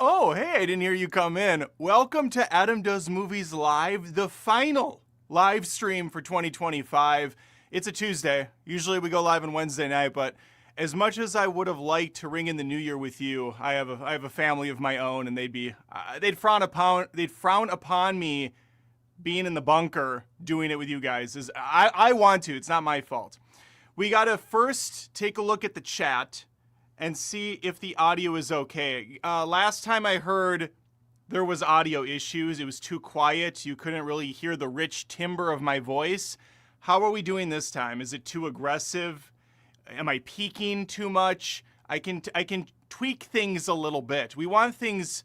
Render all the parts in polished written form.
Oh, hey, I didn't hear you come in. Welcome to Adam Does Movies Live, the final live stream for 2025. It's a Tuesday. Usually we go live on Wednesday night, but as much as I would have liked to ring in the new year with you, I have a family of my own, and they'd frown upon me being in the bunker doing it with you guys. I want to. It's not my fault. We got to first take a look at the chat and see if the audio is okay. Last time I heard there was audio issues. It was too quiet. You couldn't really hear the rich timbre of my voice. How are we doing this time? Is it too aggressive? Am I peaking too much? I can tweak things a little bit. We want things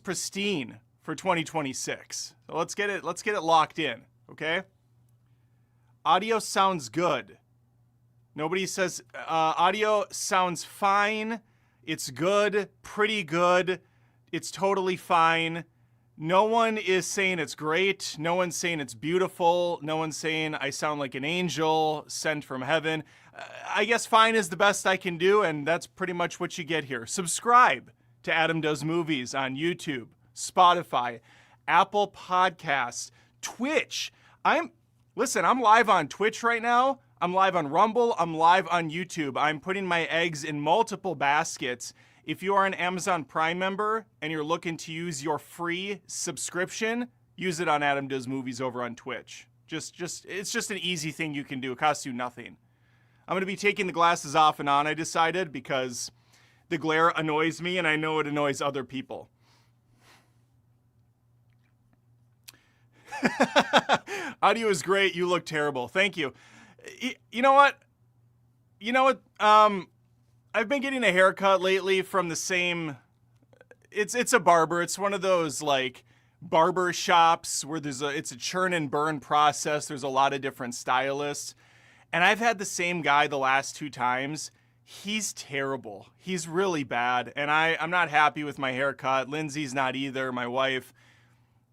pristine for 2026. So let's get it locked in, okay? Audio sounds good. Nobody says audio sounds fine. It's good, pretty good. It's totally fine. No one is saying it's great. No one's saying it's beautiful. No one's saying I sound like an angel sent from heaven. I guess fine is the best I can do, and that's pretty much what you get here. Subscribe to Adam Does Movies on YouTube, Spotify, Apple Podcasts, Twitch. I'm live on Twitch right now. I'm live on Rumble. I'm live on YouTube. I'm putting my eggs in multiple baskets. If you are an Amazon Prime member and you're looking to use your free subscription, use it on Adam Does Movies over on Twitch. It's just an easy thing you can do. It costs you nothing. I'm going to be taking the glasses off and on, I decided, because the glare annoys me and I know it annoys other people. Audio is great. You look terrible. Thank you. You know what? I've been getting a haircut lately from the same. It's a barber. It's one of those like barber shops where it's a churn and burn process. There's a lot of different stylists, and I've had the same guy the last 2 times. He's terrible. He's really bad, and I'm not happy with my haircut. Lindsay's not either. My wife.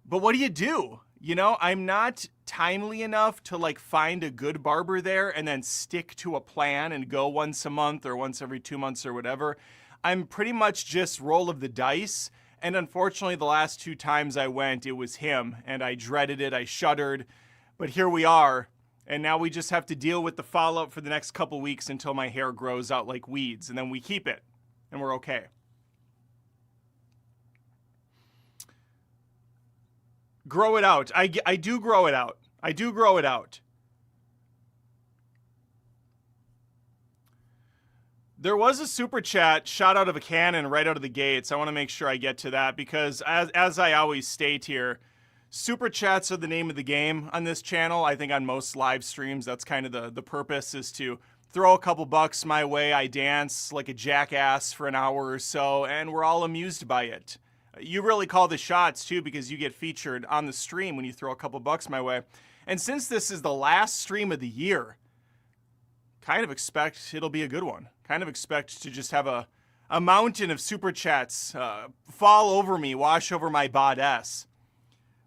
But what do you do? You know, I'm not timely enough to like find a good barber there and then stick to a plan and go once a month or once every 2 months or whatever. I'm pretty much just roll of the dice. And unfortunately, the last 2 times I went, it was him, and I dreaded it. I shuddered. But here we are. And now we just have to deal with the fallout for the next couple weeks until my hair grows out like weeds. And then we keep it. And we're okay. Grow it out. I do grow it out. I do grow it out. There was a super chat shot out of a cannon right out of the gates. I want to make sure I get to that because as I always state here, super chats are the name of the game on this channel. I think on most live streams, that's kind of the purpose is to throw a couple bucks my way. I dance like a jackass for an hour or so, and we're all amused by it. You really call the shots, too, because you get featured on the stream when you throw a couple bucks my way. And since this is the last stream of the year, kind of expect it'll be a good one. Kind of expect to just have a mountain of super chats fall over me, wash over my bodice.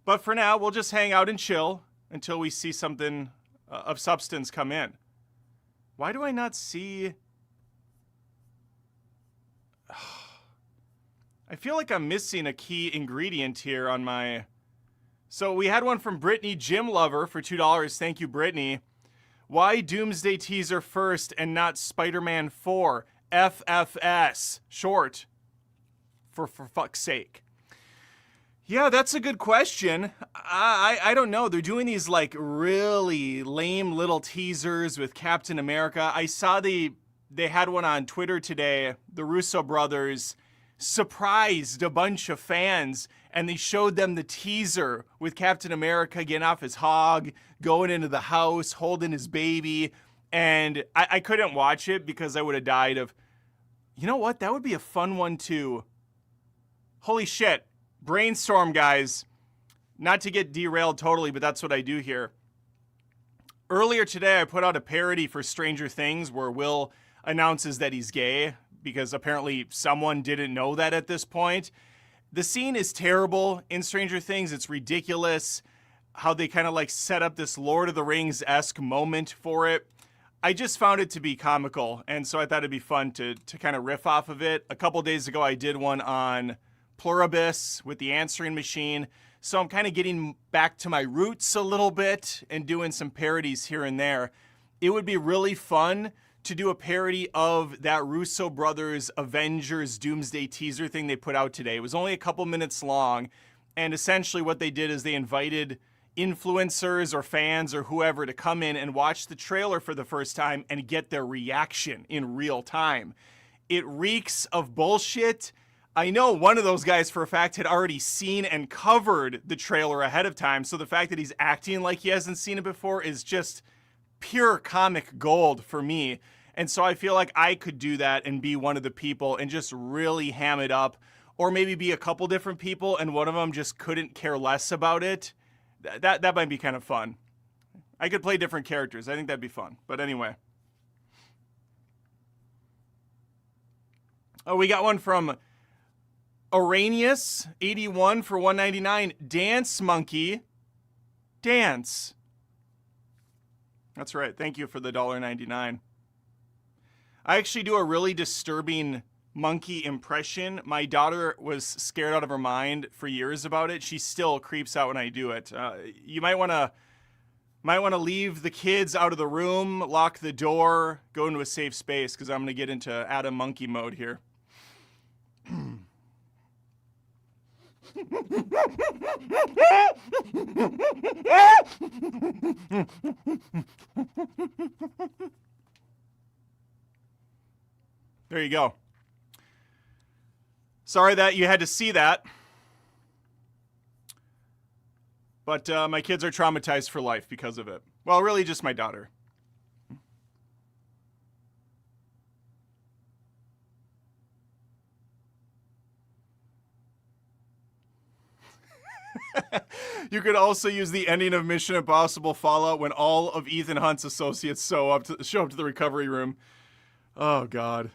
But for now, we'll just hang out and chill until we see something of substance come in. Why do I not see... I feel like I'm missing a key ingredient here on my... So we had one from Brittany Gym Lover for $2. Thank you, Brittany. Why Doomsday teaser first and not Spider-Man 4? FFS, short for fuck's sake. Yeah, that's a good question. I don't know. They're doing these like really lame little teasers with Captain America. I saw they had one on Twitter today. The Russo brothers surprised a bunch of fans and they showed them the teaser with Captain America getting off his hog, going into the house, holding his baby. And I couldn't watch it because I would have died of, you know what? That would be a fun one too. Holy shit. Brainstorm, guys. Not to get derailed totally, but that's what I do here. Earlier today, I put out a parody for Stranger Things where Will announces that he's gay because apparently someone didn't know that at this point. The scene is terrible in Stranger Things. It's ridiculous how they kind of like set up this Lord of the Rings-esque moment for it. I just found it to be comical, and so I thought it'd be fun to kind of riff off of it. A couple days ago, I did one on Pluribus with the answering machine. So I'm kind of getting back to my roots a little bit and doing some parodies here and there. It would be really fun to do a parody of that Russo brothers Avengers Doomsday teaser thing they put out today. It was only a couple minutes long. And essentially what they did is they invited influencers or fans or whoever to come in and watch the trailer for the first time and get their reaction in real time. It reeks of bullshit. I know one of those guys for a fact had already seen and covered the trailer ahead of time, so the fact that he's acting like he hasn't seen it before is just pure comic gold for me. And so I feel like I could do that and be one of the people and just really ham it up, or maybe be a couple different people and one of them just couldn't care less about it. That might be kind of fun. I could play different characters. I think that'd be fun. But anyway. Oh, we got one from Arrhenius, 81 for $1.99. Dance Monkey. Dance. That's right. Thank you for the $1.99. I actually do a really disturbing monkey impression. My daughter was scared out of her mind for years about it. She still creeps out when I do it. You might want to leave the kids out of the room, lock the door, go into a safe space because I'm going to get into Adam Monkey mode here. There you go. Sorry that you had to see that. But my kids are traumatized for life because of it. Well, really just my daughter. You could also use the ending of Mission Impossible Fallout when all of Ethan Hunt's associates show up to the recovery room. Oh, God.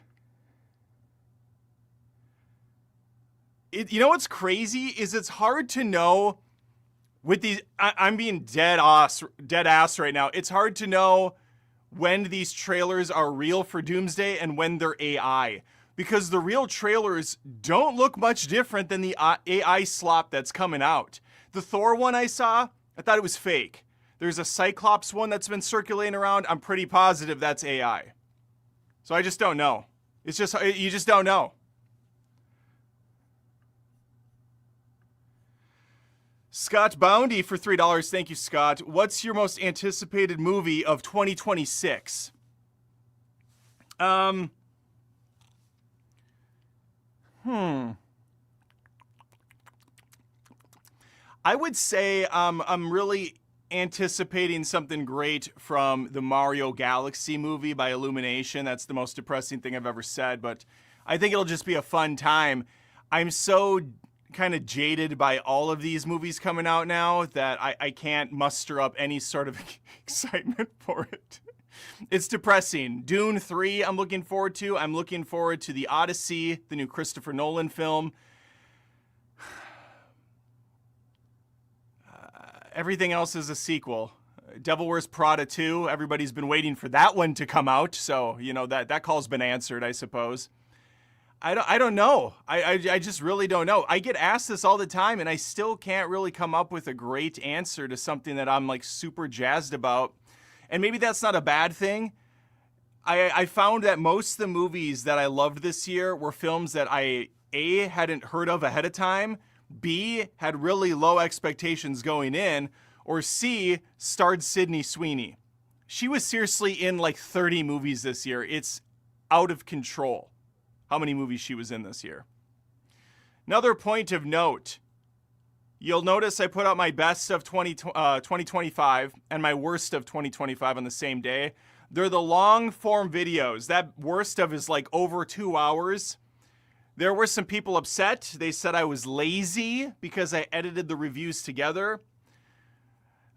You know what's crazy is it's hard to know with these. I'm being dead ass right now. It's hard to know when these trailers are real for Doomsday and when they're AI. Because the real trailers don't look much different than the AI slop that's coming out. The Thor one I saw, I thought it was fake. There's a Cyclops one that's been circulating around. I'm pretty positive that's AI. So I just don't know. It's just, you just don't know. Scott Boundy for $3. Thank you, Scott. What's your most anticipated movie of 2026? I would say I'm really anticipating something great from the Mario Galaxy movie by Illumination. That's the most depressing thing I've ever said, but I think it'll just be a fun time. I'm so kind of jaded by all of these movies coming out now that I can't muster up any sort of excitement for it. It's depressing. Dune 3 I'm looking forward to. I'm looking forward to The Odyssey, the new Christopher Nolan film. Everything else is a sequel. Devil Wears Prada 2, everybody's been waiting for that one to come out, so, you know, that call's been answered, I suppose. I don't know. I just really don't know. I get asked this all the time, and I still can't really come up with a great answer to something that I'm, like, super jazzed about. And maybe that's not a bad thing. I found that most of the movies that I loved this year were films that I, A, hadn't heard of ahead of time, B, had really low expectations going in, or C, starred Sydney Sweeney. She was seriously in like 30 movies this year. It's out of control how many movies she was in this year. Another point of note, you'll notice I put out my best of 2025 and my worst of 2025 on the same day. They're the long form videos. That worst of is like over 2 hours. There were some people upset. They said I was lazy because I edited the reviews together.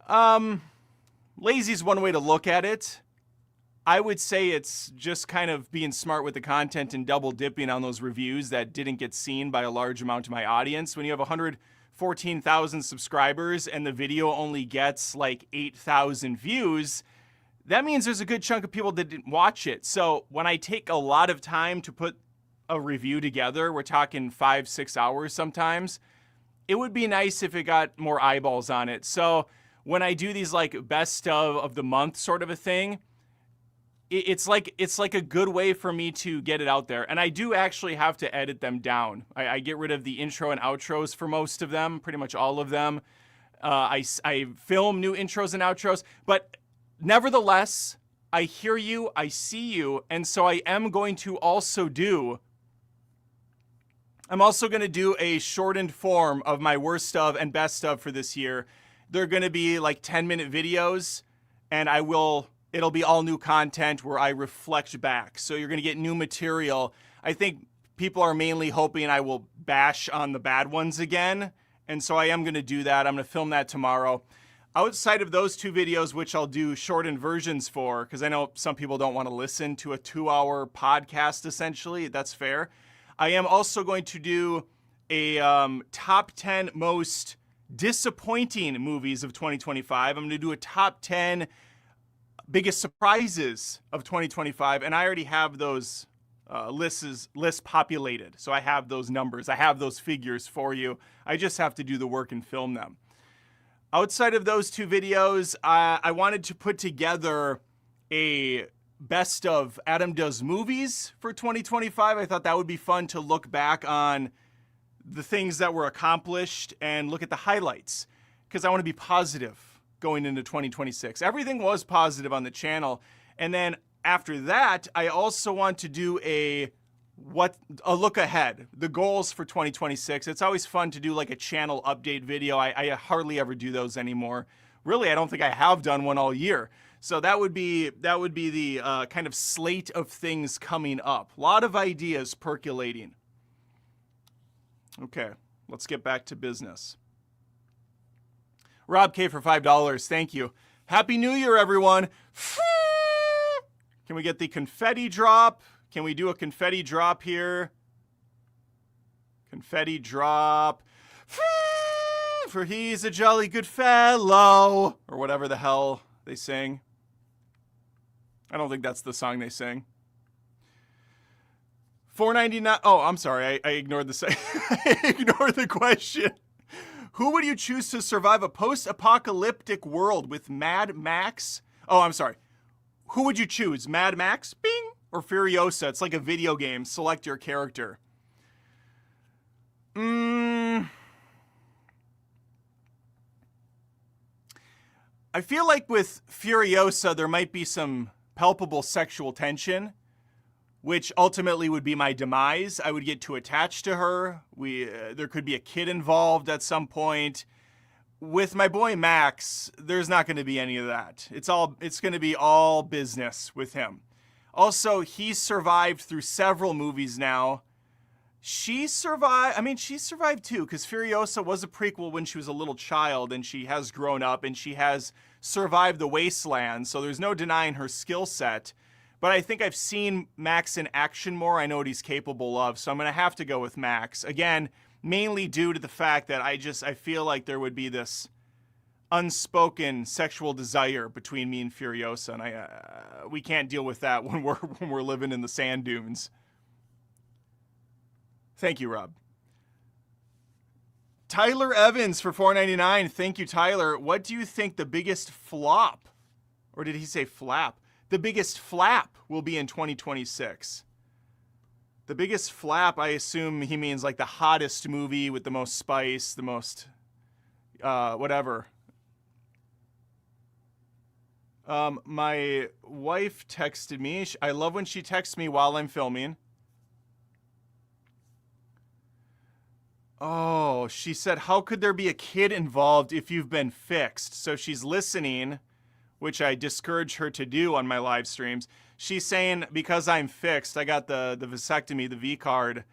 Lazy is one way to look at it. I would say it's just kind of being smart with the content and double dipping on those reviews that didn't get seen by a large amount of my audience. When you have 114,000 subscribers and the video only gets like 8,000 views, that means there's a good chunk of people that didn't watch it. So when I take a lot of time to put a review together, we're talking 5-6 hours sometimes, it would be nice if it got more eyeballs on it. So when I do these like best of the month sort of a thing, it's like a good way for me to get it out there. And I do actually have to edit them down. I get rid of the intro and outros for most of them, pretty much all of them. I film new intros and outros, but nevertheless, I hear you, I see you, and so I am going to also do, I'm also going to do a shortened form of my worst of and best of for this year. They're going to be like 10-minute videos, and it'll be all new content where I reflect back. So you're going to get new material. I think people are mainly hoping I will bash on the bad ones again, and so I am going to do that. I'm going to film that tomorrow. Outside of those 2 videos, which I'll do shortened versions for, because I know some people don't want to listen to a 2-hour podcast, essentially. That's fair. I am also going to do a top 10 most disappointing movies of 2025. I'm going to do a top 10 biggest surprises of 2025, and I already have those lists populated. So I have those numbers. I have those figures for you. I just have to do the work and film them. Outside of those 2 videos, I wanted to put together a best of Adam Does Movies for 2025. I thought that would be fun to look back on the things that were accomplished and look at the highlights, because I want to be positive going into 2026. Everything was positive on the channel. And then after that, I also want to do a look ahead, the goals for 2026. It's always fun to do like a channel update video. I hardly ever do those anymore. Really, I don't think I have done one all year. So that would be the kind of slate of things coming up. A lot of ideas percolating. Okay, let's get back to business. Rob K for $5. Thank you. Happy New Year, everyone. Can we get the confetti drop? Can we do a confetti drop here? Confetti drop. For he's a jolly good fellow. Or whatever the hell they sing. I don't think that's the song they sing. $4.99. Oh, I'm sorry. I ignored the I ignored the question. Who would you choose to survive a post-apocalyptic world with Mad Max? Oh, I'm sorry. Who would you choose? Mad Max? Bing! Or Furiosa? It's like a video game. Select your character. I feel like with Furiosa, there might be some palpable sexual tension, which ultimately would be my demise. I would get too attached to her. There could be a kid involved at some point. With my boy Max, there's not going to be any of that. It's going to be all business with him. Also, he's survived through several movies now. She survived too, because Furiosa was a prequel when she was a little child, and she has grown up, and she has survived the wasteland, so there's no denying her skill set. But I think I've seen Max in action more. I know what he's capable of, so I'm going to have to go with Max. Again, mainly due to the fact that I feel like there would be this unspoken sexual desire between me and Furiosa, and we can't deal with that when we're living in the sand dunes. Thank you, Rob. Tyler Evans for $4.99. Thank you, Tyler. What do you think the biggest flop, or did he say flap, the biggest flap will be in 2026? The biggest flap, I assume he means like the hottest movie with the most spice, the most whatever. My wife texted me. I love when she texts me while I'm filming. Oh, she said, how could there be a kid involved if you've been fixed? So she's listening, which I discourage her to do on my live streams. She's saying, because I'm fixed, I got the vasectomy, the V card,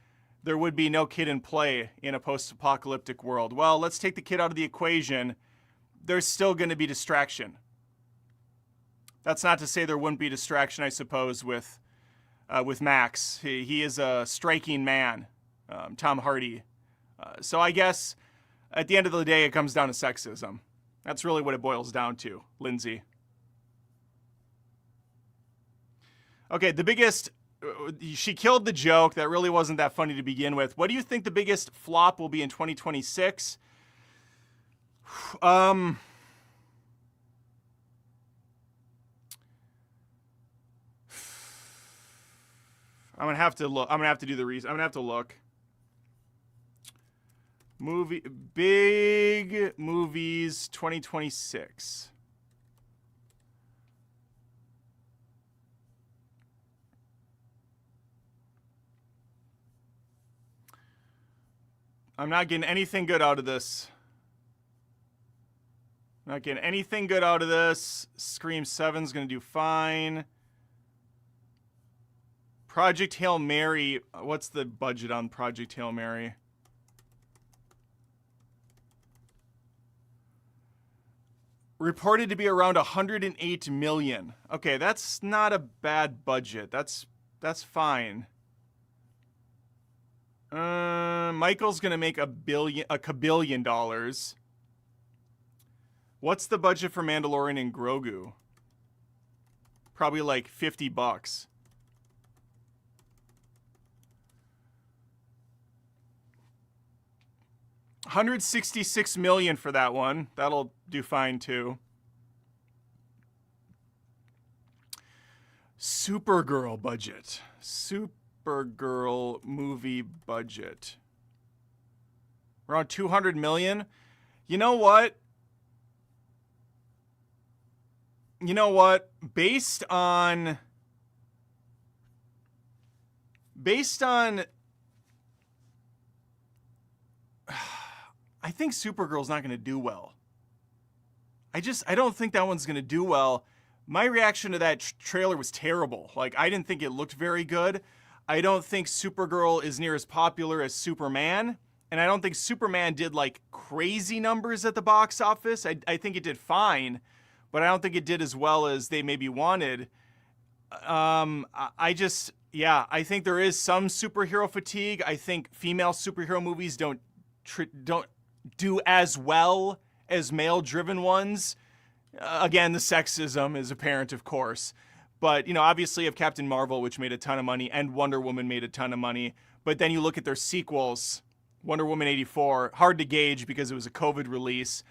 there would be no kid in play in a post-apocalyptic world. Well, let's take the kid out of the equation. There's still going to be distraction. That's not to say there wouldn't be distraction, I suppose, with Max. He is a striking man, Tom Hardy. So I guess at the end of the day, it comes down to sexism. That's really what it boils down to, Lindsay. Okay, the biggest, she killed the joke. That really wasn't that funny to begin with. What do you think the biggest flop will be in 2026? I'm gonna have to look. I'm gonna have to do the reason. I'm gonna have to look. Big movies 2026. I'm not getting anything good out of this. Not getting anything good out of this. Scream 7's gonna do fine. Project Hail Mary. What's the budget on Project Hail Mary? Reported to be around 108 million. Okay, that's not a bad budget. That's fine. Michael's gonna make a kabillion dollars. What's the budget for Mandalorian and Grogu? Probably like $50. 166 million for that one. That'll do fine too. Supergirl budget. Supergirl movie budget. Around 200 million. You know what? Based on I think Supergirl's not going to do well. I don't think that one's going to do well. My reaction to that trailer was terrible. Like, I didn't think it looked very good. I don't think Supergirl is near as popular as Superman. And I don't think Superman did, like, crazy numbers at the box office. I think it did fine, but I don't think it did as well as they maybe wanted. I think there is some superhero fatigue. I think female superhero movies don't do as well as male-driven ones. Again, the sexism is apparent, of course. But, obviously you have Captain Marvel, which made a ton of money, and Wonder Woman made a ton of money. But then you look at their sequels, Wonder Woman 84, hard to gauge because it was a COVID release.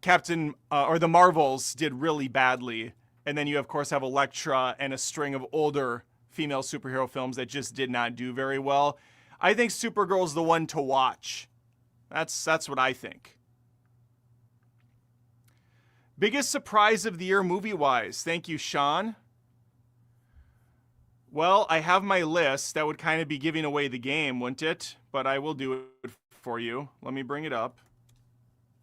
The Marvels did really badly. And then you, of course, have Elektra and a string of older female superhero films that just did not do very well. I think Supergirl's the one to watch. That's what I think. Biggest surprise of the year movie-wise. Thank you, Sean. Well, I have my list. That would kind of be giving away the game, wouldn't it? But I will do it for you. Let me bring it up.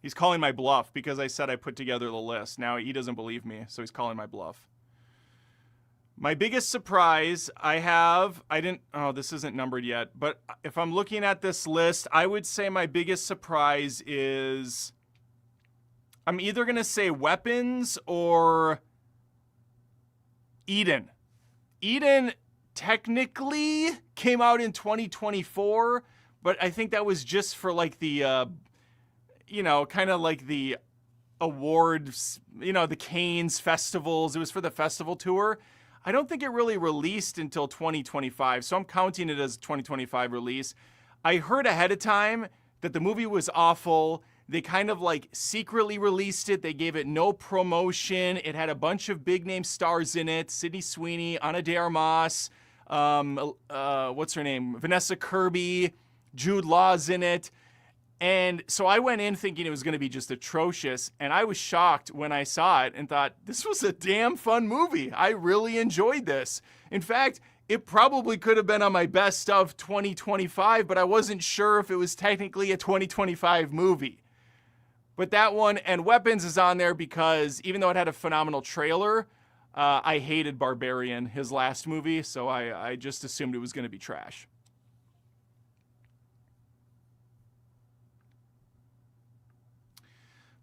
He's calling my bluff because I said I put together the list. Now he doesn't believe me, so he's calling my bluff. My biggest surprise, this isn't numbered yet, but if I'm looking at this list, I would say my biggest surprise is, I'm either going to say Weapons or Eden. Eden technically came out in 2024, but I think that was just for like the, kind of like the awards, the Cannes festivals. It was for the festival tour. I don't think it really released until 2025, so I'm counting it as a 2025 release. I heard ahead of time that the movie was awful, They kind of like secretly released it. They gave it no promotion. It had a bunch of big name stars in it. Sydney Sweeney, Ana de Armas, what's her name? Vanessa Kirby, Jude Law's in it. And so I went in thinking it was going to be just atrocious. And I was shocked when I saw it and thought, this was a damn fun movie. I really enjoyed this. In fact, it probably could have been on my best of 2025, but I wasn't sure if it was technically a 2025 movie. But that one, and Weapons is on there because even though it had a phenomenal trailer, I hated Barbarian, his last movie, so I just assumed it was going to be trash.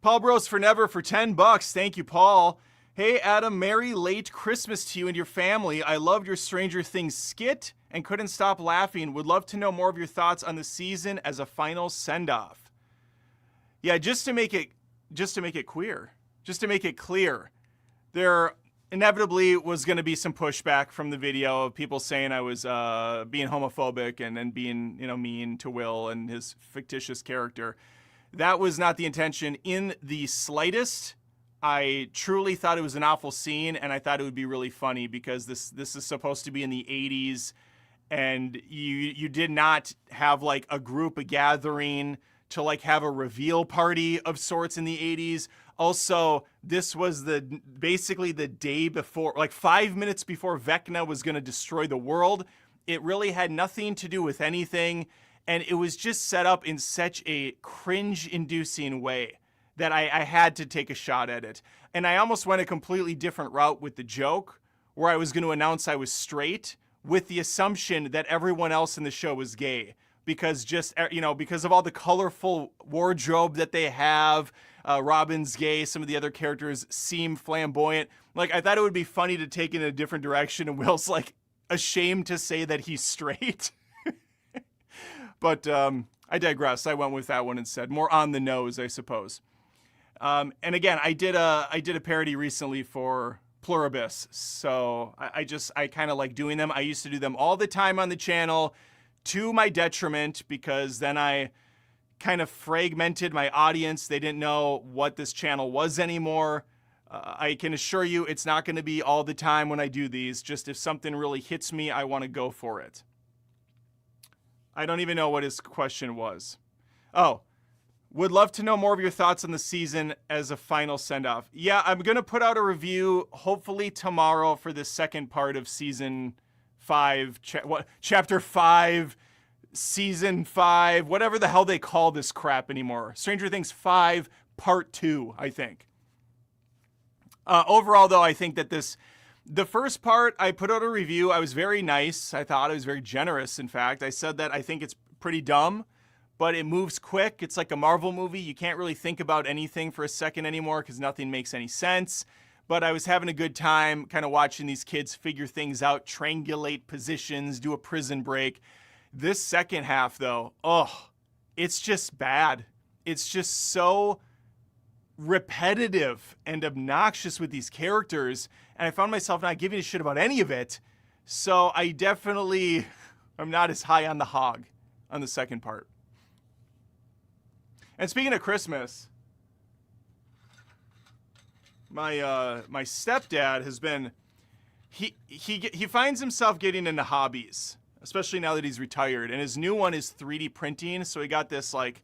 Paul Bros for Never for $10. Thank you, Paul. Hey, Adam, merry late Christmas to you and your family. I loved your Stranger Things skit and couldn't stop laughing. Would love to know more of your thoughts on the season as a final send-off. Yeah, just to make it clear, there inevitably was going to be some pushback from the video of people saying I was being homophobic and being, mean to Will and his fictitious character. That was not the intention in the slightest. I truly thought it was an awful scene, and I thought it would be really funny because this is supposed to be in the 80s, and you did not have like a gathering to like have a reveal party of sorts in the 80s. Also, this was basically the day before, like 5 minutes before Vecna was going to destroy the world. It really had nothing to do with anything, and it was just set up in such a cringe-inducing way that I had to take a shot at it. And I almost went a completely different route with the joke, where I was going to announce I was straight with the assumption that everyone else in the show was gay. Because because of all the colorful wardrobe that they have, Robin's gay, some of the other characters seem flamboyant. Like, I thought it would be funny to take it in a different direction, and Will's like ashamed to say that he's straight. But I digress. I went with that one instead. More on the nose, I suppose. And again, I did a parody recently for Pluribus, so I kind of like doing them. I used to do them all the time on the channel, to my detriment, because then I kind of fragmented my audience. They didn't know what this channel was anymore. I can assure you it's not going to be all the time when I do these. Just if something really hits me, I want to go for it. I don't even know what his question was. Oh, would love to know more of your thoughts on the season as a final send-off. Yeah, I'm going to put out a review hopefully tomorrow for the second part of season 5, chapter 5, season 5, whatever the hell they call this crap anymore. Stranger Things 5, part 2, I think. Overall, though, I think that the first part, I put out a review. I was very nice. I thought I was very generous, in fact. I said that I think it's pretty dumb, but it moves quick. It's like a Marvel movie. You can't really think about anything for a second anymore because nothing makes any sense. But I was having a good time kind of watching these kids figure things out, triangulate positions, do a prison break. This second half, though, it's just bad. It's just so repetitive and obnoxious with these characters. And I found myself not giving a shit about any of it. So I'm not as high on the hog on the second part. And speaking of Christmas, my stepdad has been, he finds himself getting into hobbies, especially now that he's retired. And his new one is 3D printing. So he got this like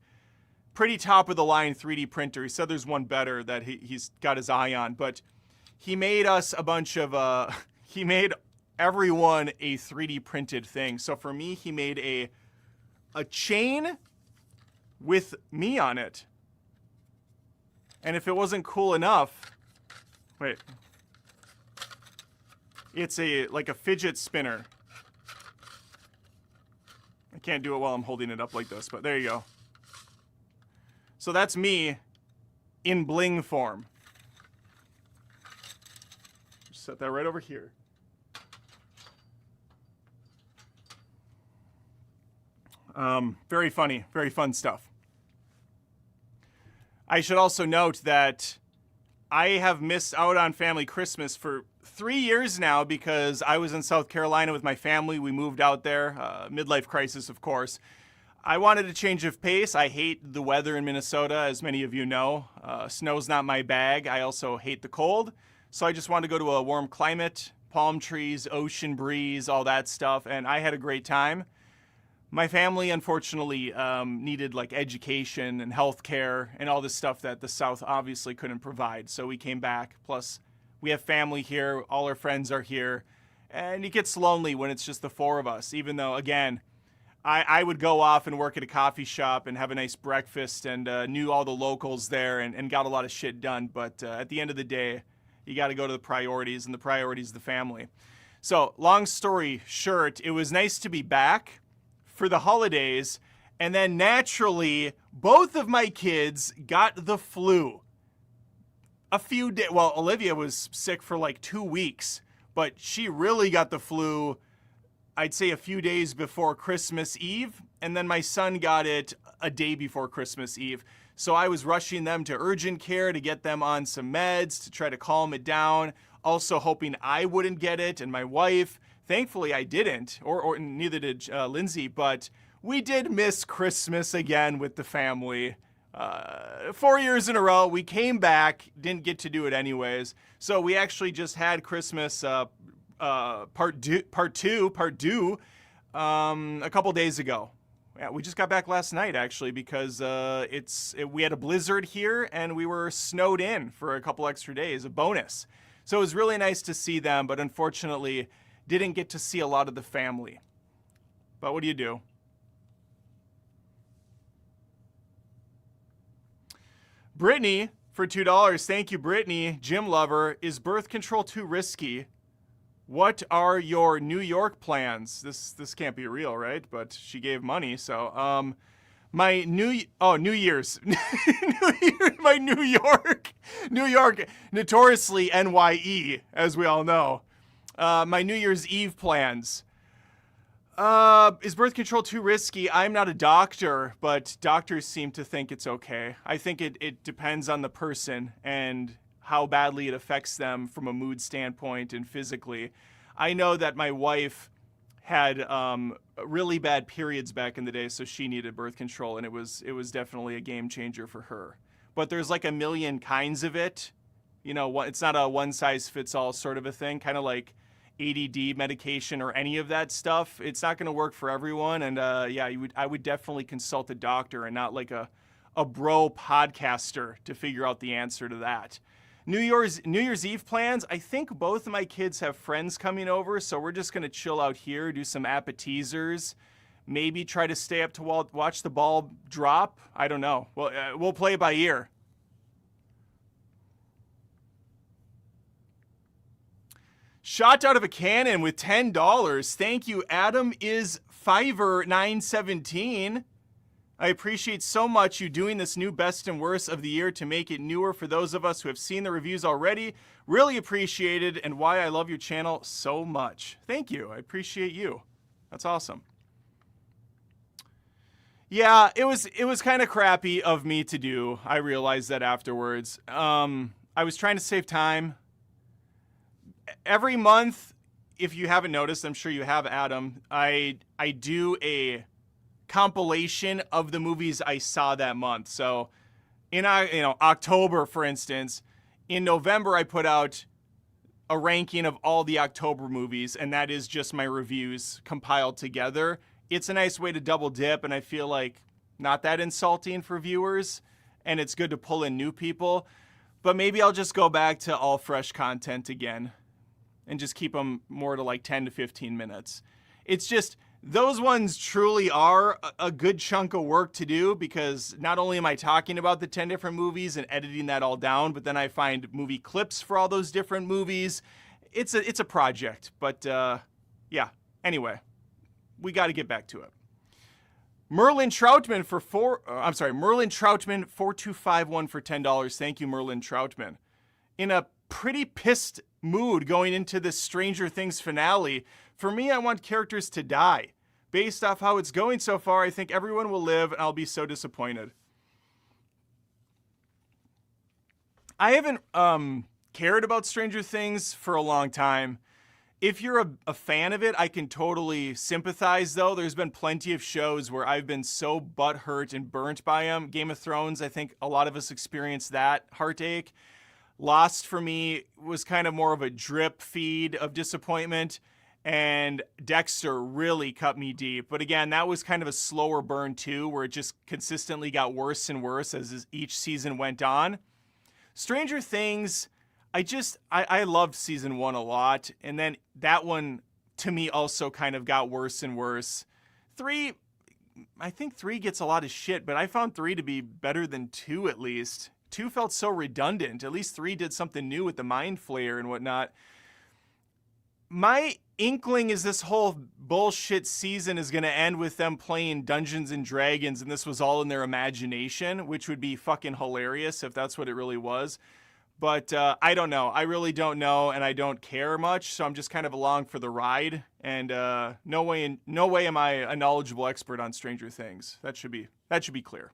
pretty top of the line 3D printer. He said there's one better that he's got his eye on, but he made us a bunch of, he made everyone a 3D printed thing. So for me, he made a chain with me on it. And if it wasn't cool enough, wait, it's like a fidget spinner. I can't do it while I'm holding it up like this, but there you go. So that's me in bling form. Just set that right over here. Very funny, very fun stuff. I should also note that I have missed out on family Christmas for 3 years now because I was in South Carolina with my family. We moved out there, midlife crisis, of course. I wanted a change of pace. I hate the weather in Minnesota, as many of you know. Snow's not my bag. I also hate the cold. So I just wanted to go to a warm climate, palm trees, ocean breeze, all that stuff. And I had a great time. My family, unfortunately, needed like education and healthcare and all this stuff that the South obviously couldn't provide. So we came back. Plus, we have family here. All our friends are here. And it gets lonely when it's just the four of us, even though, again, I would go off and work at a coffee shop and have a nice breakfast and knew all the locals there and got a lot of shit done. But at the end of the day, you got to go to the priorities, and the priority is the family. So long story short, it was nice to be back for the holidays. And then naturally, both of my kids got the flu. A few days, well, Olivia was sick for like 2 weeks, but she really got the flu I'd say a few days before Christmas Eve, and then my son got it a day before Christmas Eve. So I was rushing them to urgent care to get them on some meds to try to calm it down, also hoping I wouldn't get it, and my wife. Thankfully, I didn't, or neither did Lindsay, but we did miss Christmas again with the family. 4 years in a row, we came back, didn't get to do it anyways. So we actually just had Christmas part due a couple days ago. Yeah, we just got back last night actually because we had a blizzard here and we were snowed in for a couple extra days, a bonus. So it was really nice to see them, but unfortunately didn't get to see a lot of the family. But what do you do? Brittany for $2. Thank you, Brittany. Gym lover. Is birth control too risky? What are your New York plans? This can't be real, right? But she gave money, so my New Year's, my New York, notoriously NYE, as we all know. My New Year's Eve plans. Is birth control too risky? I'm not a doctor, but doctors seem to think it's okay. I think it depends on the person and how badly it affects them from a mood standpoint and physically. I know that my wife had really bad periods back in the day, so she needed birth control, and it was definitely a game changer for her. But there's like a million kinds of it. You know, it's not a one-size-fits-all sort of a thing, kind of like ADD medication or any of that stuff. It's not going to work for everyone, and I would definitely consult a doctor and not like a bro podcaster to figure out the answer to that. New Year's Eve plans, I think both of my kids have friends coming over, so we're just going to chill out here, do some appetizers, maybe try to stay up to watch the ball drop. I don't know. Well, we'll play it by ear. Shot out of a cannon with $10. Thank you, Adam is Fiverr 917. I appreciate so much you doing this new best and worst of the year to make it newer for those of us who have seen the reviews already. Really appreciated, and why I love your channel so much. Thank you. I appreciate you. That's awesome. Yeah, it was kind of crappy of me to do. I realized that afterwards. I was trying to save time. Every month, if you haven't noticed, I'm sure you have, Adam, I do a compilation of the movies I saw that month. So in October, for instance, in November I put out a ranking of all the October movies, and that is just my reviews compiled together. It's a nice way to double dip, and I feel like not that insulting for viewers, and it's good to pull in new people. But maybe I'll just go back to all fresh content again and just keep them more to like 10 to 15 minutes. It's just, those ones truly are a good chunk of work to do, because not only am I talking about the 10 different movies and editing that all down, but then I find movie clips for all those different movies. It's a project, but yeah. Anyway, we got to get back to it. Merlin Troutman Merlin Troutman 4251 for $10. Thank you, Merlin Troutman. In a pretty pissed mood going into this Stranger Things finale. For me, I want characters to die. Based off how it's going so far, I think everyone will live, and I'll be so disappointed. I haven't cared about Stranger Things for a long time. if you're a fan of it, I can totally sympathize, though. There's been plenty of shows where I've been so butthurt and burnt by them. Game of Thrones, I think a lot of us experienced that heartache. Lost, for me, was kind of more of a drip feed of disappointment. And Dexter really cut me deep. But again, that was kind of a slower burn, too, where it just consistently got worse and worse as each season went on. Stranger Things... I loved season 1 a lot, and then that one, to me, also kind of got worse and worse. 3, I think 3 gets a lot of shit, but I found 3 to be better than 2, at least. 2 felt so redundant. At least 3 did something new with the Mind Flayer and whatnot. My inkling is this whole bullshit season is going to end with them playing Dungeons and Dragons, and this was all in their imagination, which would be fucking hilarious if that's what it really was. But I don't know. I really don't know, and I don't care much. So I'm just kind of along for the ride. And no way am I a knowledgeable expert on Stranger Things. That should be clear.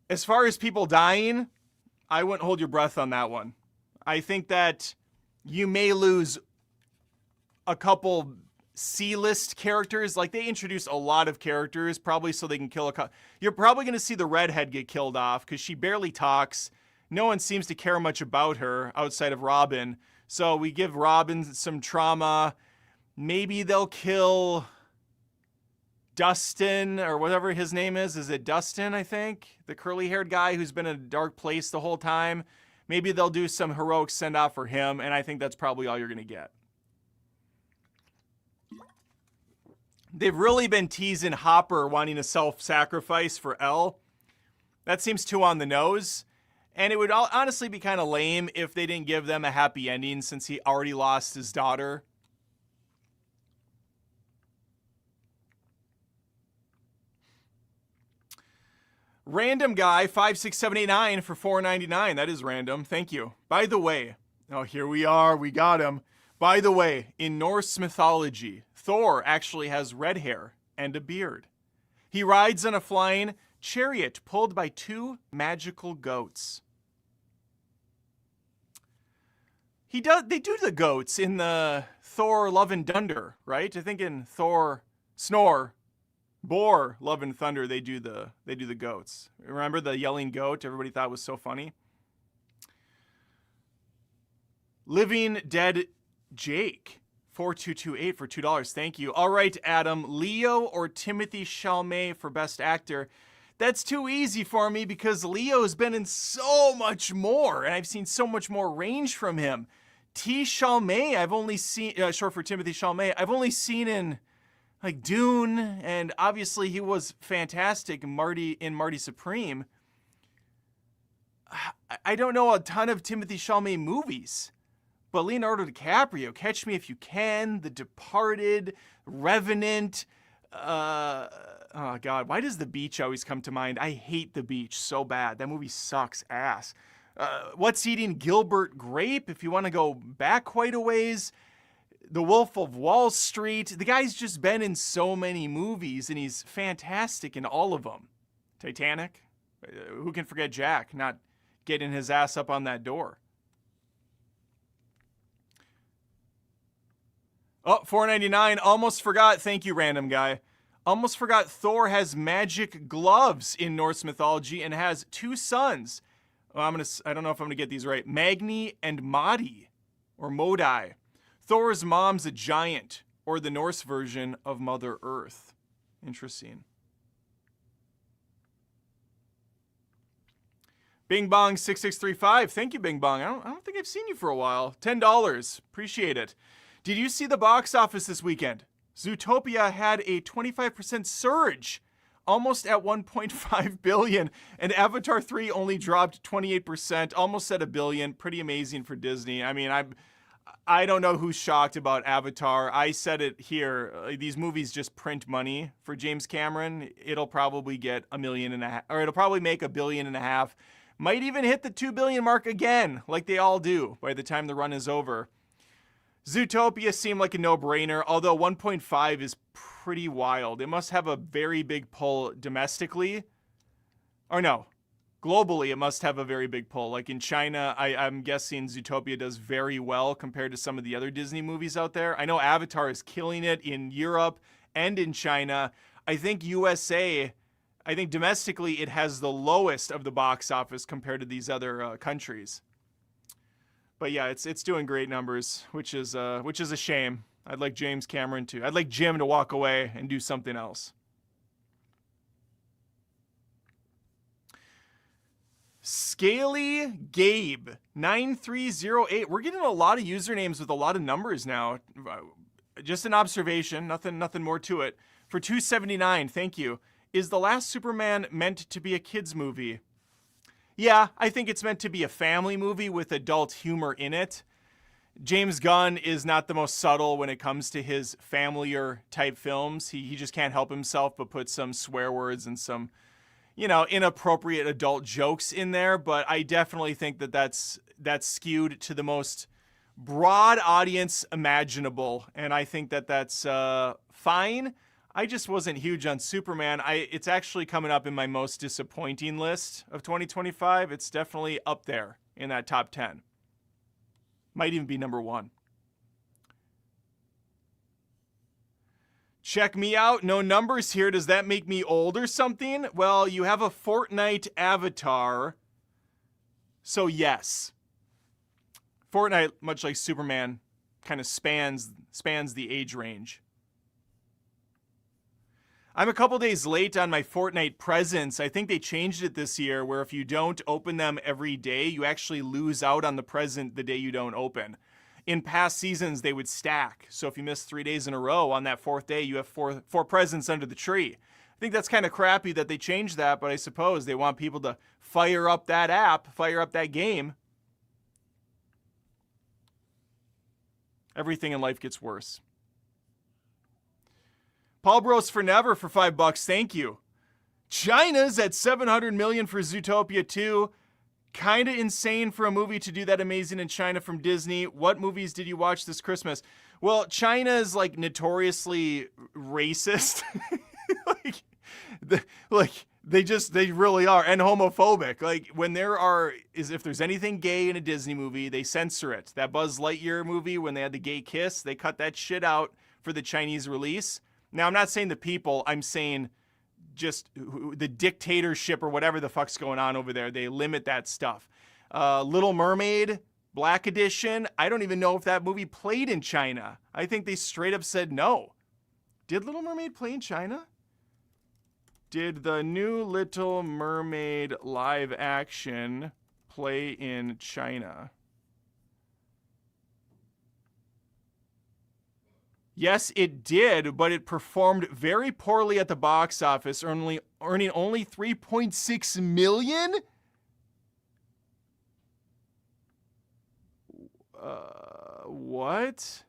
As far as people dying, I wouldn't hold your breath on that one. I think that you may lose a couple C-list characters. Like, they introduce a lot of characters, probably so they can kill a couple. You're probably going to see the redhead get killed off because she barely talks. No one seems to care much about her outside of Robin. So we give Robin some trauma. Maybe they'll kill Dustin or whatever his name is. Is it Dustin, I think? The curly-haired guy who's been in a dark place the whole time. Maybe they'll do some heroic send-off for him, and I think that's probably all you're going to get. They've really been teasing Hopper wanting to self-sacrifice for Elle. That seems too on the nose. And it would honestly be kind of lame if they didn't give them a happy ending since he already lost his daughter. Random guy, 56789 for $4.99. That is random. Thank you. By the way, oh, here we are. We got him. By the way, in Norse mythology, Thor actually has red hair and a beard. He rides on a flying chariot pulled by 2 magical goats. They do the goats in the Thor Love and Thunder, right? I think in Thor Bor Love and Thunder they do the goats. Remember the yelling goat everybody thought was so funny? Living Dead Jake 4228 for $2. Thank you. All right, Adam, Leo or Timothée Chalamet for Best Actor? That's too easy for me because Leo's been in so much more, and I've seen so much more range from him. Chalamet, I've only seen, short for Timothée Chalamet, I've only seen in like Dune, and obviously he was fantastic in Marty Supreme. I don't know a ton of Timothée Chalamet movies, but Leonardo DiCaprio, Catch Me If You Can, The Departed, Revenant, oh God, why does The Beach always come to mind? I hate The Beach so bad. That movie sucks ass. What's Eating Gilbert Grape? If you want to go back quite a ways. The Wolf of Wall Street. The guy's just been in so many movies, and he's fantastic in all of them. Titanic. Who can forget Jack not getting his ass up on that door? Oh, $4.99. Almost forgot. Thank you, random guy. Almost forgot Thor has magic gloves in Norse mythology and has 2 sons. Oh, I don't know if I'm gonna get these right. Magni and Modi, or Modi. Thor's mom's a giant, or the Norse version of Mother Earth. Interesting. Bing Bong 6635. Thank you, Bing Bong. I don't think I've seen you for a while. $10. Appreciate it. Did you see the box office this weekend? Zootopia had a 25% surge, almost at 1.5 billion, and Avatar 3 only dropped 28%, almost at $1 billion. Pretty amazing for Disney. I mean, I don't know who's shocked about Avatar. I said it here. These movies just print money for James Cameron. It'll probably get $1.5 million, or it'll probably make $1.5 billion. Might even hit the $2 billion mark again, like they all do by the time the run is over. Zootopia seemed like a no-brainer, although 1.5 is pretty wild. It must have a very big pull domestically. Or no. globally, it must have a very big pull. Like in China, I'm guessing Zootopia does very well compared to some of the other Disney movies out there. I know Avatar is killing it in Europe and in China. I think USA, I think domestically, it has the lowest of the box office compared to these other countries. But yeah, it's doing great numbers, which is a shame. I'd like James Cameron to. I'd like Jim to walk away and do something else. Scaly Gabe 9308. We're getting a lot of usernames with a lot of numbers now. Just an observation, nothing more to it. For 279, thank you. Is The Last Superman meant to be a kids movie? Yeah, I think it's meant to be a family movie with adult humor in it. James Gunn is not the most subtle when it comes to his familiar type films. He just can't help himself but put some swear words and some, inappropriate adult jokes in there. But I definitely think that that's skewed to the most broad audience imaginable. And I think that that's fine. I just wasn't huge on Superman. It's actually coming up in my most disappointing list of 2025. It's definitely up there in that top 10. Might even be number 1. Check me out. No numbers here. Does that make me old or something? Well, you have a Fortnite avatar. So yes. Fortnite, much like Superman, kind of spans the age range. I'm a couple days late on my Fortnite presents. I think they changed it this year where if you don't open them every day, you actually lose out on the present the day you don't open. In past seasons, they would stack. So if you miss 3 days in a row, on that 4th day, you have four presents under the tree. I think that's kind of crappy that they changed that, but I suppose they want people to fire up that app, fire up that game. Everything in life gets worse. Paul Bros for Never for $5. Thank you. China's at 700 million for Zootopia 2. Kind of insane for a movie to do that amazing in China from Disney. What movies did you watch this Christmas? Well, China is like notoriously racist. They really are, and homophobic. Like when if there's anything gay in a Disney movie, they censor it. That Buzz Lightyear movie, when they had the gay kiss, they cut that shit out for the Chinese release. Now, I'm not saying the people, I'm saying just the dictatorship or whatever the fuck's going on over there. They limit that stuff. Little Mermaid, Black Edition, I don't even know if that movie played in China. I think they straight up said no. Did Little Mermaid play in China? Did the new Little Mermaid live action play in China? Yes, it did, but it performed very poorly at the box office, earning only 3.6 million? What?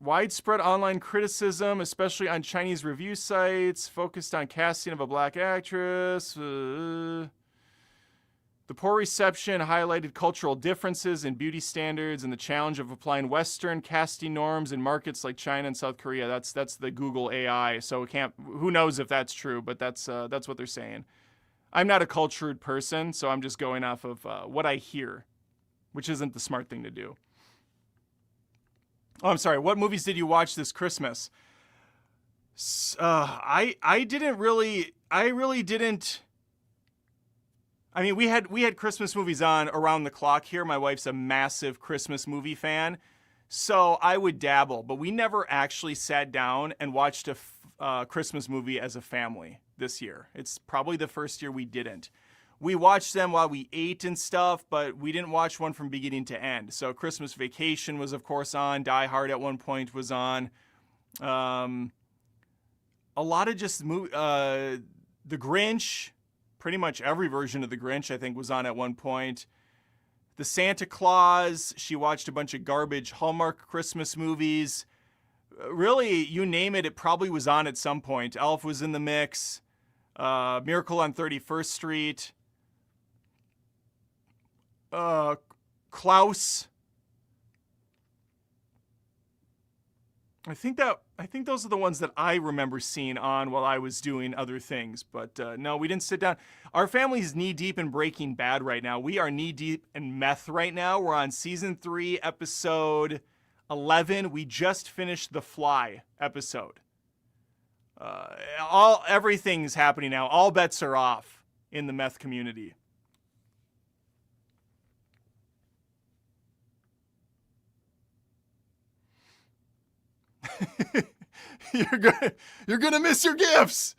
Widespread online criticism, especially on Chinese review sites, focused on casting of a black actress. The poor reception highlighted cultural differences in beauty standards and the challenge of applying Western casting norms in markets like China and South Korea. That's the Google AI. So who knows if that's true, but that's what they're saying. I'm not a cultured person, so I'm just going off of what I hear, which isn't the smart thing to do. Oh, I'm sorry. What movies did you watch this Christmas? I really didn't. I mean, we had Christmas movies on around the clock here. My wife's a massive Christmas movie fan, so I would dabble. But we never actually sat down and watched a Christmas movie as a family this year. It's probably the first year we didn't. We watched them while we ate and stuff, but we didn't watch one from beginning to end. So Christmas Vacation was, of course, on. Die Hard at one point was on. A lot of just The Grinch. Pretty much every version of The Grinch, I think, was on at one point. The Santa Claus. She watched a bunch of garbage Hallmark Christmas movies. Really, you name it, it probably was on at some point. Elf was in the mix. Miracle on 31st Street. Klaus. I think those are the ones that I remember seeing on while I was doing other things. But no, we didn't sit down. Our family's knee deep in Breaking Bad right now. We are knee deep in meth right now. We're on season 3, episode 11. We just finished the Fly episode. Everything's happening now. All bets are off in the meth community. You're gonna miss your gifts.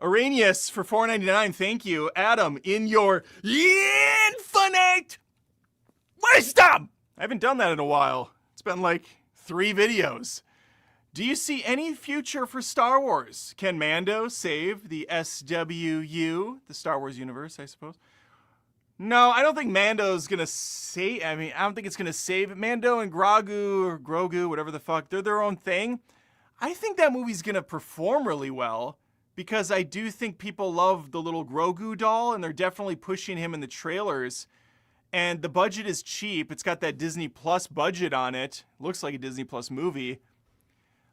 Arrhenius for $4.99. Thank you, Adam. In your infinite wisdom. I haven't done that in a while. It's been like 3 videos. Do you see any future for Star Wars? Can Mando save the SWU, the Star Wars universe, I suppose? No, I don't think Mando's gonna save. I don't think it's gonna save it. Mando and Grogu, whatever the fuck, they're their own thing. I think that movie's gonna perform really well because I do think people love the little Grogu doll, and they're definitely pushing him in the trailers. And the budget is cheap. It's got that Disney Plus budget on it. Looks like a Disney Plus movie.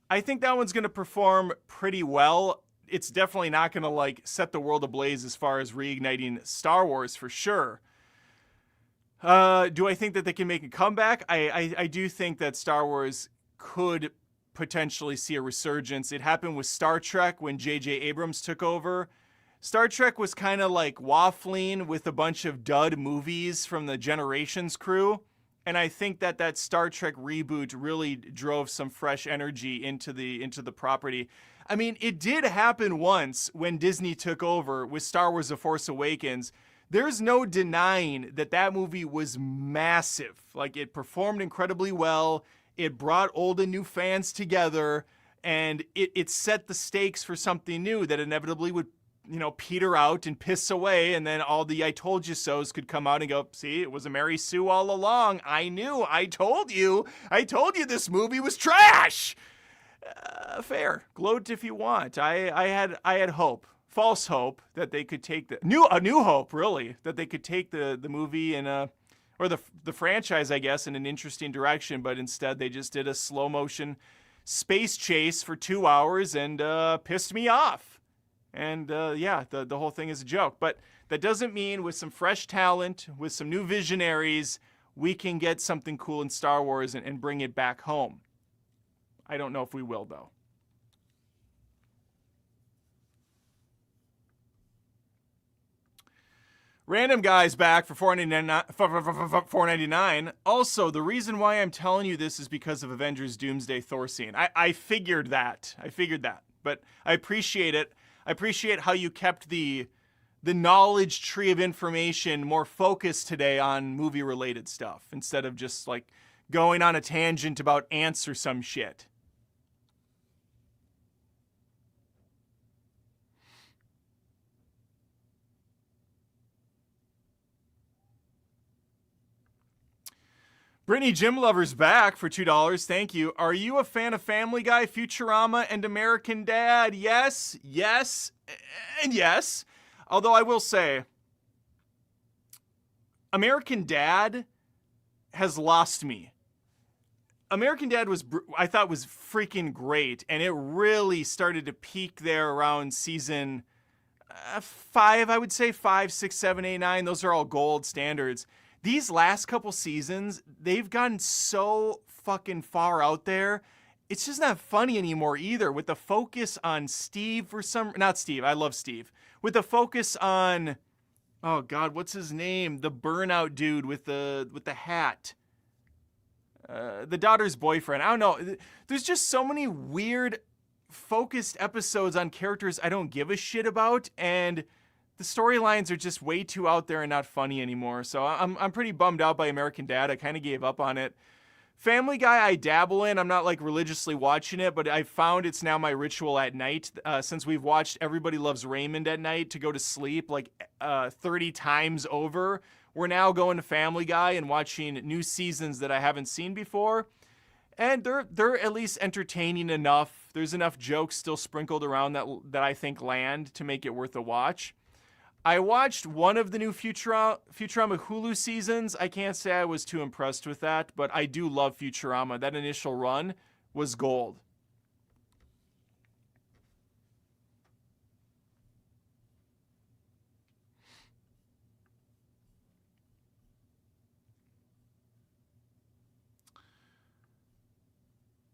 I think that one's gonna perform pretty well. It's definitely not going to like set the world ablaze as far as reigniting Star Wars for sure. Do I think that they can make a comeback? I do think that Star Wars could potentially see a resurgence. It happened with Star Trek when J.J. Abrams took over. Star Trek was kind of like waffling with a bunch of dud movies from the Generations crew. And I think that Star Trek reboot really drove some fresh energy into the property. I mean, it did happen once when Disney took over with Star Wars: The Force Awakens. There's no denying that movie was massive. Like, it performed incredibly well. It brought old and new fans together, and it set the stakes for something new that inevitably would, peter out and piss away, and then all the I told you so's could come out and go, see, it was a Mary Sue all along. I knew. I told you this movie was trash. Fair. Gloat if you want. I had hope, false hope, that they could take a new hope, really, that they could take the movie or the franchise, I guess, in an interesting direction. But instead, they just did a slow motion space chase for 2 hours and pissed me off. And the whole thing is a joke. But that doesn't mean with some fresh talent, with some new visionaries, we can get something cool in Star Wars and bring it back home. I don't know if we will, though. Random Guy's back for $4.99. Also, the reason why I'm telling you this is because of Avengers Doomsday Thor scene. I figured that. But I appreciate it. I appreciate how you kept the knowledge tree of information more focused today on movie-related stuff instead of just, like, going on a tangent about ants or some shit. Brittany Gym Lover's back for $2. Thank you. Are you a fan of Family Guy, Futurama, and American Dad? Yes, and yes. Although I will say, American Dad has lost me. American Dad I thought was freaking great, and it really started to peak there around season 5, I would say. 5, 6, 7, 8, 9. Those are all gold standards. These last couple seasons, they've gotten so fucking far out there. It's just not funny anymore either. With the focus on Steve not Steve, I love Steve. With the focus on, oh God, what's his name? The burnout dude with the hat. The daughter's boyfriend. I don't know. There's just so many weird focused episodes on characters I don't give a shit about, and the storylines are just way too out there and not funny anymore. So I'm pretty bummed out by American Dad. I kind of gave up on it. Family Guy I dabble in. I'm not like religiously watching it, but I found it's now my ritual at night. Since we've watched Everybody Loves Raymond at night to go to sleep like 30 times over, we're now going to Family Guy and watching new seasons that I haven't seen before. And they're at least entertaining enough. There's enough jokes still sprinkled around that I think land to make it worth a watch. I watched one of the new Futurama Hulu seasons. I can't say I was too impressed with that, but I do love Futurama. That initial run was gold.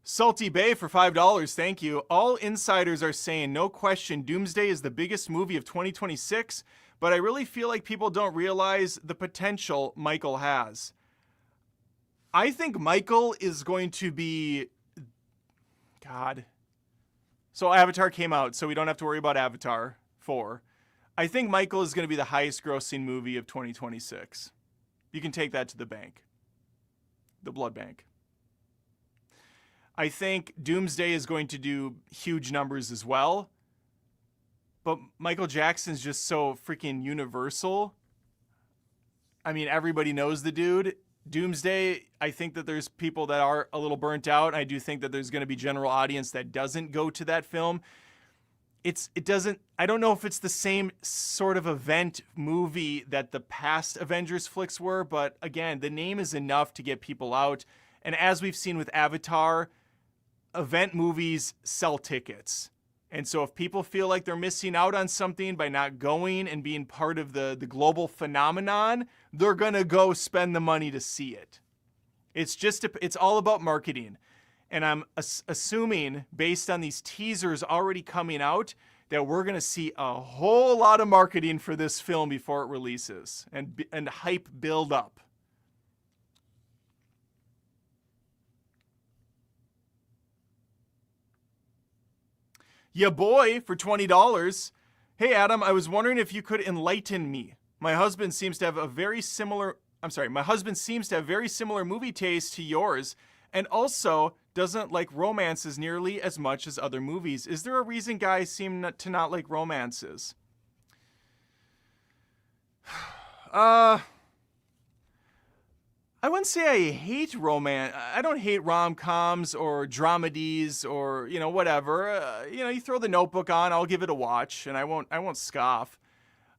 Salty Bay for $5. Thank you. All insiders are saying, no question, Doomsday is the biggest movie of 2026, but I really feel like people don't realize the potential Michael has. I think Michael is going to be... God. So Avatar came out, so we don't have to worry about Avatar 4. I think Michael is going to be the highest grossing movie of 2026. You can take that to the bank. The blood bank. I think Doomsday is going to do huge numbers as well. But Michael Jackson's just so freaking universal. I mean, everybody knows the dude. Doomsday, I think that there's people that are a little burnt out. I do think that there's going to be general audience that doesn't go to that film. I don't know if it's the same sort of event movie that the past Avengers flicks were, but again, the name is enough to get people out. And as we've seen with Avatar, event movies sell tickets. And so if people feel like they're missing out on something by not going and being part of the global phenomenon, they're going to go spend the money to see it. It's all about marketing. And I'm assuming, based on these teasers already coming out, that we're going to see a whole lot of marketing for this film before it releases and hype build up. Ya boy for $20. Hey Adam, I was wondering if you could enlighten me. My husband seems to have very similar movie taste to yours, and also doesn't like romances nearly as much as other movies. Is there a reason guys seem to not like romances? I wouldn't say I hate romance. I don't hate rom-coms or dramedies or, whatever. You throw The Notebook on, I'll give it a watch, and I won't scoff.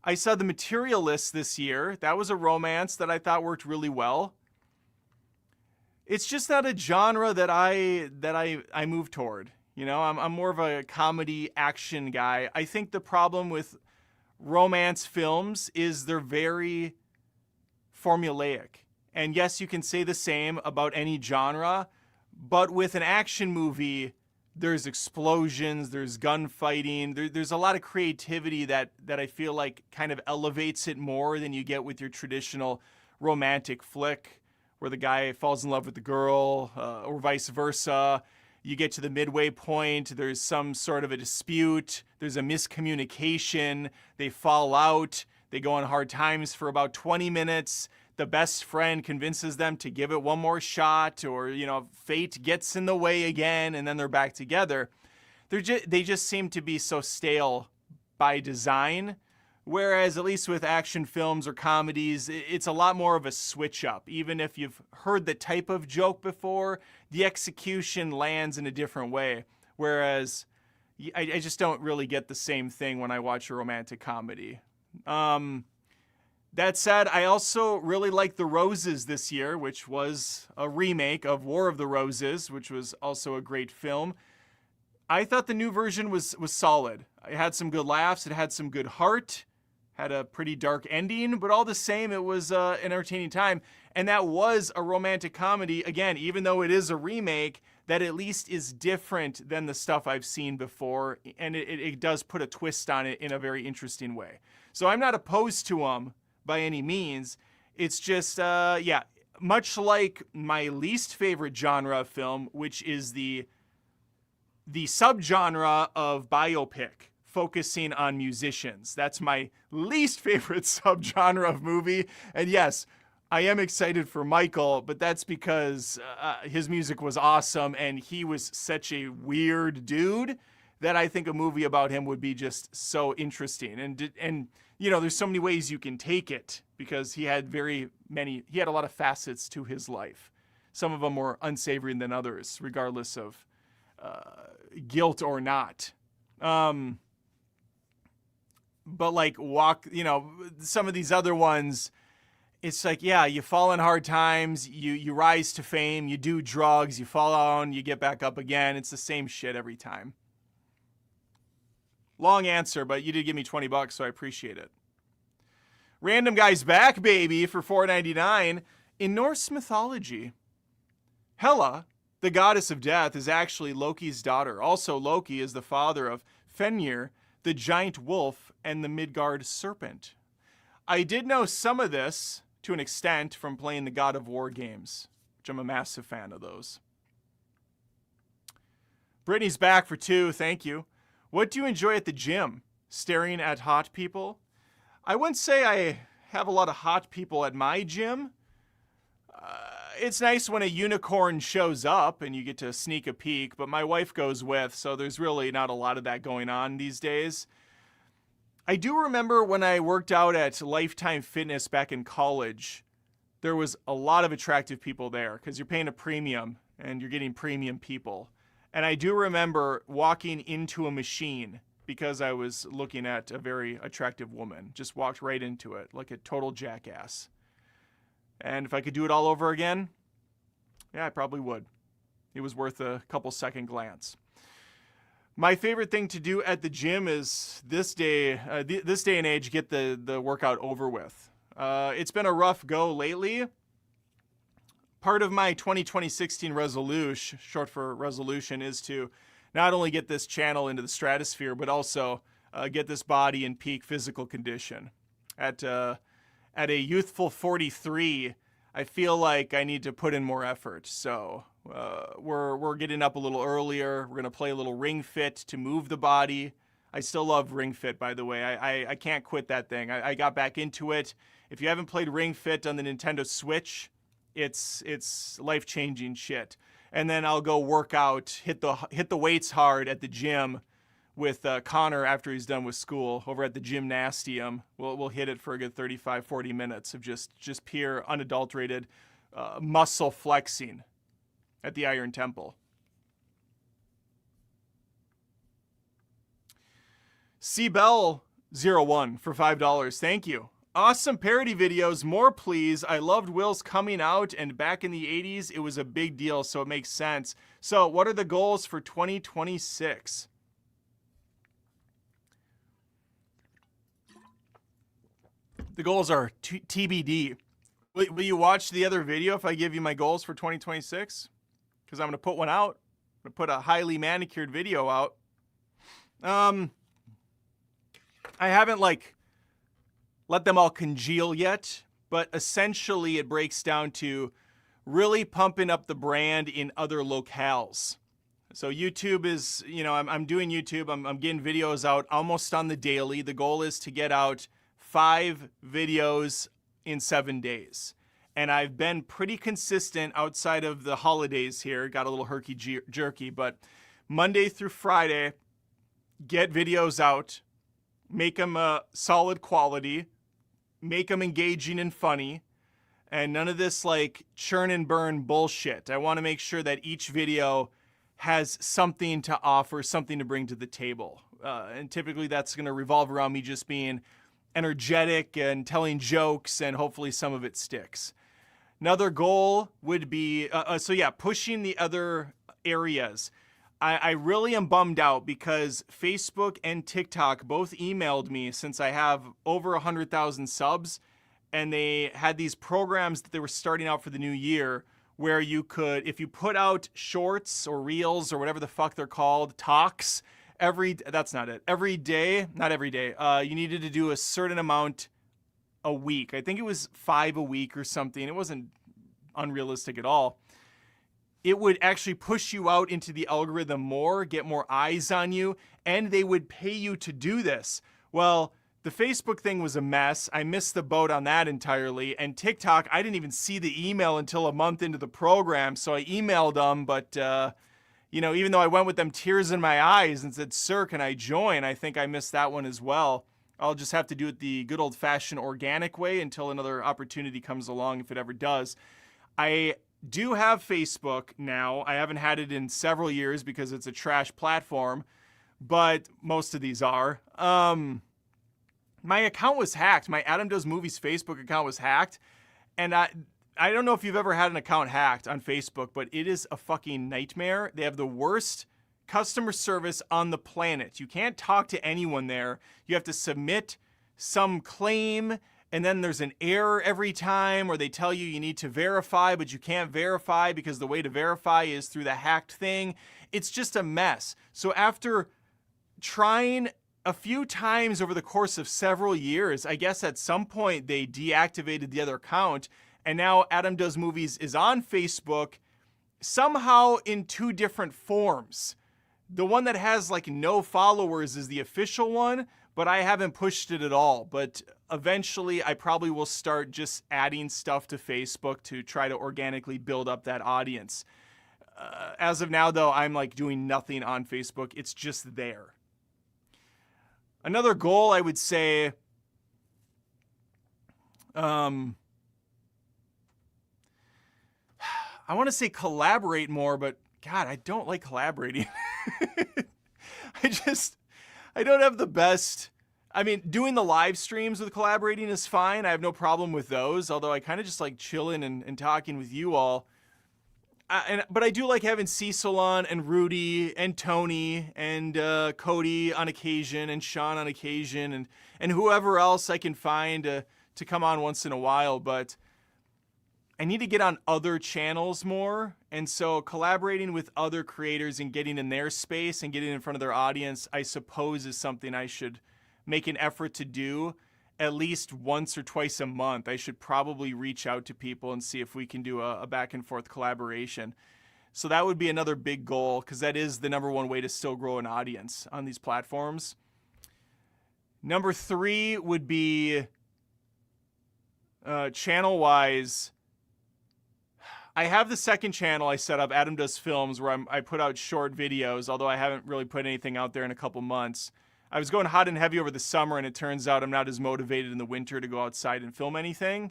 I saw The Materialist this year. That was a romance that I thought worked really well. It's just not a genre that I move toward. I'm more of a comedy action guy. I think the problem with romance films is they're very formulaic. And yes, you can say the same about any genre, but with an action movie, there's explosions, there's gunfighting, there's a lot of creativity that I feel like kind of elevates it more than you get with your traditional romantic flick, where the guy falls in love with the girl, or vice versa. You get to the midway point, there's some sort of a dispute, there's a miscommunication, they fall out, they go on hard times for about 20 minutes. The best friend convinces them to give it one more shot, or, fate gets in the way again, and then they're back together. They just seem to be so stale by design. Whereas, at least with action films or comedies, it's a lot more of a switch up. Even if you've heard the type of joke before, the execution lands in a different way. Whereas, I just don't really get the same thing when I watch a romantic comedy. That said, I also really liked The Roses this year, which was a remake of War of the Roses, which was also a great film. I thought the new version was solid. It had some good laughs, it had some good heart, had a pretty dark ending, but all the same, it was an entertaining time. And that was a romantic comedy, again, even though it is a remake, that at least is different than the stuff I've seen before, and it does put a twist on it in a very interesting way. So I'm not opposed to them by any means. It's just, much like my least favorite genre of film, which is the subgenre of biopic, focusing on musicians. That's my least favorite subgenre of movie. And yes, I am excited for Michael, but that's because his music was awesome and he was such a weird dude that I think a movie about him would be just so interesting. And there's so many ways you can take it because he had a lot of facets to his life. Some of them more unsavory than others, regardless of guilt or not. but like walk, some of these other ones, it's like, yeah, you fall in hard times, you rise to fame, you do drugs, you fall down, you get back up again. It's the same shit every time. Long answer, but you did give me $20, so I appreciate it. Random Guy's back, baby, for $4.99. In Norse mythology, Hela, the goddess of death, is actually Loki's daughter. Also, Loki is the father of Fenrir, the giant wolf, and the Midgard serpent. I did know some of this to an extent from playing the God of War games, which I'm a massive fan of those. Brittany's back for 2, thank you. What do you enjoy at the gym? Staring at hot people? I wouldn't say I have a lot of hot people at my gym. It's nice when a unicorn shows up and you get to sneak a peek, but my wife goes with, so there's really not a lot of that going on these days. I do remember when I worked out at Lifetime Fitness back in college, there was a lot of attractive people there because you're paying a premium and you're getting premium people. And I do remember walking into a machine because I was looking at a very attractive woman. Just walked right into it like a total jackass. And if I could do it all over again, yeah, I probably would. It was worth a couple second glance. My favorite thing to do at the gym is this day and age, get the workout over with. It's been a rough go lately. Part of my 2016 resolution, short for resolution, is to not only get this channel into the stratosphere, but also get this body in peak physical condition. At a youthful 43, I feel like I need to put in more effort. So we're getting up a little earlier. We're going to play a little Ring Fit to move the body. I still love Ring Fit, by the way. I can't quit that thing. I got back into it. If you haven't played Ring Fit on the Nintendo Switch, it's life-changing shit. And then I'll go work out, hit the weights hard at the gym with Connor after he's done with school over at the gymnasium. We'll hit it for a good 35, 40 minutes of just pure, unadulterated muscle flexing at the Iron Temple. CBell01 for $5. Thank you. Awesome parody videos. More, please. I loved Will's coming out, and back in the 80s, it was a big deal, so it makes sense. So what are the goals for 2026? The goals are TBD. Will you watch the other video if I give you my goals for 2026? Because I'm going to put one out. I'm going to put a highly manicured video out. I haven't, let them all congeal yet, but essentially it breaks down to really pumping up the brand in other locales. So YouTube is, I'm doing YouTube. I'm getting videos out almost on the daily. The goal is to get out 5 videos in 7 days. And I've been pretty consistent outside of the holidays here. Got a little herky-jerky, but Monday through Friday, get videos out, make them solid quality, make them engaging and funny, and none of this churn and burn bullshit. I want to make sure that each video has something to offer, something to bring to the table. And typically that's going to revolve around me just being energetic and telling jokes, and hopefully some of it sticks. Another goal would be, pushing the other areas. I really am bummed out because Facebook and TikTok both emailed me since I have over 100,000 subs, and they had these programs that they were starting out for the new year where you could, if you put out shorts or reels or whatever the fuck they're called, talks, every day, you needed to do a certain amount a week. I think it was 5 a week or something. It wasn't unrealistic at all. It would actually push you out into the algorithm more, get more eyes on you, and they would pay you to do this. Well, the Facebook thing was a mess. I missed the boat on that entirely. And TikTok, I didn't even see the email until a month into the program, so I emailed them, but even though I went with them tears in my eyes and said, "Sir, can I join?" I think I missed that one as well. I'll just have to do it the good old-fashioned organic way until another opportunity comes along, if it ever does. I do have Facebook now. I haven't had it in several years because it's a trash platform, but most of these are. my account was hacked. My Adam Does Movies Facebook account was hacked. And I don't know if you've ever had an account hacked on Facebook, but it is a fucking nightmare. They have the worst customer service on the planet. You can't talk to anyone there. You have to submit some claim, and then there's an error every time, or they tell you need to verify, but you can't verify because the way to verify is through the hacked thing. It's just a mess. So after trying a few times over the course of several years, I guess at some point they deactivated the other account, and now Adam Does Movies is on Facebook, somehow in 2 different forms. The one that has like no followers is the official one, but I haven't pushed it at all. But eventually I probably will start just adding stuff to Facebook to try to organically build up that audience. As of now, though, I'm like doing nothing on Facebook. It's just there. Another goal, I would say, I want to say collaborate more, but God, I don't like collaborating. I don't have the best. I mean, doing the live streams with collaborating is fine. I have no problem with those, although I kind of just like chilling and talking with you all. But I do like having Cecil on, and Rudy, and Tony, and Cody on occasion, and Sean on occasion, and whoever else I can find to come on once in a while. But I need to get on other channels more, and so collaborating with other creators and getting in their space and getting in front of their audience, I suppose, is something I should make an effort to do at least once or twice a month. I should probably reach out to people and see if we can do a back and forth collaboration. So that would be another big goal, because that is the number one way to still grow an audience on these platforms. Number 3 would be channel-wise. I have the second channel I set up, Adam Does Films, where I put out short videos, although I haven't really put anything out there in a couple months. I was going hot and heavy over the summer, and it turns out I'm not as motivated in the winter to go outside and film anything.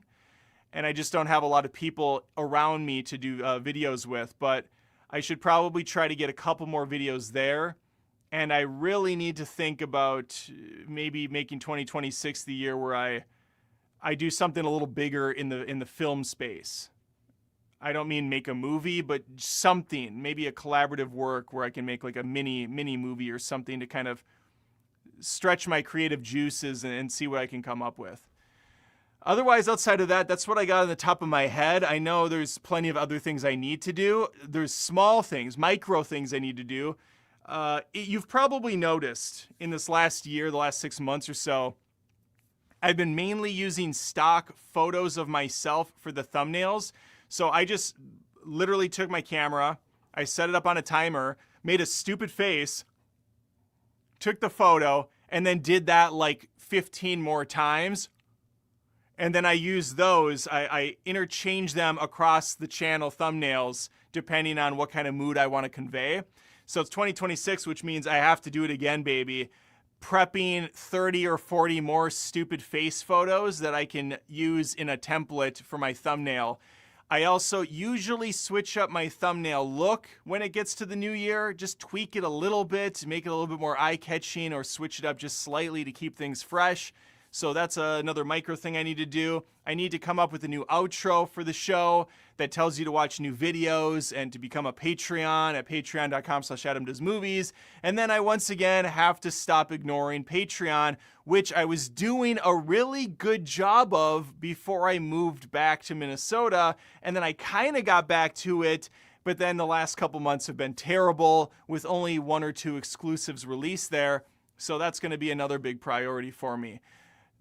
And I just don't have a lot of people around me to do videos with, but I should probably try to get a couple more videos there. And I really need to think about maybe making 2026 the year where I do something a little bigger in the film space. I don't mean make a movie, but something, maybe a collaborative work where I can make like a mini movie or something to kind of stretch my creative juices and see what I can come up with. Otherwise, outside of that, that's what I got on the top of my head. I know there's plenty of other things I need to do. There's small things, micro things I need to do. You've probably noticed in this last year, the last 6 months or so, I've been mainly using stock photos of myself for the thumbnails. So I just literally took my camera, I set it up on a timer, made a stupid face, took the photo, and then did that like 15 more times. And then I use those, I interchange them across the channel thumbnails depending on what kind of mood I want to convey. So it's 2026, which means I have to do it again, baby. Prepping 30 or 40 more stupid face photos that I can use in a template for my thumbnail. I also usually switch up my thumbnail look when it gets to the new year. Just tweak it a little bit, make it a little bit more eye-catching, or switch it up just slightly to keep things fresh. So that's another micro thing I need to do. I need to come up with a new outro for the show that tells you to watch new videos and to become a Patreon at patreon.com/AdamDoesMovies. And then I once again have to stop ignoring Patreon, which I was doing a really good job of before I moved back to Minnesota. And then I kind of got back to it, but then the last couple months have been terrible with only 1 or 2 exclusives released there. So that's going to be another big priority for me.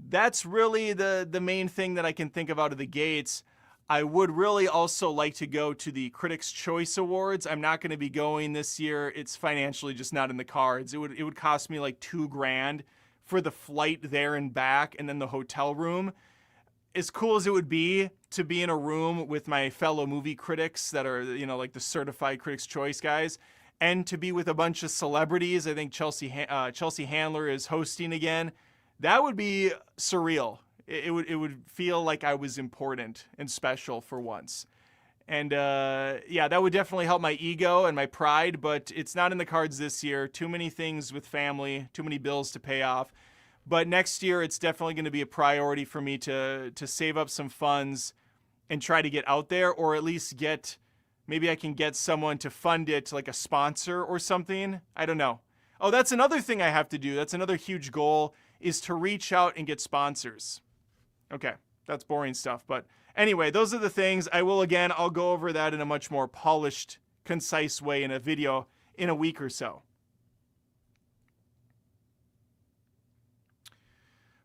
That's really the main thing that I can think of out of the gates. I would really also like to go to the Critics' Choice Awards. I'm not going to be going this year. It's financially just not in the cards. It would cost me like $2,000 for the flight there and back, and then the hotel room. As cool as it would be to be in a room with my fellow movie critics that are, like the certified Critics' Choice guys, and to be with a bunch of celebrities. I think Chelsea Handler is hosting again. That would be surreal. It would feel like I was important and special for once. And yeah, that would definitely help my ego and my pride, but it's not in the cards this year. Too many things with family, too many bills to pay off. But next year, it's definitely going to be a priority for me to save up some funds and try to get out there, or at least maybe I can get someone to fund it, like a sponsor or something. I don't know. Oh, that's another thing I have to do. That's another huge goal, is to reach out and get sponsors. Okay, that's boring stuff. But anyway, those are the things. I'll go over that in a much more polished, concise way in a video in a week or so.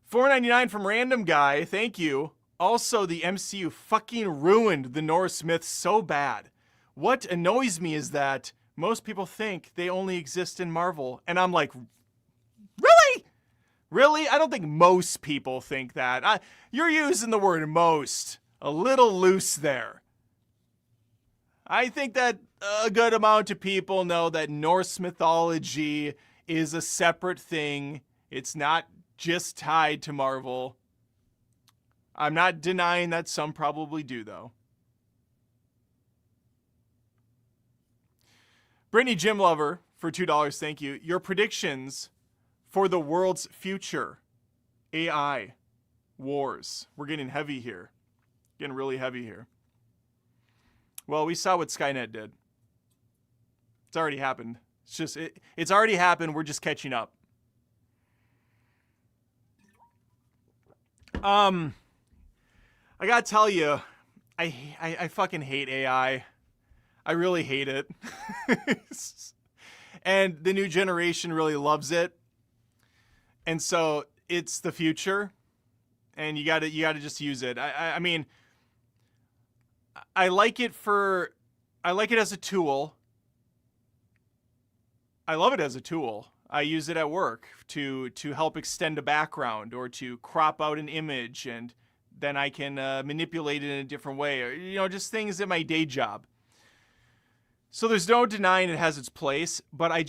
$4.99 from Random Guy. Thank you. Also, the MCU fucking ruined the Norse myths so bad. What annoys me is that most people think they only exist in Marvel. And I'm like, really? Really? I don't think most people think that. You're using the word most a little loose there. I think that a good amount of people know that Norse mythology is a separate thing. It's not just tied to Marvel. I'm not denying that some probably do, though. Brittany Jim Lover for $2, thank you. Your predictions for the world's future. AI. Wars. We're getting heavy here. Getting really heavy here. Well, we saw what Skynet did. It's already happened. It's already happened. We're just catching up. I gotta tell you, I fucking hate AI. I really hate it. And the new generation really loves it. And so it's the future, and you gotta just use it. I mean, I like it as a tool. I love it as a tool. I use it at work to help extend a background or to crop out an image, and then I can manipulate it in a different way, or, just things in my day job. So there's no denying it has its place, but I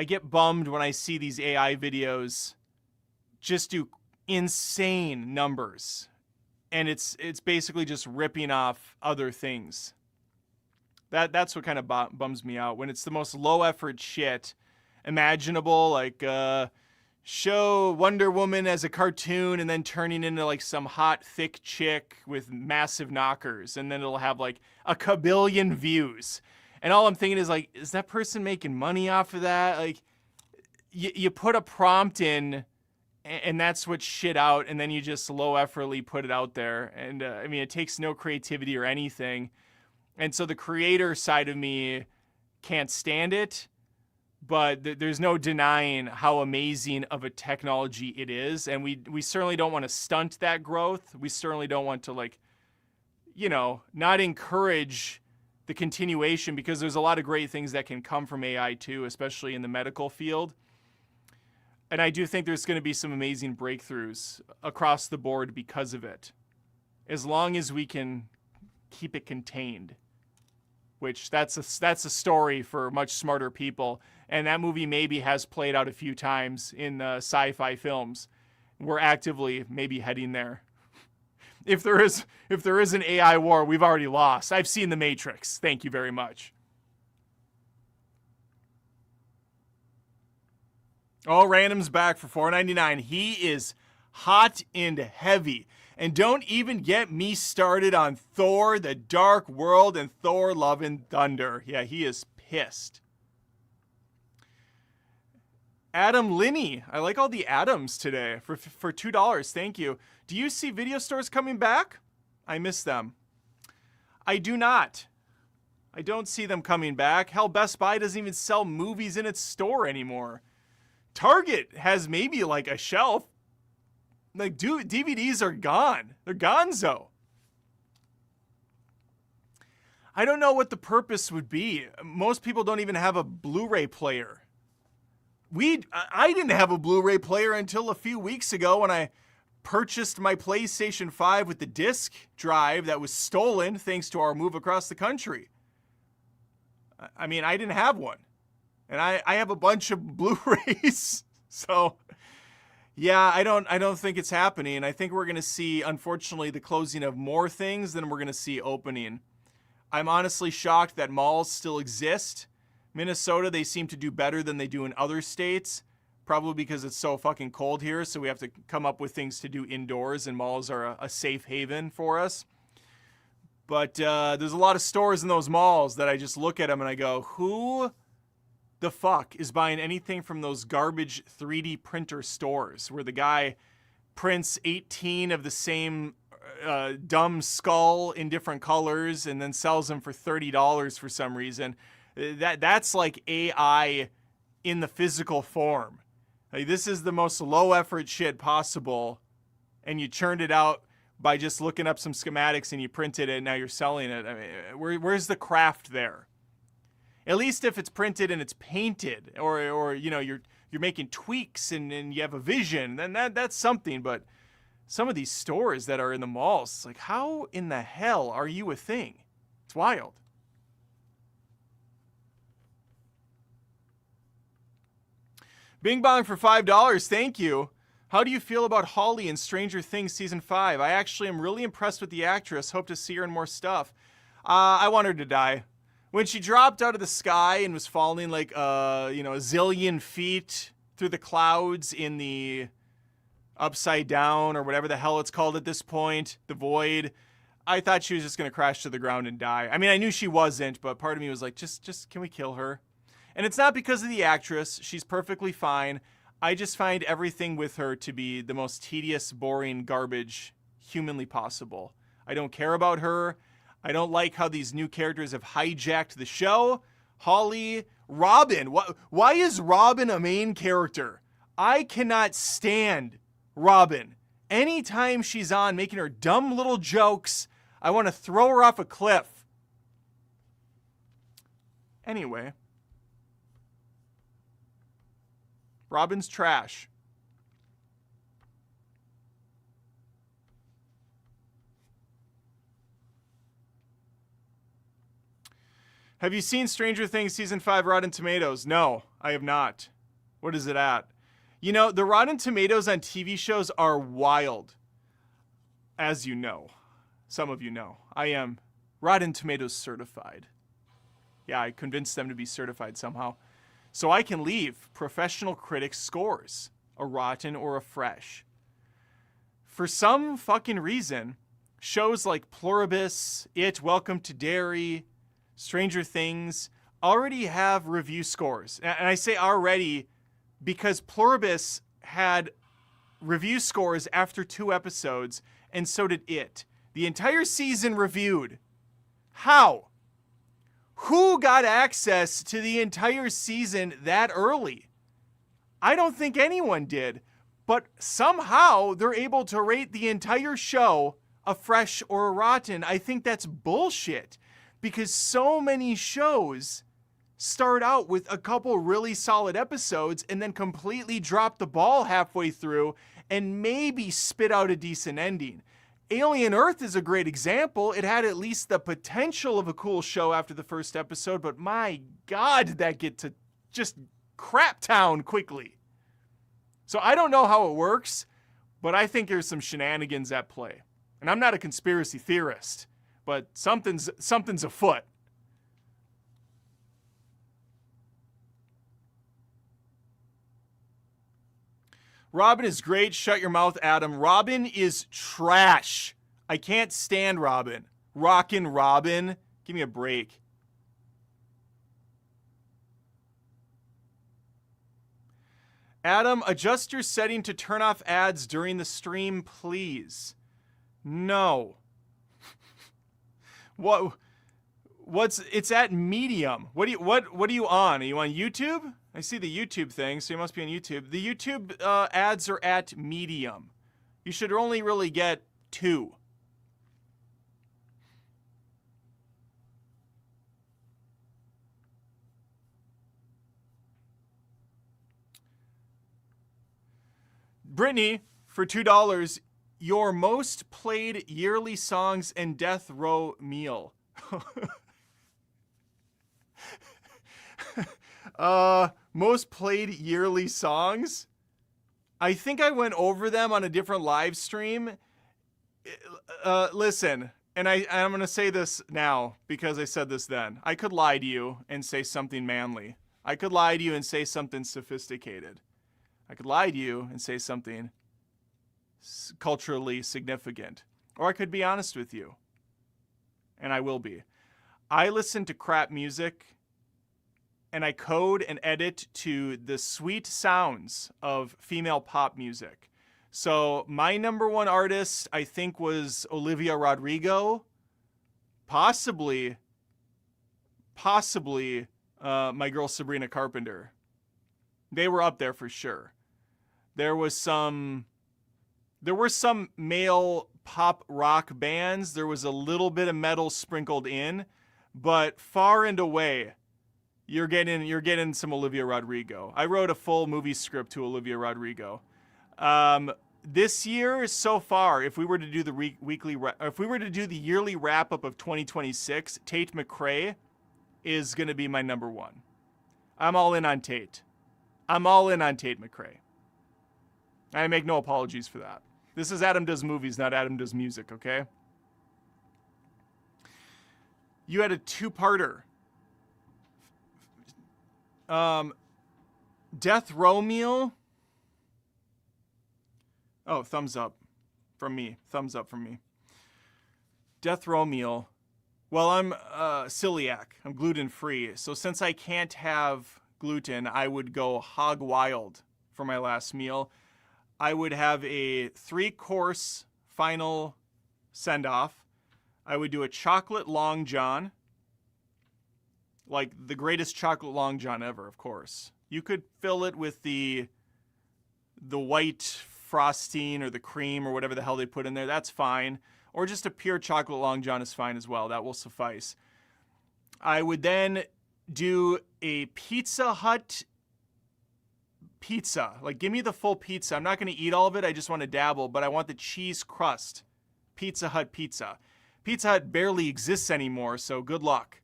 get bummed when I see these AI videos just do insane numbers, and it's basically just ripping off other things. That's what kind of bums me out, when it's the most low effort shit imaginable, like show Wonder Woman as a cartoon and then turning into like some hot thick chick with massive knockers, and then it'll have like a kabillion views, and all I'm thinking is like, is that person making money off of that? Like, you put a prompt in and that's what shit out, and then you just low effortly put it out there, and I mean, it takes no creativity or anything, and so the creator side of me can't stand it. But there's no denying how amazing of a technology it is. And we certainly don't want to stunt that growth. We certainly don't want to, not encourage the continuation, because there's a lot of great things that can come from AI too, especially in the medical field. And I do think there's going to be some amazing breakthroughs across the board because of it, as long as we can keep it contained. Which that's a story for much smarter people. And that movie maybe has played out a few times in sci-fi films. We're actively maybe heading there. If there is an AI war, we've already lost. I've seen The Matrix. Thank you very much. Oh, Random's back for $4.99. He is hot and heavy. And don't even get me started on Thor, The Dark World, and Thor, Love and Thunder. Yeah, he is pissed. Adam Linney. I like all the Adams today for $2. Thank you. Do you see video stores coming back? I miss them. I do not. I don't see them coming back. Hell, Best Buy doesn't even sell movies in its store anymore. Target has maybe like a shelf. Like, DVDs are gone. They're gonzo. I don't know what the purpose would be. Most people don't even have a Blu-ray player. I didn't have a Blu-ray player until a few weeks ago when I purchased my PlayStation 5 with the disc drive that was stolen thanks to our move across the country. I mean, I didn't have one. And I have a bunch of Blu-rays. So, yeah, I don't think it's happening. I think we're going to see, unfortunately, the closing of more things than we're going to see opening. I'm honestly shocked that malls still exist. Minnesota, they seem to do better than they do in other states. probably because it's so fucking cold here, so we have to come up with things to do indoors, and malls are a safe haven for us. But there's a lot of stores in those malls that I just look at them and I go, who the fuck is buying anything from those garbage 3D printer stores where the guy prints 18 of the same dumb skull in different colors and then sells them for $30 for some reason? That's like AI in the physical form. Like, this is the most low effort shit possible, and you churned it out by just looking up some schematics and you printed it and now you're selling it. I mean, where's the craft there? At least if it's printed and it's painted, or you know, you're making tweaks and you have a vision, then that's something. But some of these stores that are in the malls, it's like, how in the hell are you a thing? It's wild. Bing Bong for $5. Thank you. How do you feel about Holly in Stranger Things Season 5? I actually am really impressed with the actress. Hope to see her in more stuff. I want her to die. When she dropped out of the sky and was falling like, a zillion feet through the clouds in the upside down or whatever the hell it's called at this point, the void, I thought she was just going to crash to the ground and die. I mean, I knew she wasn't, but part of me was like, just can we kill her? And it's not because of the actress. She's perfectly fine. I just find everything with her to be the most tedious, boring garbage humanly possible. I don't care about her. I don't like how these new characters have hijacked the show. Holly, Robin. Why is Robin a main character? I cannot stand Robin. Anytime she's on making her dumb little jokes, I want to throw her off a cliff. Anyway. Robin's trash. Have you seen Stranger Things Season 5 Rotten Tomatoes? No, I have not. What is it at? You know, the Rotten Tomatoes on TV shows are wild. As you know. Some of you know. I am Rotten Tomatoes certified. Yeah, I convinced them to be certified somehow. So I can leave professional critics' scores, a rotten or a fresh. For some fucking reason, shows like Pluribus, Welcome to Derry, Stranger Things already have review scores. And I say already because Pluribus had review scores after 2 episodes, and so did it. The entire season reviewed. How? Who got access to the entire season that early? I don't think anyone did, but somehow they're able to rate the entire show a fresh or a rotten. I think that's bullshit, because so many shows start out with a couple really solid episodes and then completely drop the ball halfway through and maybe spit out a decent ending. Alien Earth is a great example. It had at least the potential of a cool show after the first episode, but my God, did that get to just crap town quickly. So I don't know how it works, but I think there's some shenanigans at play. And I'm not a conspiracy theorist, but something's afoot. Robin is great. Shut your mouth, Adam. Robin is trash. I can't stand Robin. Rockin' Robin. Give me a break. Adam, adjust your setting to turn off ads during the stream, please. No. It's at Medium. What are you on? Are you on YouTube? I see the YouTube thing, so you must be on YouTube. The YouTube ads are at Medium. You should only really get 2. Brittany, for $2, your most played yearly songs and death row meal. Most played yearly songs? I think I went over them on a different live stream. Listen, and I'm going to say this now because I said this then. I could lie to you and say something manly. I could lie to you and say something sophisticated. I could lie to you and say something culturally significant. Or I could be honest with you. And I will be. I listen to crap music, and I code and edit to the sweet sounds of female pop music. So my number one artist, I think, was Olivia Rodrigo. Possibly my girl Sabrina Carpenter. They were up there for sure. There were some male pop rock bands. There was a little bit of metal sprinkled in, but far and away, you're getting some Olivia Rodrigo. I wrote a full movie script to Olivia Rodrigo. This year so far, if we were to do the yearly wrap up of 2026, Tate McRae is going to be my number one. I'm all in on Tate. I'm all in on Tate McRae. I make no apologies for that. This is Adam Does Movies, not Adam Does Music, okay? You had a two-parter. Death Row Meal. Oh, thumbs up from me. Thumbs up from me. Death Row Meal. Well, I'm celiac. I'm gluten-free. So since I can't have gluten, I would go hog wild for my last meal. I would have a 3-course final send-off. I would do a chocolate Long John. Like the greatest chocolate Long John ever, of course. You could fill it with the white frosting or the cream or whatever the hell they put in there. That's fine. Or just a pure chocolate Long John is fine as well. That will suffice. I would then do a Pizza Hut pizza. Like, give me the full pizza. I'm not going to eat all of it. I just want to dabble, but I want the cheese crust. Pizza Hut pizza. Pizza Hut barely exists anymore, so good luck.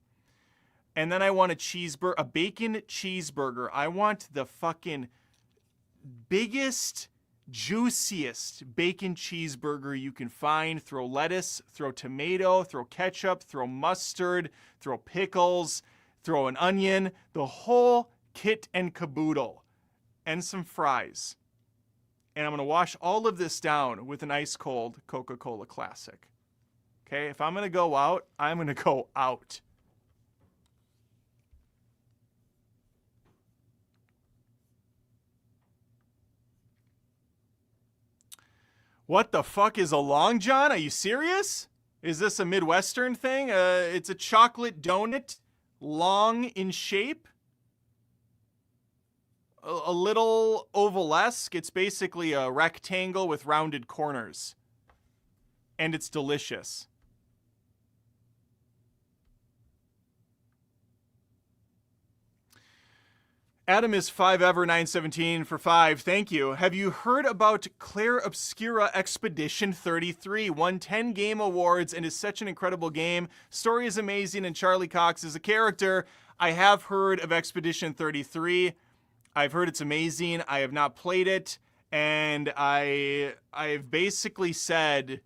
And then I want a bacon cheeseburger. I want the fucking biggest, juiciest bacon cheeseburger you can find. Throw lettuce, throw tomato, throw ketchup, throw mustard, throw pickles, throw an onion, the whole kit and caboodle, and some fries. And I'm going to wash all of this down with an ice cold Coca-Cola Classic. Okay, if I'm going to go out, I'm going to go out. What the fuck is a Long John? Are you serious? Is this a Midwestern thing? It's a chocolate donut, long in shape. A little ovalesque. It's basically a rectangle with rounded corners. And it's delicious. Adam is 5ever917 for 5. Thank you. Have you heard about Claire Obscura Expedition 33? Won 10 game awards and is such an incredible game. Story is amazing and Charlie Cox is a character. I have heard of Expedition 33. I've heard it's amazing. I have not played it. And I've basically said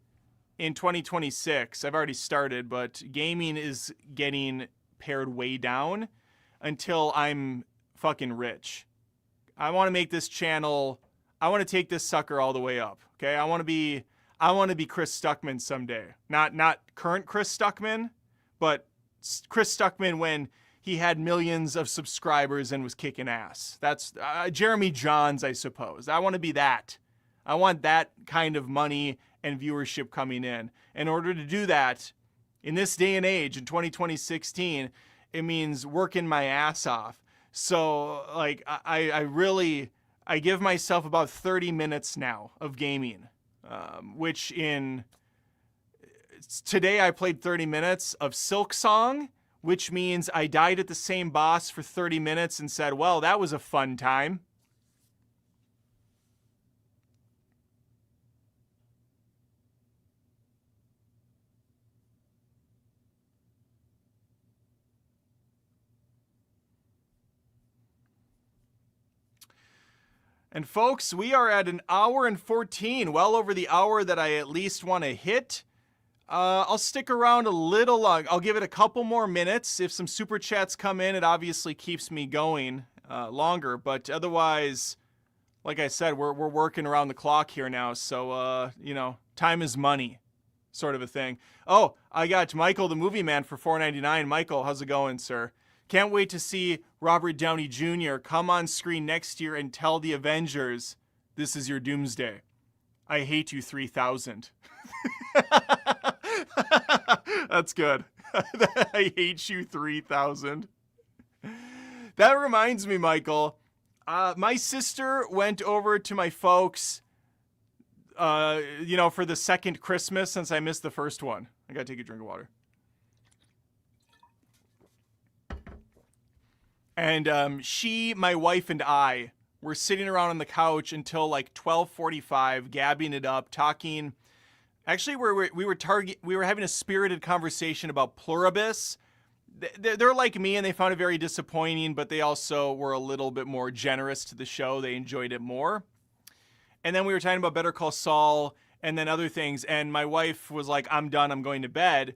in 2026, I've already started, but gaming is getting pared way down until I'm fucking rich. I want to make this channel, I want to take this sucker all the way up. Okay? I want to be Chris Stuckman someday. Not current Chris Stuckman, but Chris Stuckman when he had millions of subscribers and was kicking ass. That's Jeremy Johns, I suppose. I want to be that. I want that kind of money and viewership coming in. In order to do that, in this day and age, in 2016, it means working my ass off. So, like, I give myself about 30 minutes now of gaming, which today I played 30 minutes of Silk Song, which means I died at the same boss for 30 minutes and said, well, that was a fun time. And folks, we are at an hour and 14, well over the hour that I at least want to hit. I'll stick around a little long. I'll give it a couple more minutes. If some super chats come in, it obviously keeps me going longer. But otherwise, like I said, we're working around the clock here now, so time is money, sort of a thing. Oh, I got Michael the Movie Man for $4.99. Michael, how's it going, sir? Can't wait to see Robert Downey Jr. come on screen next year and tell the Avengers, this is your Doomsday. I hate you 3000. That's good. I hate you 3000. That reminds me, Michael. My sister went over to my folks, for the second Christmas since I missed the first one. I gotta take a drink of water. And she, my wife, and I were sitting around on the couch until like 12:45, gabbing it up, talking. Actually, we were having a spirited conversation about Pluribus. They're like me, and they found it very disappointing, but they also were a little bit more generous to the show. They enjoyed it more. And then we were talking about Better Call Saul and then other things. And my wife was like, I'm done. I'm going to bed.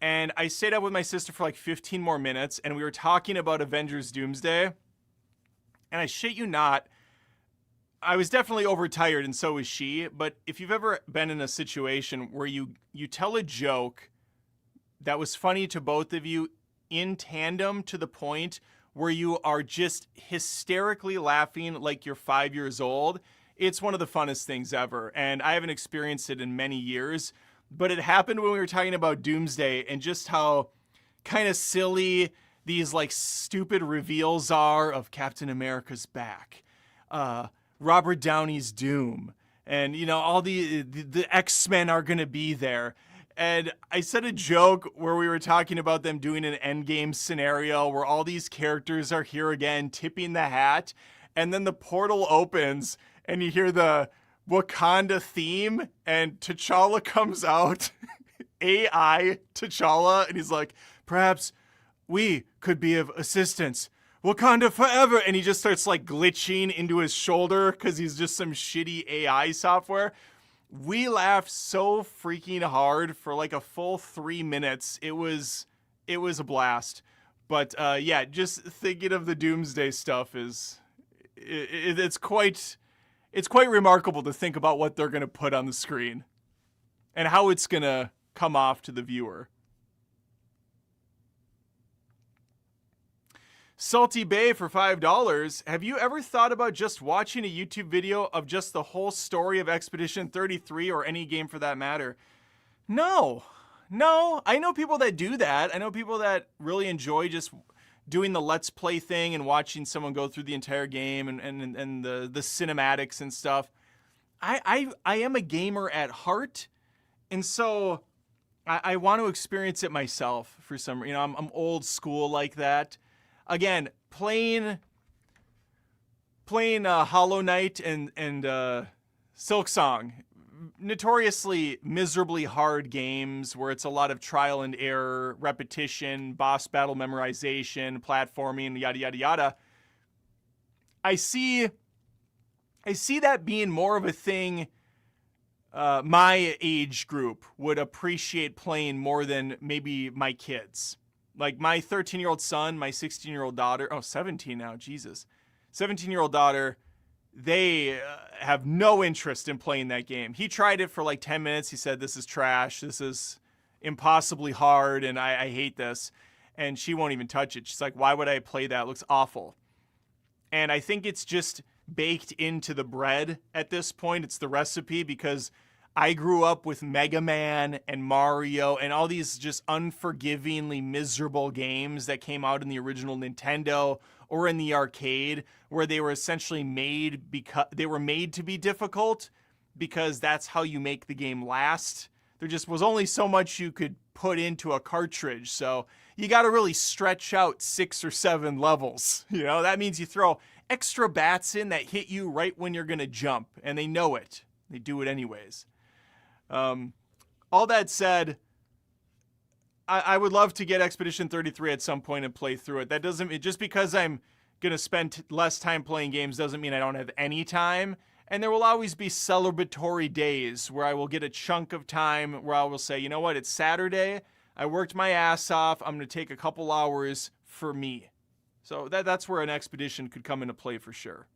And I stayed up with my sister for like 15 more minutes, and we were talking about Avengers Doomsday. And I shit you not, I was definitely overtired, and so was she. But if you've ever been in a situation where you tell a joke that was funny to both of you in tandem to the point where you are just hysterically laughing like you're 5 years old, it's one of the funnest things ever. And I haven't experienced it in many years, but it happened when we were talking about Doomsday and just how kind of silly these like stupid reveals are of Captain America's back, Robert Downey's Doom, and all the X-Men are going to be there. And I said a joke where we were talking about them doing an endgame scenario where all these characters are here again, tipping the hat. And then the portal opens and you hear the Wakanda theme and T'Challa comes out, AI T'Challa. And he's like, perhaps we could be of assistance. Wakanda forever. And he just starts like glitching into his shoulder because he's just some shitty AI software. We laughed so freaking hard for like a full 3 minutes. It was a blast. But just thinking of the Doomsday stuff it's quite remarkable to think about what they're going to put on the screen and how it's going to come off to the viewer. Salty Bay for $5. Have you ever thought about just watching a YouTube video of just the whole story of Expedition 33 or any game for that matter? No. I know people that do that. I know people that really enjoy just doing the Let's Play thing and watching someone go through the entire game and the cinematics and stuff. I am a gamer at heart, and so I want to experience it myself for some. I'm old school like that. Again, playing Hollow Knight and Silksong, notoriously miserably hard games where it's a lot of trial and error, repetition, boss battle memorization, platforming, yada yada yada. I see that being more of a thing my age group would appreciate playing more than maybe my kids. Like my 13-year-old son, my 16-year-old daughter, 17 now, Jesus. 17-year-old daughter, they have no interest in playing that game. He tried it for like 10 minutes. He said, this is trash. This is impossibly hard, and I hate this. And she won't even touch it. She's like, why would I play that? It looks awful. And I think it's just baked into the bread at this point. It's the recipe because I grew up with Mega Man and Mario and all these just unforgivingly miserable games that came out in the original Nintendo or in the arcade, where they were essentially made to be difficult because that's how you make the game last. There just was only so much you could put into a cartridge, so you got to really stretch out 6 or 7 levels. That means you throw extra bats in that hit you right when you're going to jump, and they know it. They do it anyways. All that said, I would love to get Expedition 33 at some point and play through it. Just because I'm going to spend less time playing games doesn't mean I don't have any time. And there will always be celebratory days where I will get a chunk of time where I will say, you know what, it's Saturday. I worked my ass off. I'm going to take a couple hours for me. So that's where an Expedition could come into play for sure.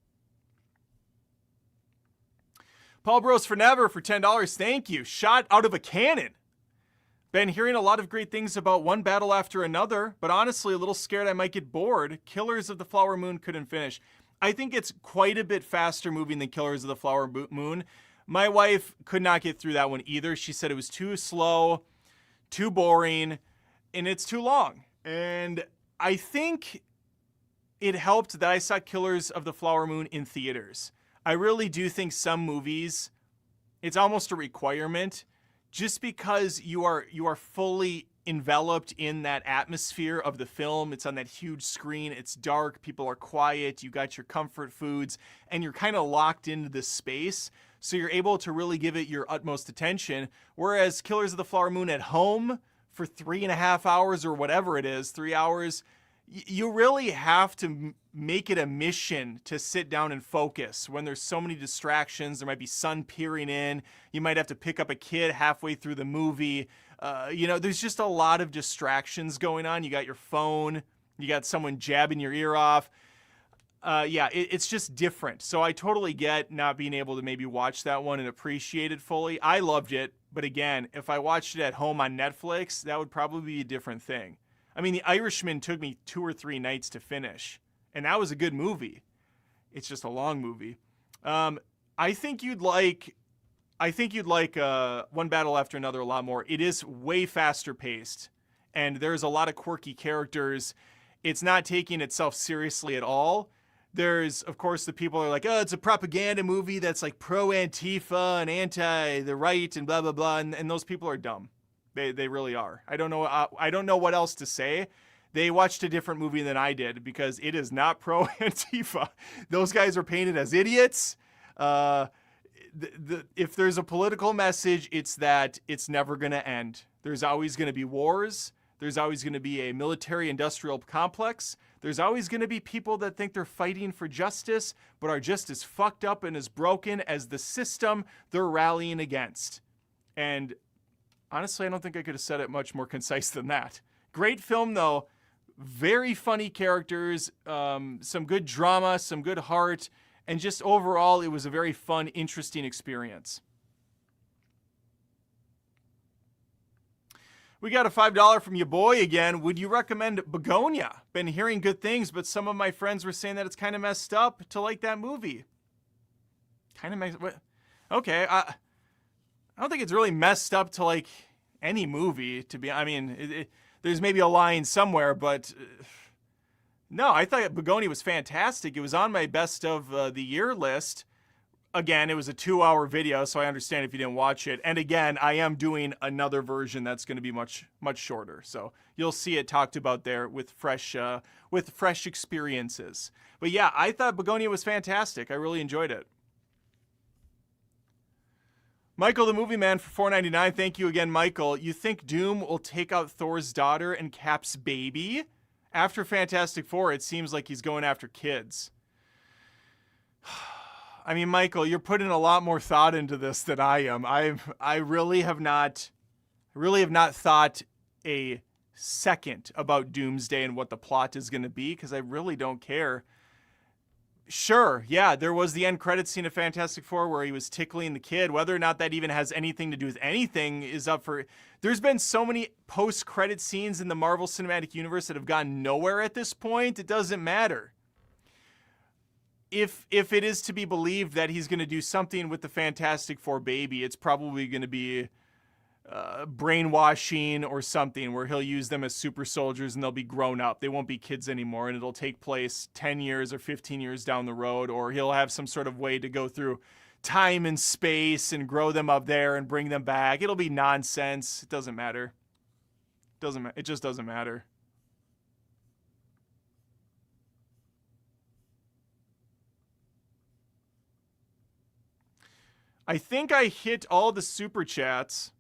Paul Bros for Never for $10. Thank you. Shot out of a cannon. Been hearing a lot of great things about One Battle After Another, but honestly a little scared I might get bored. Killers of the Flower Moon couldn't finish. I think it's quite a bit faster moving than Killers of the Flower Moon. My wife could not get through that one either. She said it was too slow, too boring, and it's too long. And I think it helped that I saw Killers of the Flower Moon in theaters. I really do think some movies, it's almost a requirement, just because you are fully enveloped in that atmosphere of the film. It's on that huge screen. It's dark. People are quiet. You got your comfort foods, and you're kind of locked into this space. So you're able to really give it your utmost attention. Whereas Killers of the Flower Moon at home for 3.5 hours or whatever it is, 3 hours, you really have to make it a mission to sit down and focus. When there's so many distractions, there might be sun peering in. You might have to pick up a kid halfway through the movie. There's just a lot of distractions going on. You got your phone. You got someone jabbing your ear off. It's just different. So I totally get not being able to maybe watch that one and appreciate it fully. I loved it. But again, if I watched it at home on Netflix, that would probably be a different thing. I mean, The Irishman took me 2 or 3 nights to finish, and that was a good movie. It's just a long movie. I think you'd like One Battle After Another a lot more. It is way faster paced, and there's a lot of quirky characters. It's not taking itself seriously at all. There's, of course, the people are like, oh, it's a propaganda movie that's like pro-Antifa and anti the right and blah, blah, blah. And those people are dumb. They really are. I don't know what else to say. They watched a different movie than I did because it is not pro-Antifa. Those guys are painted as idiots. If there's a political message, it's that it's never going to end. There's always going to be wars. There's always going to be a military-industrial complex. There's always going to be people that think they're fighting for justice, but are just as fucked up and as broken as the system they're rallying against. And honestly, I don't think I could have said it much more concise than that. Great film, though. Very funny characters, some good drama, some good heart, and just overall, it was a very fun, interesting experience. We got a $5 from your boy again. Would you recommend Begonia? Been hearing good things, but some of my friends were saying that it's kind of messed up to like that movie. Kind of messed up. Okay, I don't think it's really messed up to like any movie. There's maybe a line somewhere, but no, I thought Begonia was fantastic. It was on my best of the year list. Again, it was a 2-hour video, so I understand if you didn't watch it. And again, I am doing another version that's going to be much, much shorter. So you'll see it talked about there with fresh experiences. But yeah, I thought Begonia was fantastic. I really enjoyed it. Michael the Movie Man for $4.99. Thank you again, Michael. You think Doom will take out Thor's daughter and Cap's baby? After Fantastic Four, it seems like he's going after kids. I mean, Michael, you're putting a lot more thought into this than I am. I really have not thought a second about Doomsday and what the plot is going to be, because I really don't care. Sure, yeah, there was the end credits scene of Fantastic Four where he was tickling the kid. Whether or not that even has anything to do with anything is up for... There's been so many post-credit scenes in the Marvel Cinematic Universe that have gone nowhere at this point. It doesn't matter. If it is to be believed that he's going to do something with the Fantastic Four baby, it's probably going to be brainwashing or something where he'll use them as super soldiers and they'll be grown up. They won't be kids anymore, and it'll take place 10 years or 15 years down the road, or he'll have some sort of way to go through time and space and grow them up there and bring them back. It'll be nonsense. It doesn't matter. It just doesn't matter. I think I hit all the super chats.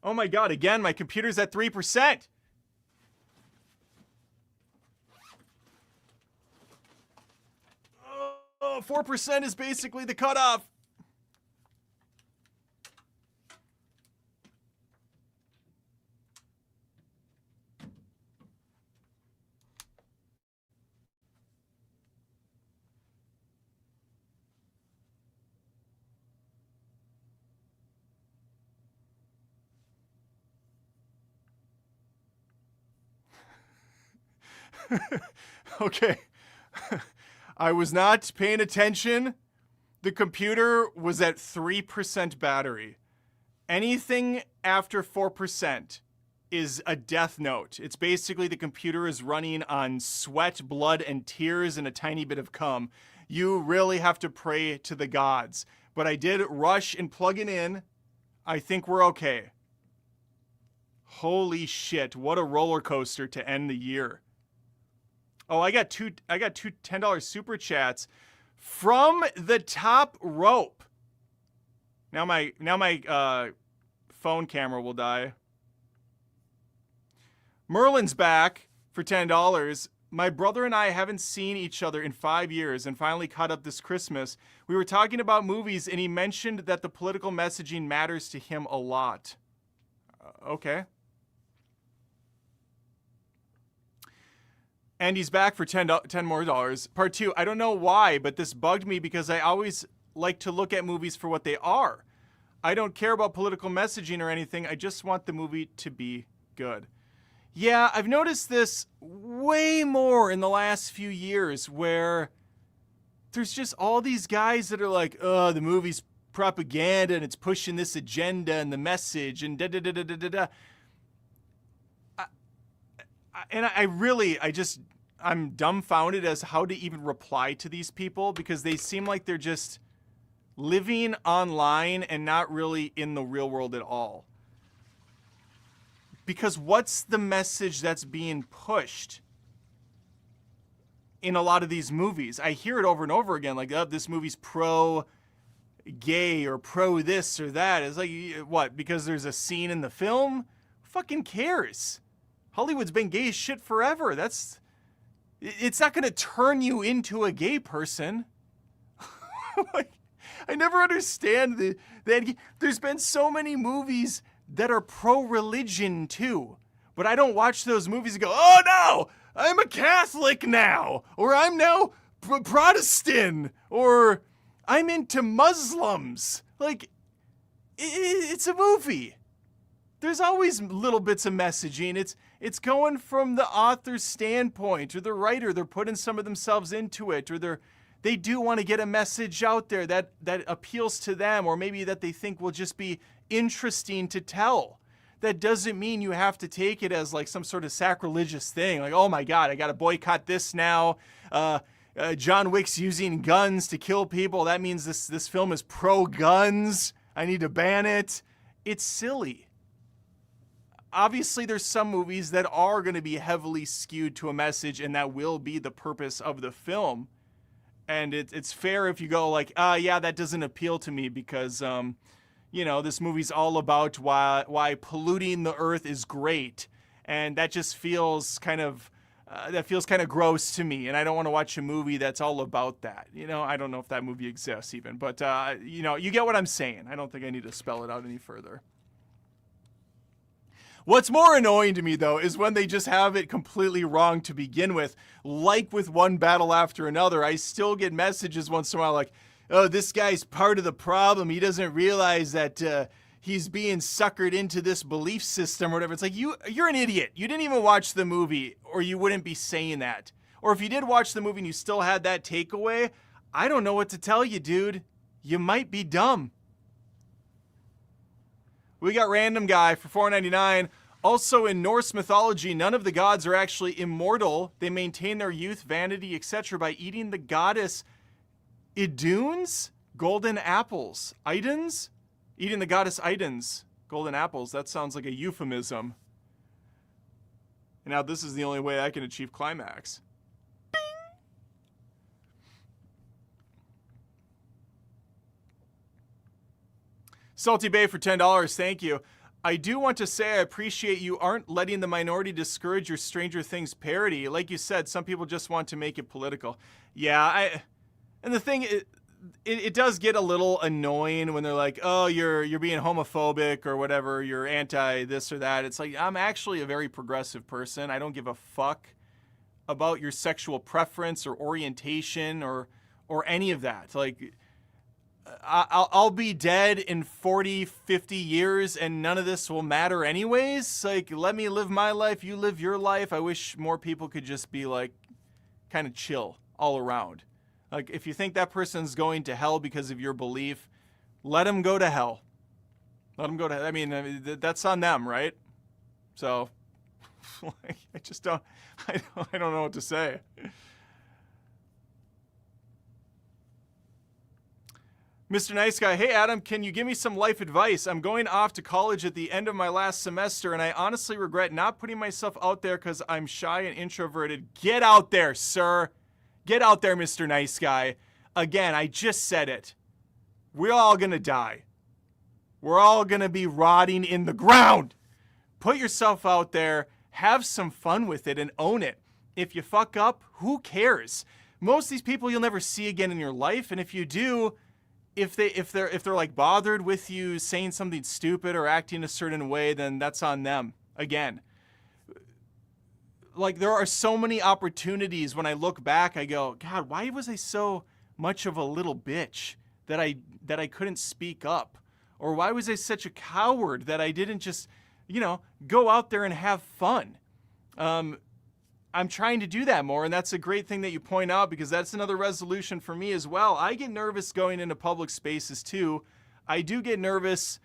Oh my God, again, my computer's at 3%. Oh, 4% is basically the cutoff. Okay. I was not paying attention. The computer was at 3% battery. Anything after 4% is a death note. It's basically the computer is running on sweat, blood, and tears and a tiny bit of cum. You really have to pray to the gods. But I did rush and plug it in. I think we're okay. Holy shit, what a roller coaster to end the year. Oh, I got two $10 super chats from the top rope. Now my phone camera will die. Merlin's back for $10. My brother and I haven't seen each other in 5 years and finally caught up this Christmas. We were talking about movies and he mentioned that the political messaging matters to him a lot. Okay. And he's back for $10 more. Part 2, I don't know why, but this bugged me because I always like to look at movies for what they are. I don't care about political messaging or anything. I just want the movie to be good. Yeah, I've noticed this way more in the last few years where there's just all these guys that are like, oh, the movie's propaganda and it's pushing this agenda and the message and da-da-da-da-da-da. I'm dumbfounded as how to even reply to these people because they seem like they're just living online and not really in the real world at all. Because what's the message that's being pushed in a lot of these movies? I hear it over and over again, like, oh, this movie's pro-gay or pro this or that. It's like, what, because there's a scene in the film? Who fucking cares? Hollywood's been gay as shit forever. It's not going to turn you into a gay person. Like, I never understand that. There's been so many movies that are pro-religion too, but I don't watch those movies and go, oh no, I'm a Catholic now, or I'm now Protestant, or I'm into Muslims. Like, it's a movie. There's always little bits of messaging. It's going from the author's standpoint or the writer. They're putting some of themselves into it, or they do want to get a message out there that appeals to them, or maybe that they think will just be interesting to tell. That doesn't mean you have to take it as like some sort of sacrilegious thing. Like, oh my God, I got to boycott this now. John Wick's using guns to kill people. That means this film is pro-guns. I need to ban it. It's silly. Obviously, there's some movies that are going to be heavily skewed to a message, and that will be the purpose of the film. And it's fair if you go like, yeah, that doesn't appeal to me because, this movie's all about why polluting the earth is great. And that just feels kind of gross to me. And I don't want to watch a movie that's all about that. I don't know if that movie exists even. But, you get what I'm saying. I don't think I need to spell it out any further. What's more annoying to me, though, is when they just have it completely wrong to begin with. Like with One Battle After Another, I still get messages once in a while like, oh, this guy's part of the problem. He doesn't realize that he's being suckered into this belief system or whatever. It's like, you're an idiot. You didn't even watch the movie, or you wouldn't be saying that. Or if you did watch the movie and you still had that takeaway, I don't know what to tell you, dude. You might be dumb. We got Random Guy for $4.99. Also, in Norse mythology, none of the gods are actually immortal. They maintain their youth, vanity, etc. by eating the goddess Idun's golden apples. Idun's? Eating the goddess Idun's golden apples. That sounds like a euphemism. And now this is the only way I can achieve climax. Bing! Salty Bay for $10. Thank you. I do want to say I appreciate you aren't letting the minority discourage your Stranger Things parody. Like you said, some people just want to make it political. Yeah, and the thing, it does get a little annoying when they're like, oh, you're being homophobic or whatever, you're anti this or that. It's like, I'm actually a very progressive person. I don't give a fuck about your sexual preference or orientation or any of that. Like, I'll be dead in 40, 50 years and none of this will matter anyways. Like, let me live my life, you live your life. I wish more people could just be like kind of chill all around. Like, if you think that person's going to hell because of your belief, let them go to hell. Let them go to hell. I mean, that's on them, right? So, I just don't, I don't know what to say. Mr. Nice Guy, hey Adam, can you give me some life advice? I'm going off to college at the end of my last semester, and I honestly regret not putting myself out there because I'm shy and introverted. Get out there, sir. Get out there, Mr. Nice Guy. Again, I just said it. We're all gonna die. We're all gonna be rotting in the ground. Put yourself out there, have some fun with it, and own it. If you fuck up, who cares? Most of these people you'll never see again in your life, and if you do, if they're like bothered with you saying something stupid or acting a certain way, then that's on them. Again, like, there are so many opportunities when I look back, I go, God, why was I so much of a little bitch that I couldn't speak up? Or why was I such a coward that I didn't just, go out there and have fun? I'm trying to do that more, and that's a great thing that you point out, because that's another resolution for me as well. I get nervous going into public spaces too. I do get nervous,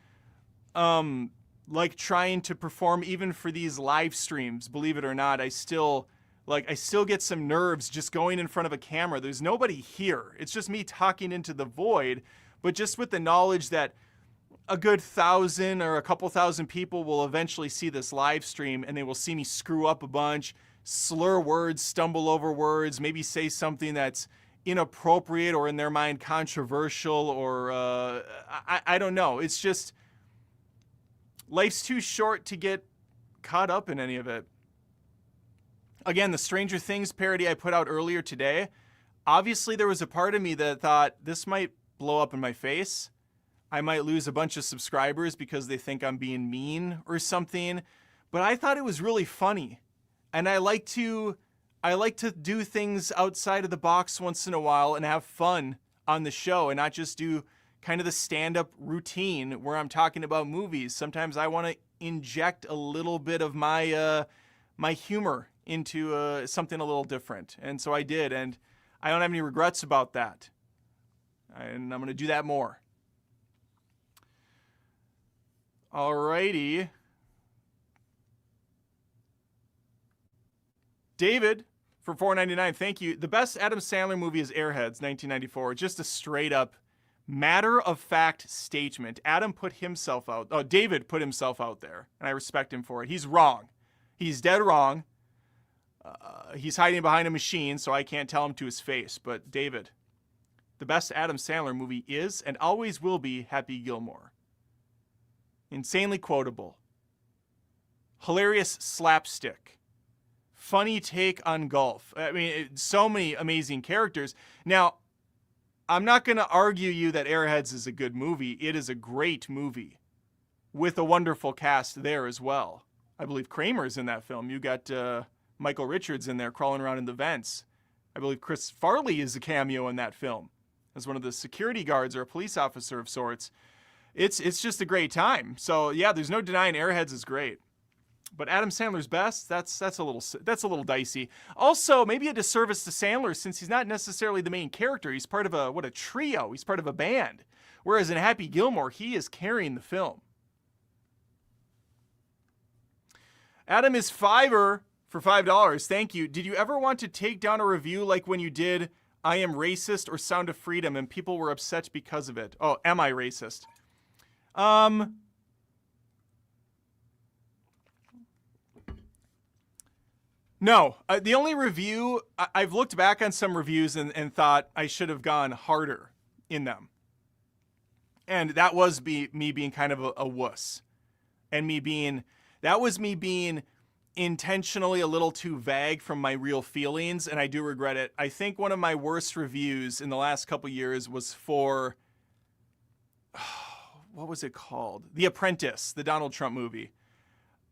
like trying to perform even for these live streams. Believe it or not, I still get some nerves just going in front of a camera. There's nobody here. It's just me talking into the void, but just with the knowledge that a good 1,000 or a couple thousand people will eventually see this live stream, and they will see me screw up a bunch, slur words, stumble over words, maybe say something that's inappropriate or in their mind controversial, or I don't know. It's just, life's too short to get caught up in any of it. Again, the Stranger Things parody I put out earlier today, obviously there was a part of me that thought this might blow up in my face. I might lose a bunch of subscribers because they think I'm being mean or something, but I thought it was really funny. And I like to do things outside of the box once in a while and have fun on the show, and not just do kind of the stand-up routine where I'm talking about movies. Sometimes I want to inject a little bit of my my humor into something a little different. And so I did, and I don't have any regrets about that. And I'm going to do that more. Alrighty. David, for $4.99, thank you. The best Adam Sandler movie is Airheads, 1994. Just a straight-up, matter-of-fact statement. David put himself out there, and I respect him for it. He's wrong. He's dead wrong. He's hiding behind a machine, so I can't tell him to his face. But David, the best Adam Sandler movie is and always will be Happy Gilmore. Insanely quotable. Hilarious slapstick. Funny take on golf. I mean, so many amazing characters. Now, I'm not going to argue you that Airheads is a good movie. It is a great movie with a wonderful cast there as well. I believe Kramer's in that film. You got Michael Richards in there crawling around in the vents. I believe Chris Farley is a cameo in that film as one of the security guards or a police officer of sorts. It's just a great time. So yeah, there's no denying Airheads is great. But Adam Sandler's best, that's a little dicey. Also, maybe a disservice to Sandler since he's not necessarily the main character. He's part of a trio. He's part of a band. Whereas in Happy Gilmore, he is carrying the film. Adam is Fiverr for $5. Thank you. Did you ever want to take down a review like when you did I Am Racist or Sound of Freedom and people were upset because of it? Oh, Am I Racist? No, the only review, I've looked back on some reviews and thought I should have gone harder in them. And that was me being kind of a wuss. And that was me being intentionally a little too vague from my real feelings, and I do regret it. I think one of my worst reviews in the last couple years was for, what was it called? The Apprentice, the Donald Trump movie.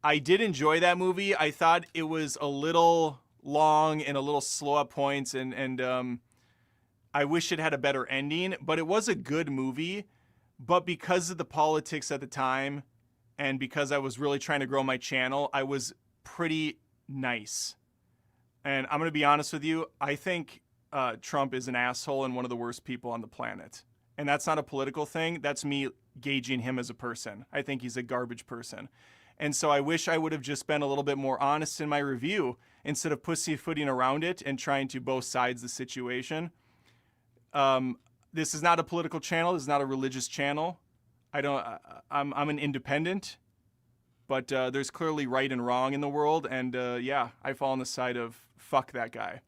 I did enjoy that movie. I thought it was a little long and a little slow at points, and I wish it had a better ending, but it was a good movie. But because of the politics at the time, and because I was really trying to grow my channel, I was pretty nice. And I'm going to be honest with you, I think Trump is an asshole and one of the worst people on the planet. And that's not a political thing. That's me gauging him as a person. I think he's a garbage person. And so I wish I would have just been a little bit more honest in my review instead of pussyfooting around it and trying to both sides the situation. This is not a political channel. This is not a religious channel. I'm an independent, but there's clearly right and wrong in the world. And yeah, I fall on the side of fuck that guy.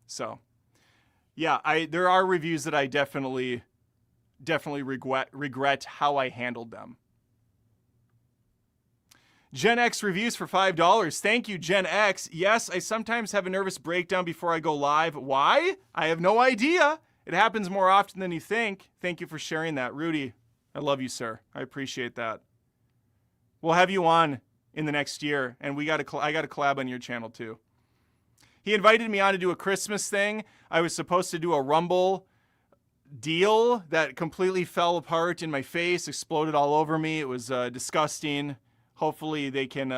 So yeah, there are reviews that I definitely regret how I handled them. Gen X reviews for $5. Thank you, Gen X. Yes, I sometimes have a nervous breakdown before I go live. Why? I have no idea. It happens more often than you think. Thank you for sharing that. Rudy, I love you, sir. I appreciate that. We'll have you on in the next year, and I got to collab on your channel too. He invited me on to do a Christmas thing. I was supposed to do a Rumble deal that completely fell apart in my face, exploded all over me. It was disgusting. Hopefully they can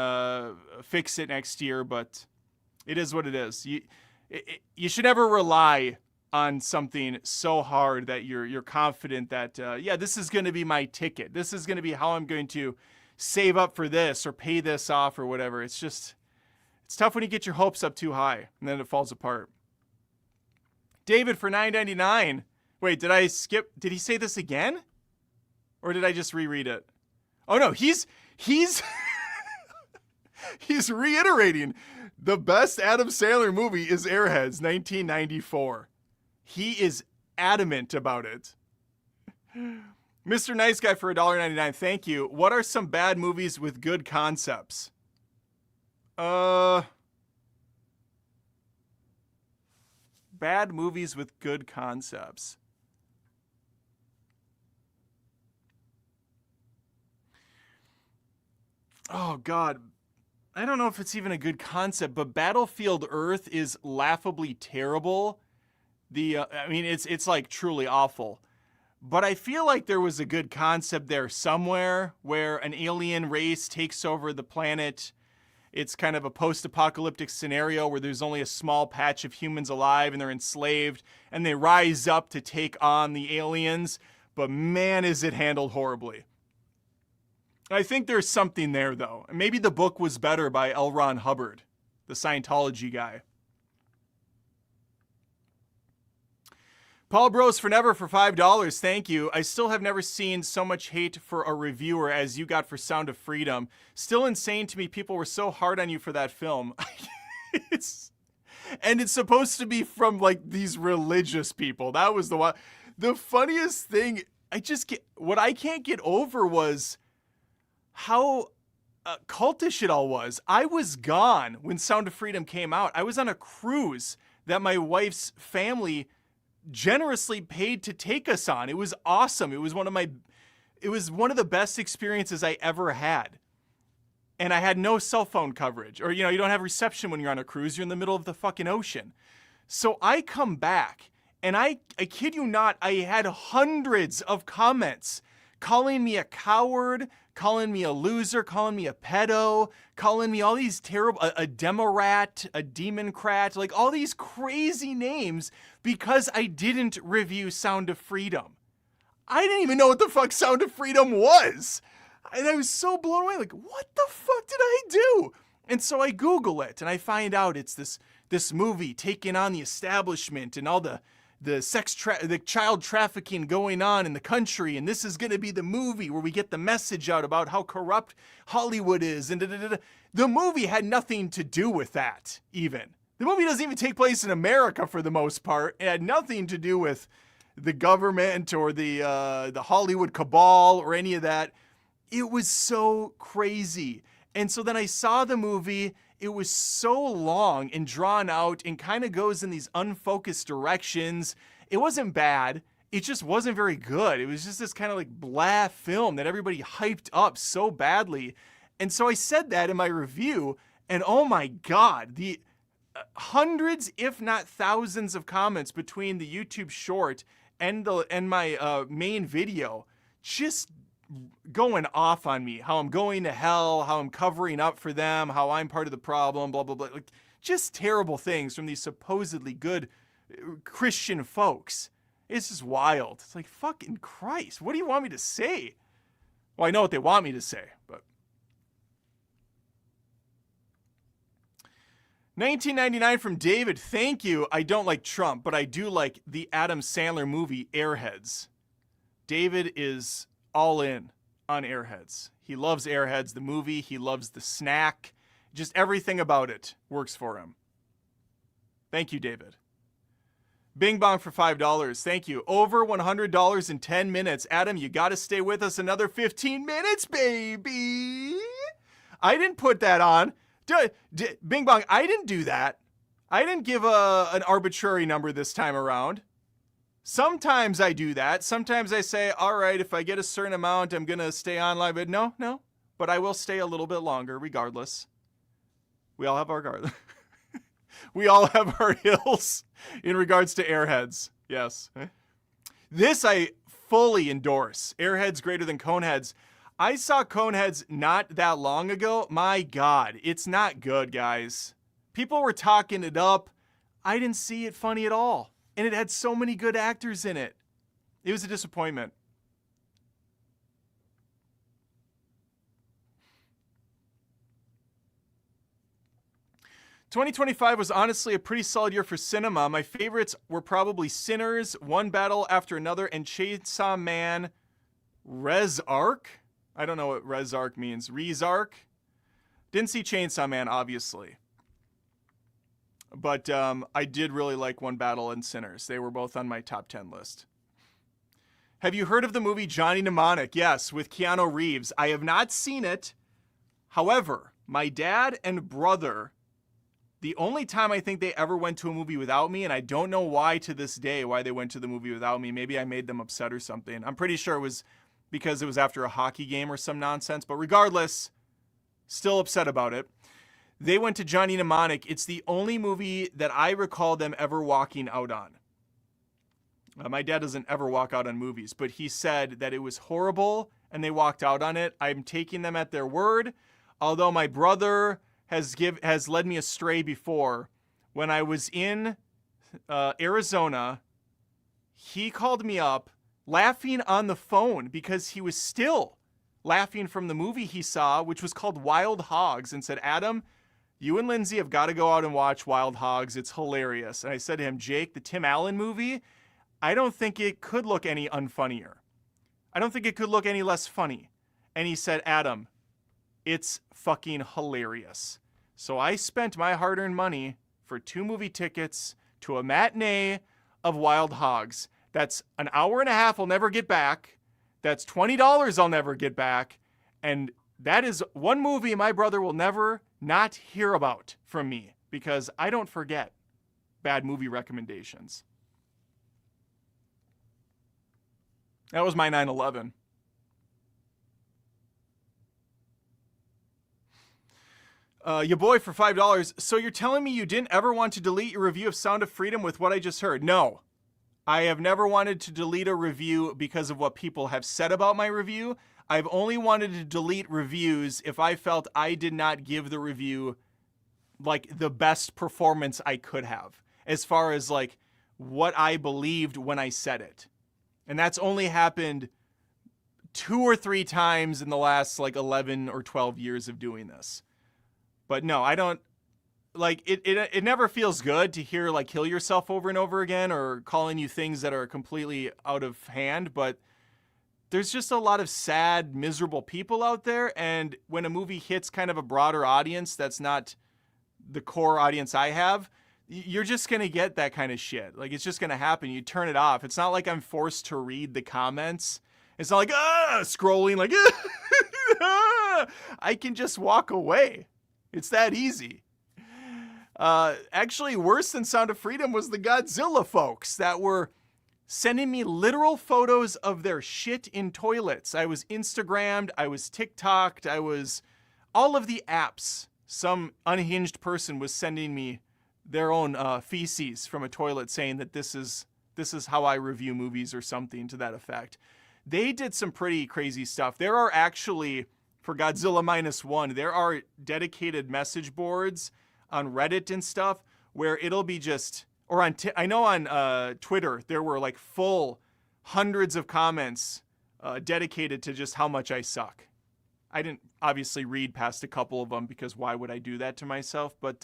fix it next year, but it is what it is. You should never rely on something so hard that you're confident that, yeah, this is going to be my ticket. This is going to be how I'm going to save up for this or pay this off or whatever. It's tough when you get your hopes up too high and then it falls apart. David for $9.99. Wait, did I skip? Did he say this again? Or did I just reread it? Oh no, he's he's reiterating the best Adam Sandler movie is Airheads 1994. He is adamant about it. Mr. Nice Guy for $1.99. Thank you. What are some bad movies with good concepts? Bad movies with good concepts. Oh, God. I don't know if it's even a good concept, but Battlefield Earth is laughably terrible. I mean, it's like truly awful. But I feel like there was a good concept there somewhere where an alien race takes over the planet. It's kind of a post-apocalyptic scenario where there's only a small patch of humans alive and they're enslaved and they rise up to take on the aliens. But man, is it handled horribly. I think there's something there, though. Maybe the book was better by L. Ron Hubbard, the Scientology guy. Paul Bros for Never for $5. Thank you. I still have never seen so much hate for a reviewer as you got for Sound of Freedom. Still insane to me people were so hard on you for that film. And it's supposed to be from like these religious people. That was the one. The funniest thing, what I can't get over was how cultish it all was. I was gone when Sound of Freedom came out. I was on a cruise that my wife's family generously paid to take us on. It was awesome. It was one of the best experiences I ever had. And I had no cell phone coverage, or, you don't have reception when you're on a cruise. You're in the middle of the fucking ocean. So I come back and I kid you not, I had hundreds of comments calling me a coward, calling me a loser, calling me a pedo, calling me all these terrible, a demorat, a demoncrat, like all these crazy names because I didn't review Sound of Freedom. I didn't even know what the fuck Sound of Freedom was. And I was so blown away, like, what the fuck did I do? And so I Google it and I find out it's this movie taking on the establishment and all the child trafficking going on in the country, and this is going to be the movie where we get the message out about how corrupt Hollywood is, and The movie had nothing to do with that, even. The movie doesn't even take place in America for the most part. It had nothing to do with the government or the Hollywood cabal or any of that. It was so crazy. And so then I saw the movie. It was so long and drawn out and kind of goes in these unfocused directions. It wasn't bad. It just wasn't very good. It was just this kind of like blah film that everybody hyped up so badly. And so I said that in my review, and oh my God, hundreds, if not thousands, of comments between the YouTube short and my main video, just going off on me, how I'm going to hell, how I'm covering up for them, how I'm part of the problem, blah, blah, blah. Like, just terrible things from these supposedly good Christian folks. It's just wild. It's like, fucking Christ, what do you want me to say? Well, I know what they want me to say, but. 1999 from David, thank you. I don't like Trump, but I do like the Adam Sandler movie Airheads. David is all in on Airheads. He loves Airheads, the movie. He loves the snack. Just everything about it works for him. Thank you, David. Bing Bong for $5. Thank you. Over $100 in 10 minutes. Adam, you got to stay with us another 15 minutes, baby. I didn't put that on. Bing Bong, I didn't do that. I didn't give an arbitrary number this time around. Sometimes I do that. Sometimes I say, all right, if I get a certain amount, I'm going to stay online. But no. But I will stay a little bit longer regardless. We all have our we all have our hills in regards to Airheads. Yes. This I fully endorse. Airheads greater than Coneheads. I saw Coneheads not that long ago. My God, it's not good, guys. People were talking it up. I didn't see it funny at all. And it had so many good actors in it. It was a disappointment. "2025 was honestly a pretty solid year for cinema. My favorites were probably Sinners, One Battle After Another, and Chainsaw Man Res-Arc. I don't know what Res-Arc means. Res-Arc? Didn't see Chainsaw Man, obviously. But I did really like One Battle and Sinners. They were both on my top 10 list. Have you heard of the movie Johnny Mnemonic? Yes, with Keanu Reeves. I have not seen it. However, my dad and brother, the only time I think they ever went to a movie without me, and I don't know why to this day why they went to the movie without me. Maybe I made them upset or something. I'm pretty sure it was because it was after a hockey game or some nonsense. But regardless, still upset about it. They went to Johnny Mnemonic. It's the only movie that I recall them ever walking out on. My dad doesn't ever walk out on movies, but he said that it was horrible and they walked out on it. I'm taking them at their word. Although my brother has led me astray before. When I was in Arizona, he called me up laughing on the phone because he was still laughing from the movie he saw, which was called Wild Hogs, and said, Adam, you and Lindsay have got to go out and watch Wild Hogs. It's hilarious. And I said to him, Jake, the Tim Allen movie, I don't think it could look any unfunnier. I don't think it could look any less funny. And he said, Adam, it's fucking hilarious. So I spent my hard-earned money for 2 movie tickets to a matinee of Wild Hogs. That's an hour and a half I'll never get back. That's $20 I'll never get back. And that is one movie my brother will never not hear about from me because I don't forget bad movie recommendations. That was my 9/11. Your boy for $5. So you're telling me you didn't ever want to delete your review of Sound of Freedom with what I just heard? No. I have never wanted to delete a review because of what people have said about my review. I've only wanted to delete reviews if I felt I did not give the review like the best performance I could have as far as like what I believed when I said it. And that's only happened 2 or 3 times in the last like 11 or 12 years of doing this. But no, I don't like it. It never feels good to hear like kill yourself over and over again or calling you things that are completely out of hand. But there's just a lot of sad, miserable people out there. And when a movie hits kind of a broader audience, that's not the core audience I have, you're just going to get that kind of shit. Like it's just going to happen. You turn it off. It's not like I'm forced to read the comments. It's not like, scrolling like, I can just walk away. It's that easy. Actually, worse than Sound of Freedom was the Godzilla folks that were sending me literal photos of their shit in toilets. I was Instagrammed, I was TikToked, I was all of the apps. Some unhinged person was sending me their own feces from a toilet saying that this is how I review movies or something to that effect. They did some pretty crazy stuff. There are actually, for Godzilla -1, there are dedicated message boards on Reddit and stuff where it'll be just, or I know on Twitter, there were like full hundreds of comments dedicated to just how much I suck. I didn't obviously read past a couple of them because why would I do that to myself? But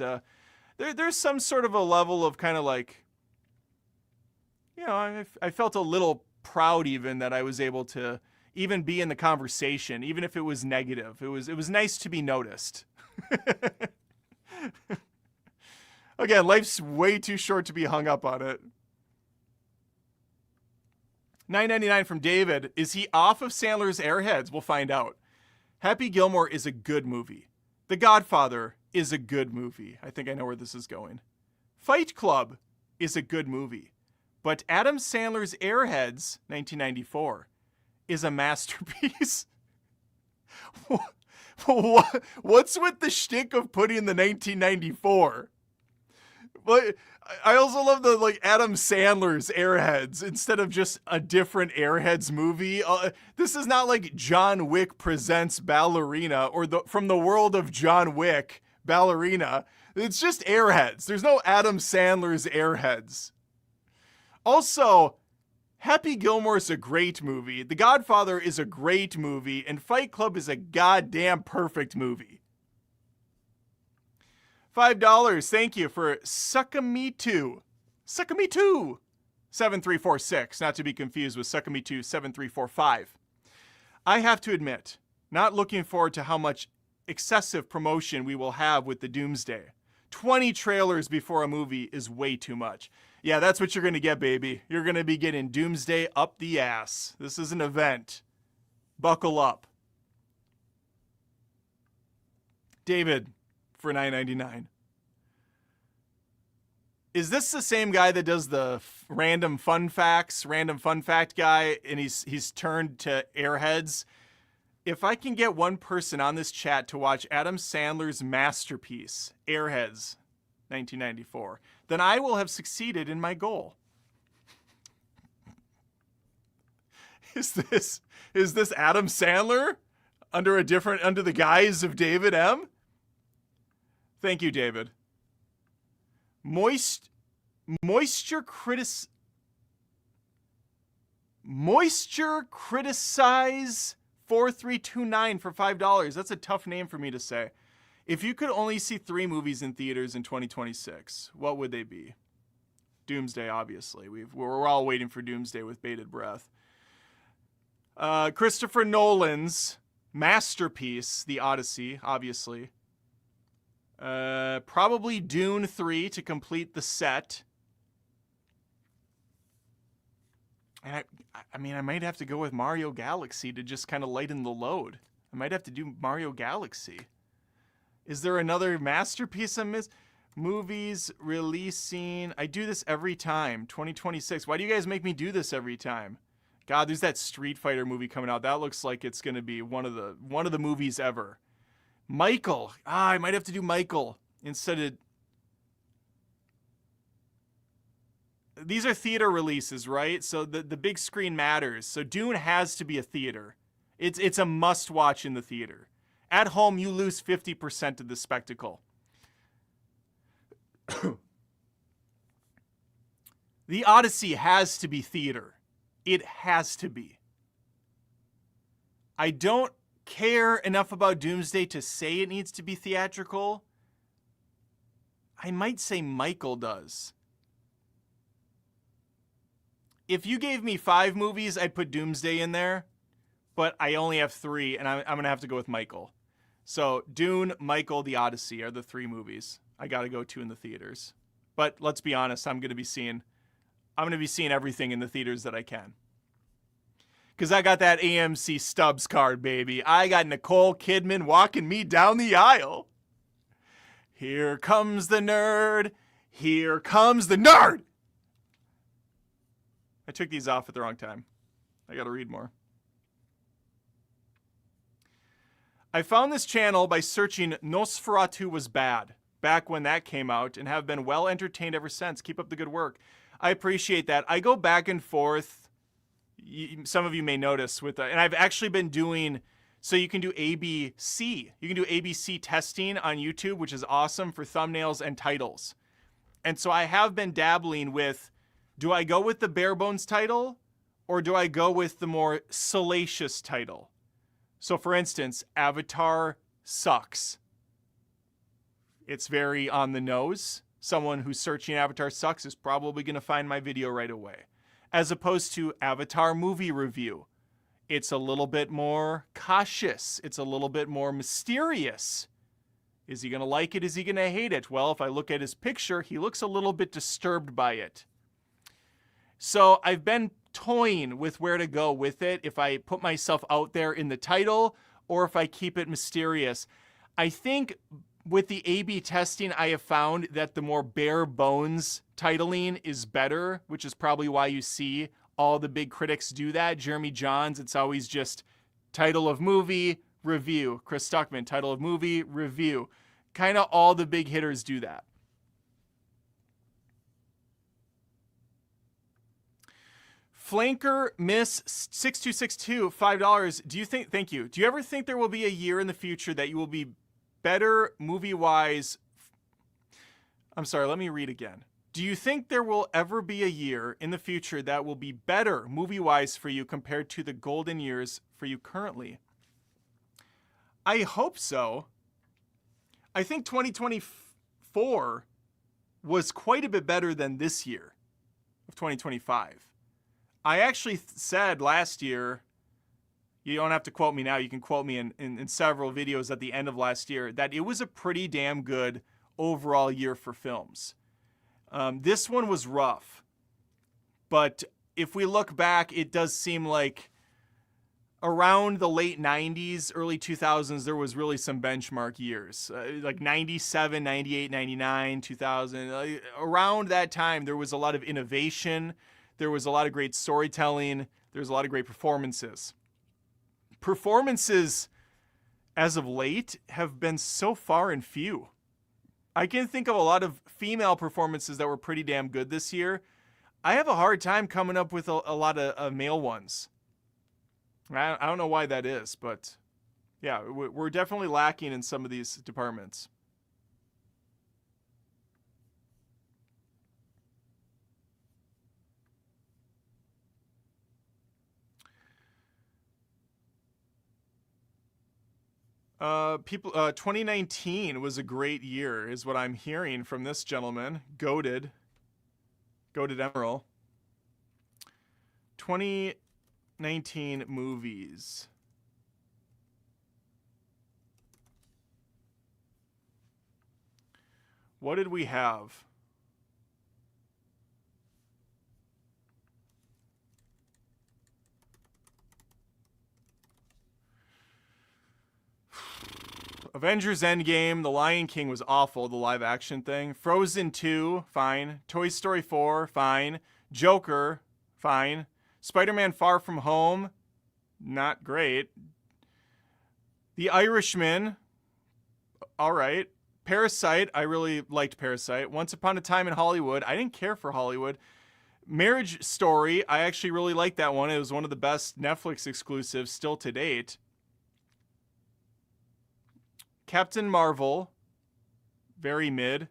there's some sort of a level of kind of like, you know, I felt a little proud even that I was able to even be in the conversation, even if it was negative. It was nice to be noticed. Again, life's way too short to be hung up on it. $9.99 from David. Is he off of Sandler's Airheads? We'll find out. Happy Gilmore is a good movie. The Godfather is a good movie. I think I know where this is going. Fight Club is a good movie. But Adam Sandler's Airheads, 1994, is a masterpiece. What's with the shtick of putting the 1994? But I also love the like Adam Sandler's Airheads instead of just a different Airheads movie. This is not like John Wick Presents Ballerina or from the world of John Wick Ballerina. It's just Airheads. There's no Adam Sandler's Airheads. Also, Happy Gilmore is a great movie. The Godfather is a great movie, and Fight Club is a goddamn perfect movie. $5. Thank you for Suckamitu. Suckamitu 7346, not to be confused with Suckamitu 7345. I have to admit, not looking forward to how much excessive promotion we will have with the Doomsday. 20 trailers before a movie is way too much. Yeah, that's what you're going to get, baby. You're going to be getting Doomsday up the ass. This is an event. Buckle up. David for $9.99. Is this the same guy that does the random fun facts, random fun fact guy, and he's turned to Airheads? If I can get one person on this chat to watch Adam Sandler's masterpiece, Airheads, 1994, then I will have succeeded in my goal. Is this Adam Sandler under the guise of David M? Thank you, David. Moisture criticize 4329 for $5. That's a tough name for me to say. If you could only see 3 movies in theaters in 2026, what would they be? Doomsday, obviously. We're all waiting for Doomsday with bated breath. Christopher Nolan's masterpiece, The Odyssey, obviously. Probably Dune 3 to complete the set. And I mean, I might have to go with Mario Galaxy to just kind of lighten the load. I might have to do Mario Galaxy. Is there another masterpiece I missed? Movies releasing. I do this every time. 2026. Why do you guys make me do this every time? God, there's that Street Fighter movie coming out. That looks like it's going to be one of the movies ever. Michael. I might have to do Michael instead of... These are theater releases, right? So the big screen matters. So Dune has to be a theater. It's a must-watch in the theater. At home, you lose 50% of the spectacle. The Odyssey has to be theater. It has to be. I don't care enough about Doomsday to say it needs to be theatrical. I might say Michael does. If you gave me 5 movies, I'd put Doomsday in there, but I only have 3, and I'm going to have to go with Michael. So Dune, Michael, The Odyssey are the 3 movies I got to go to in the theaters. But let's be honest, I'm going to be seeing everything in the theaters that I can. Because I got that AMC Stubbs card, baby. I got Nicole Kidman walking me down the aisle. Here comes the nerd. Here comes the nerd. I took these off at the wrong time. I got to read more. I found this channel by searching Nosferatu was bad. back when that came out and have been well entertained ever since. Keep up the good work. I appreciate that. I go back and forth. Some of you may notice with and I've actually been doing, so you can do ABC. You can do ABC testing on YouTube, which is awesome for thumbnails and titles. And so I have been dabbling with, do I go with the bare bones title or do I go with the more salacious title? So for instance, Avatar sucks. It's very on the nose. Someone who's searching Avatar sucks is probably going to find my video right away. As opposed to Avatar movie review. It's a little bit more cautious. It's a little bit more mysterious. Is he going to like it? Is he going to hate it? Well, if I look at his picture, he looks a little bit disturbed by it. So I've been toying with where to go with it, if I put myself out there in the title or if I keep it mysterious. I think with the A/B testing, I have found that the more bare bones titling is better, which is probably why you see all the big critics do that. Jeremy Jahns, it's always just title of movie, review. Chris Stuckman, title of movie, review. Kind of all the big hitters do that. Flanker Miss 6262, $5. Do you think, thank you. Do you ever think there will be a year in the future that you will be better movie-wise? I'm sorry, let me read again. Do you think there will ever be a year in the future that will be better movie-wise for you compared to the golden years for you currently? I hope so. I think 2024 was quite a bit better than this year of 2025. I actually said last year, you don't have to quote me now, you can quote me in several videos at the end of last year, that it was a pretty damn good overall year for films. This one was rough, but if we look back, it does seem like around the late 90s, early 2000s, there was really some benchmark years, like 97, 98, 99, 2000. Around that time, there was a lot of innovation. There was a lot of great storytelling. There was a lot of great performances. Performances, as of late, have been so far and few. I can think of a lot of female performances that were pretty damn good this year. I have a hard time coming up with a lot of male ones. I don't know why that is, but yeah, we're definitely lacking in some of these departments. People, 2019 was a great year, is what I'm hearing from this gentleman. Goated Emerald. 2019 movies. What did we have? Avengers Endgame, The Lion King was awful, the live action thing. Frozen 2, fine. Toy Story 4, fine. Joker, fine. Spider-Man Far From Home, not great. The Irishman, all right. Parasite, I really liked Parasite. Once Upon a Time in Hollywood, I didn't care for Hollywood. Marriage Story, I actually really liked that one. It was one of the best Netflix exclusives still to date. Captain Marvel, very mid.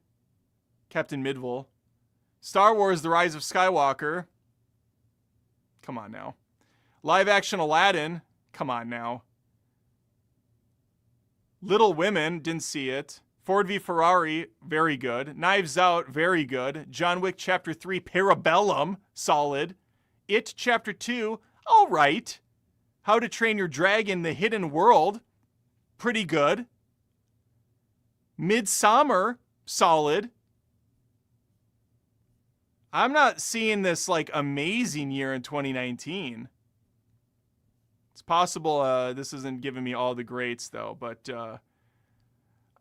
Captain Midville. Star Wars The Rise of Skywalker. Come on now. Live action Aladdin. Come on now. Little Women, didn't see it. Ford v Ferrari, very good. Knives Out, very good. John Wick Chapter 3, Parabellum, solid. It Chapter 2, all right. How to Train Your Dragon, The Hidden World, pretty good. Midsummer, solid. I'm not seeing this like amazing year in 2019. It's possible this isn't giving me all the greats though, but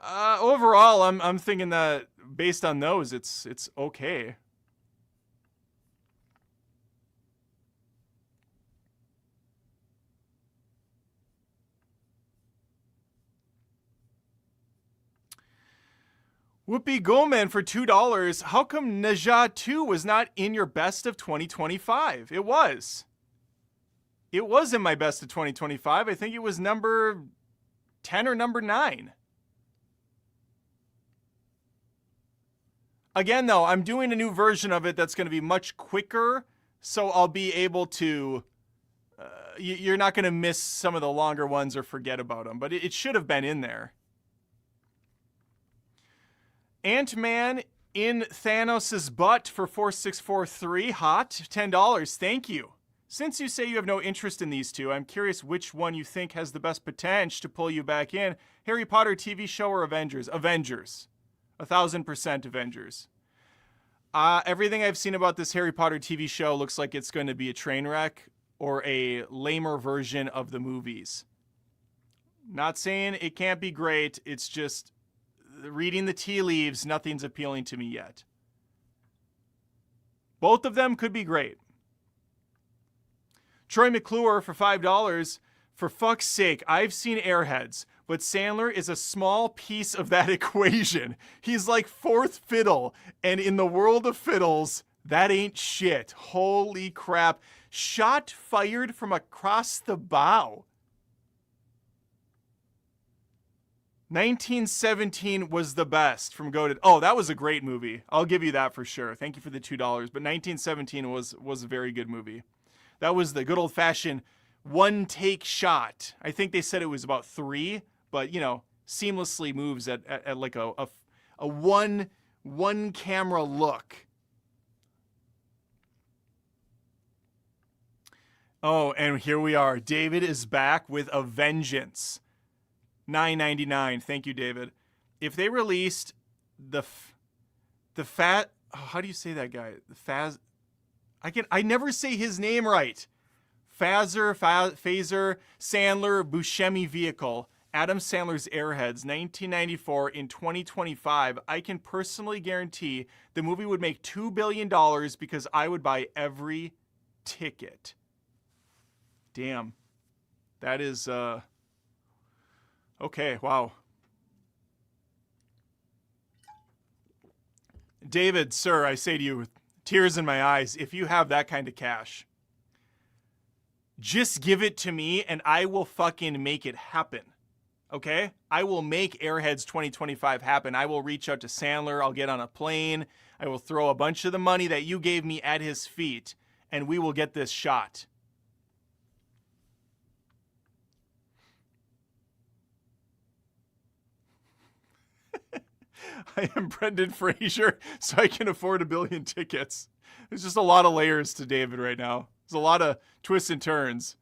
overall I'm thinking that based on those it's okay. Whoopi Goldman for $2. How come Naja 2 was not in your best of 2025? It was. It was in my best of 2025. I think it was number 10 or number 9. Again, though, I'm doing a new version of it that's going to be much quicker, so I'll be able to... you're not going to miss some of the longer ones or forget about them, but it should have been in there. Ant-Man in Thanos' butt for 4643. Hot. $10. Thank you. Since you say you have no interest in these two, I'm curious which one you think has the best potential to pull you back in. Harry Potter TV show or Avengers? Avengers. 1000% Avengers. Everything I've seen about this Harry Potter TV show looks like it's going to be a train wreck or a lamer version of the movies. Not saying it can't be great. It's just reading the tea leaves, nothing's appealing to me yet. Both of them could be great. Troy McClure for $5. For fuck's sake, I've seen Airheads, but Sandler is a small piece of that equation. He's like fourth fiddle, and in the world of fiddles, that ain't shit. Holy crap. Shot fired from across the bow. 1917 was the best from Goated. Oh, that was a great movie. I'll give you that for sure. Thank you for the $2. But 1917 was a very good movie. That was the good old-fashioned one-take shot. I think they said it was about 3, but, you know, seamlessly moves at like a one-camera look. Oh, and here we are. David is back with a vengeance. $9.99. Thank you, David. If they released the fat... Oh, how do you say that guy? I never say his name right. Phaser, Sandler, Buscemi vehicle, Adam Sandler's Airheads, 1994 in 2025, I can personally guarantee the movie would make $2 billion because I would buy every ticket. Damn. That is, okay, wow. David, sir, I say to you with tears in my eyes, if you have that kind of cash, just give it to me and I will fucking make it happen. Okay? I will make Airheads 2025 happen. I will reach out to Sandler. I'll get on a plane. I will throw a bunch of the money that you gave me at his feet and we will get this shot. I am Brendan Fraser, so I can afford 1 billion tickets. There's just a lot of layers to David right now. There's a lot of twists and turns.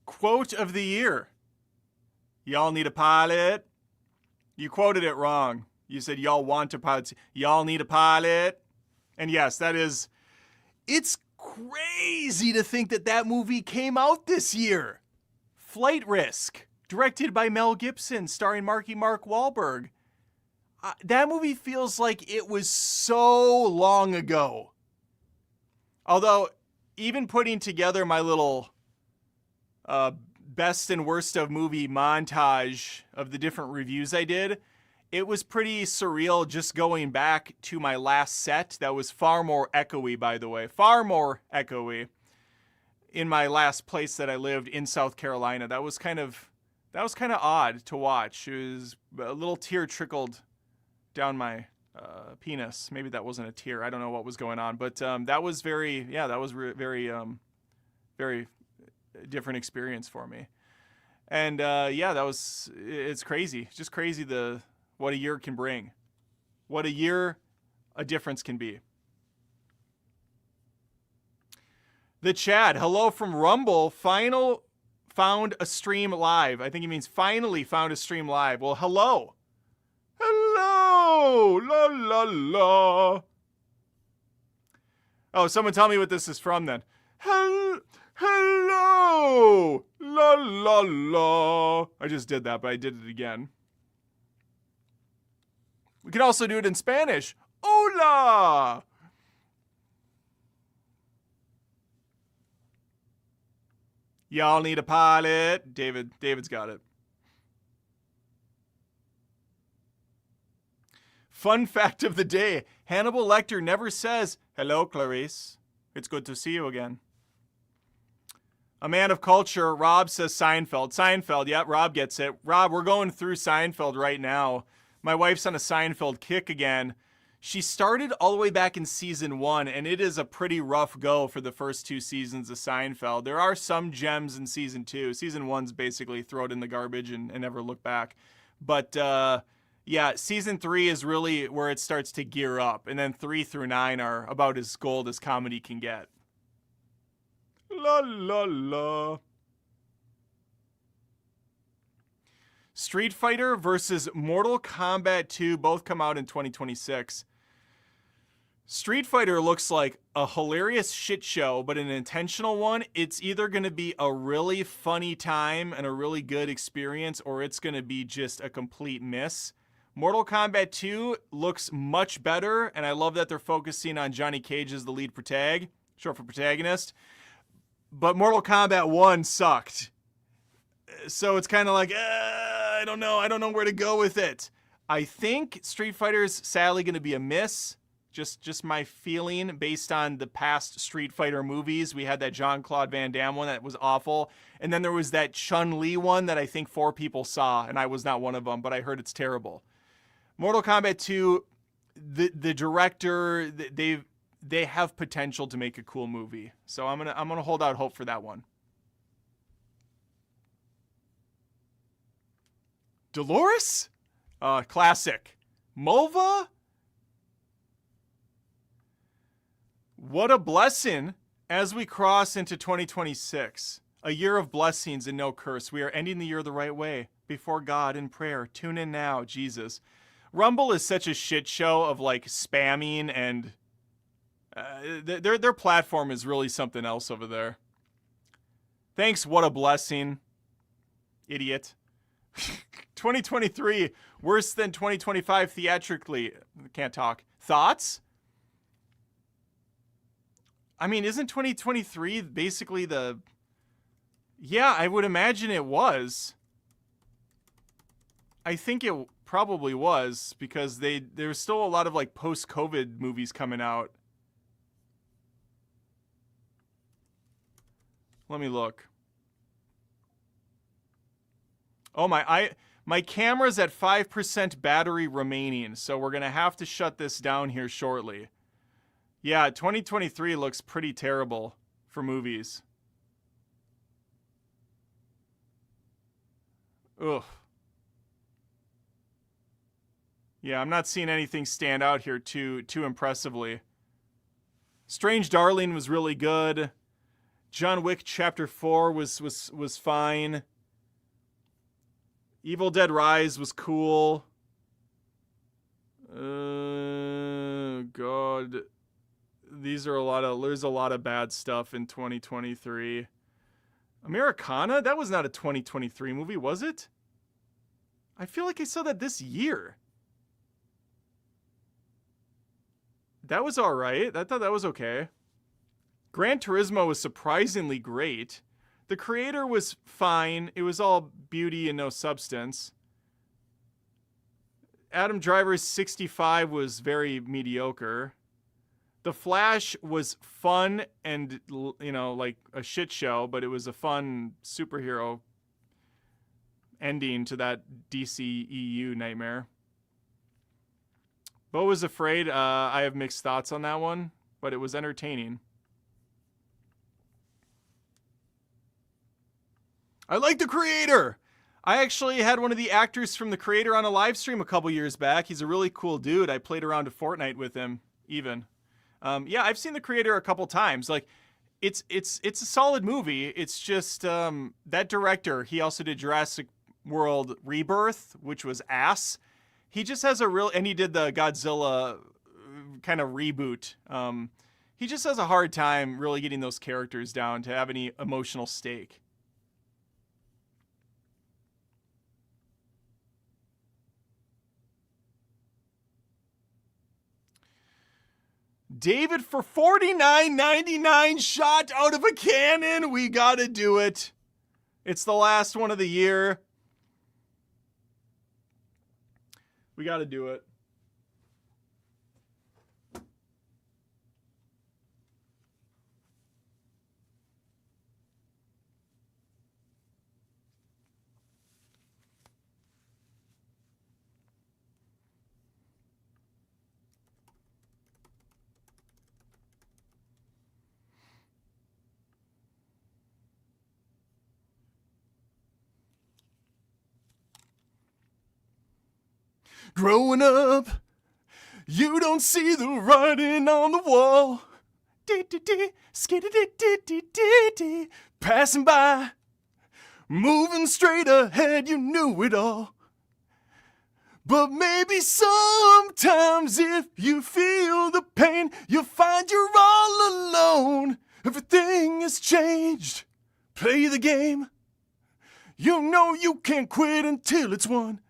Quote of the year. Y'all need a pilot. You quoted it wrong. You said y'all want a pilot. Y'all need a pilot. And yes, that is... It's crazy to think that that movie came out this year. Flight Risk, directed by Mel Gibson, starring Mark Wahlberg. That movie feels like it was so long ago. Although, even putting together my little... best and worst of movie montage of the different reviews I did, it was pretty surreal just going back to my last set. That was far more echoey, by the way. Far more echoey in my last place that I lived in South Carolina. That was kind of odd to watch. It was a little tear trickled down my penis. Maybe that wasn't a tear. I don't know what was going on, but that was very different experience for me. And it's crazy. Just crazy what a year can bring. What a year a difference can be. The Chad, hello from Rumble. Found a stream live. I think he means finally found a stream live. Well, hello. Hello. La la la. Oh, someone tell me what this is from then. Hello! La la la. I just did that, but I did it again. We can also do it in Spanish. Hola! Y'all need a pilot. David's got it. Fun fact of the day. Hannibal Lecter never says, "Hello, Clarice. It's good to see you again." A man of culture, Rob says Seinfeld. Seinfeld, yep, Rob gets it. Rob, we're going through Seinfeld right now. My wife's on a Seinfeld kick again. She started all the way back in season 1, and it is a pretty rough go for the first 2 seasons of Seinfeld. There are some gems in season 2. Season 1's basically throw it in the garbage and never look back. But yeah, season 3 is really where it starts to gear up, and then 3 through 9 are about as gold as comedy can get. La la la. Street Fighter versus Mortal Kombat 2 both come out in 2026. Street Fighter looks like a hilarious shit show, but an intentional one. It's either going to be a really funny time and a really good experience, or it's going to be just a complete miss. Mortal Kombat 2 looks much better, and I love that they're focusing on Johnny Cage as the lead short for protagonist. But Mortal Kombat 1 sucked. So it's kind of like, I don't know where to go with it. I think Street Fighter's sadly going to be a miss. Just my feeling based on the past Street Fighter movies. We had that Jean-Claude Van Damme one that was awful. And then there was that Chun-Li one that I think 4 people saw, and I was not one of them, but I heard it's terrible. Mortal Kombat 2, the director, they have potential to make a cool movie. So I'm gonna hold out hope for that one. Dolores? Classic. Mulva? What a blessing as we cross into 2026. A year of blessings and no curse. We are ending the year the right way. Before God in prayer. Tune in now, Jesus. Rumble is such a shit show of like spamming, and their platform is really something else over there. Thanks, what a blessing. Idiot. 2023, worse than 2025 theatrically. Can't talk. Thoughts? I mean, isn't 2023 basically the... Yeah, I would imagine it was. I think it probably was, because there's still a lot of like post-COVID movies coming out. Let me look. Oh, my camera's at 5% battery remaining, so we're going to have to shut this down here shortly. Yeah, 2023 looks pretty terrible for movies. Ugh. Yeah, I'm not seeing anything stand out here too impressively. Strange Darling was really good. John Wick Chapter 4 was fine. Evil Dead Rise was cool. God. There's a lot of bad stuff in 2023. Americana? That was not a 2023 movie, was it? I feel like I saw that this year. That was all right. I thought that was okay. Gran Turismo was surprisingly great. The Creator was fine. It was all beauty and no substance. Adam Driver's 65 was very mediocre. The Flash was fun and, you know, like a shit show, but it was a fun superhero ending to that DCEU nightmare. Beau was Afraid. I have mixed thoughts on that one, but it was entertaining. I like The Creator. I actually had one of the actors from The Creator on a live stream a couple years back. He's a really cool dude. I played around a Fortnite with him, even. Yeah, I've seen The Creator a couple times. Like, it's a solid movie. It's just that director. He also did Jurassic World Rebirth, which was ass. He just has a real, and he did the Godzilla kind of reboot. He just has a hard time really getting those characters down to have any emotional stake. David for $49.99 shot out of a cannon. We gotta do it. It's the last one of the year. We gotta do it. Growing up, you don't see the writing on the wall. Passing by, moving straight ahead, you knew it all. But maybe sometimes if you feel the pain, you'll find you're all alone. Everything has changed. Play the game. You know you can't quit until it's won.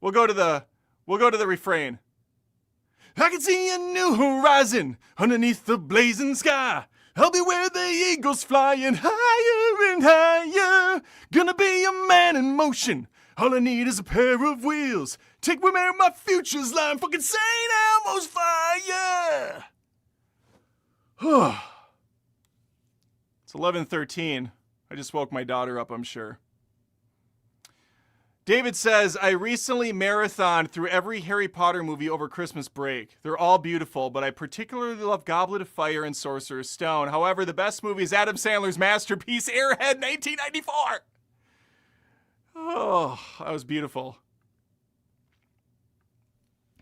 We'll go to the refrain. I can see a new horizon underneath the blazing sky. I'll be where the eagles flying higher and higher. Gonna be a man in motion. All I need is a pair of wheels. Take me where my future's lying. Fucking St. Elmo's fire. It's 11:13. I just woke my daughter up, I'm sure. David says, I recently marathoned through every Harry Potter movie over Christmas break. They're all beautiful, but I particularly love Goblet of Fire and Sorcerer's Stone. However, the best movie is Adam Sandler's masterpiece, Airhead, 1994. Oh, that was beautiful.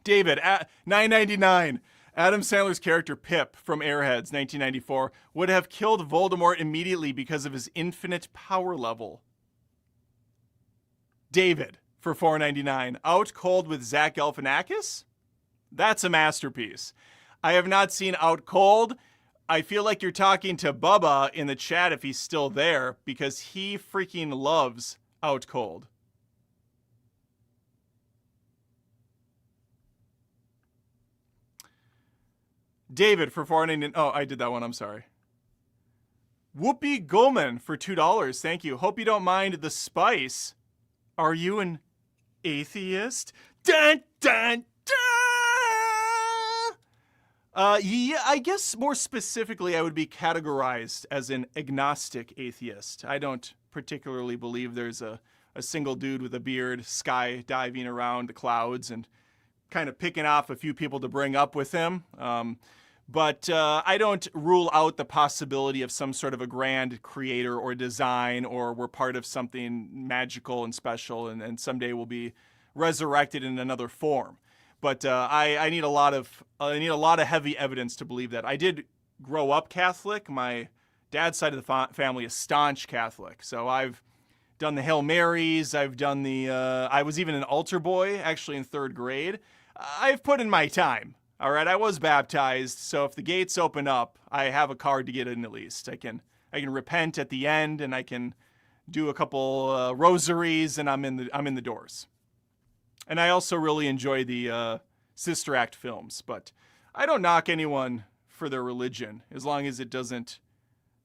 David, at $9.99. Adam Sandler's character Pip from Airheads, 1994, would have killed Voldemort immediately because of his infinite power level. David, for $4.99, Out Cold with Zach Galifianakis? That's a masterpiece. I have not seen Out Cold. I feel like you're talking to Bubba in the chat if he's still there, because he freaking loves Out Cold. David for $4.99. Oh, I did that one. I'm sorry. Whoopi Goldman for $2. Thank you. Hope you don't mind the spice. Are you an atheist? Dun, dun, dun! Yeah, I guess more specifically, I would be categorized as an agnostic atheist. I don't particularly believe there's a single dude with a beard skydiving around the clouds and kind of picking off a few people to bring up with him. But I don't rule out the possibility of some sort of a grand creator or design, or we're part of something magical and special, and someday we'll be resurrected in another form. But I need a lot of heavy evidence to believe that. I did grow up Catholic. My dad's side of the family is staunch Catholic, so I've done the Hail Marys. I've done the. I was even an altar boy, actually in 3rd grade. I've put in my time. All right, I was baptized, so if the gates open up, I have a card to get in at least. I can repent at the end, and I can do a couple rosaries, and I'm in the doors. And I also really enjoy the Sister Act films, but I don't knock anyone for their religion as long as it doesn't,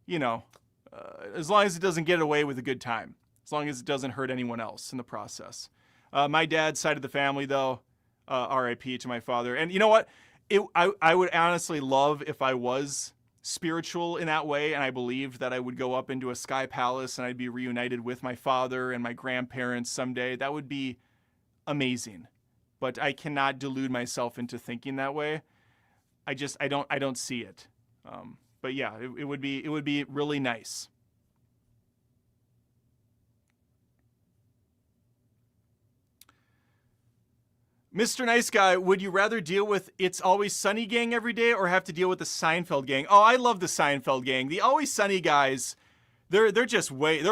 as long as it doesn't get away with a good time, as long as it doesn't hurt anyone else in the process. My dad's side of the family, though. R.I.P. to my father. And you know what? I would honestly love if I was spiritual in that way, and I believed that I would go up into a sky palace and I'd be reunited with my father and my grandparents someday. That would be amazing. But I cannot delude myself into thinking that way. I don't see it. But yeah, it would be really nice. Mr. Nice Guy, would you rather deal with It's Always Sunny gang every day or have to deal with the Seinfeld gang? Oh, I love the Seinfeld gang. The Always Sunny guys, they're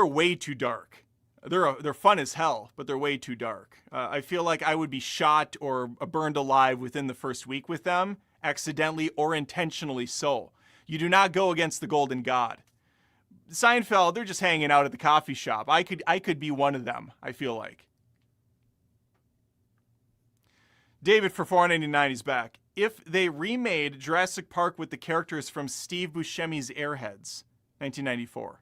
way too dark. They're fun as hell, but they're way too dark. I feel like I would be shot or burned alive within the first week with them, accidentally or intentionally so. You do not go against the golden god. Seinfeld, they're just hanging out at the coffee shop. I could be one of them, I feel like. David for $4.99 is back. If they remade Jurassic Park with the characters from Steve Buscemi's Airheads, 1994,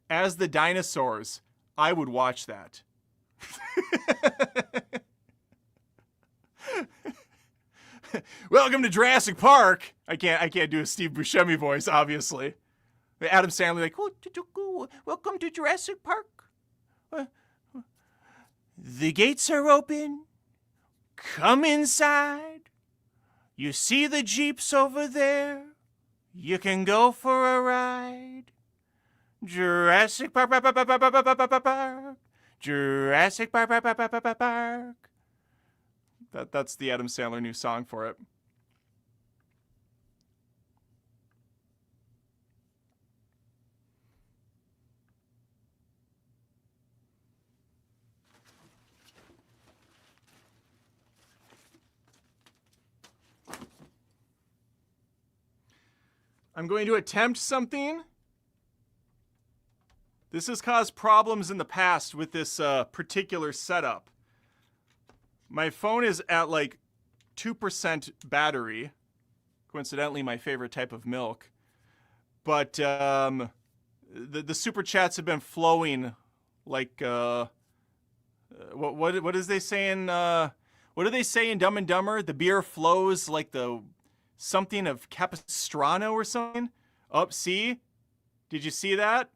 as the dinosaurs, I would watch that. Welcome to Jurassic Park. I can't do a Steve Buscemi voice, obviously. Adam Sandler, like, welcome to Jurassic Park. The gates are open. Come inside. You see the Jeeps over there. You can go for a ride. Jurassic Park, Jurassic Park. That's the Adam Sandler new song for it. I'm going to attempt something. This has caused problems in the past with this particular setup. My phone is at like 2% battery. Coincidentally, my favorite type of milk. But the super chats have been flowing like what is they saying? What do they say in Dumb and Dumber? The beer flows like the something of Capistrano or something. Oh, see? Did you see that?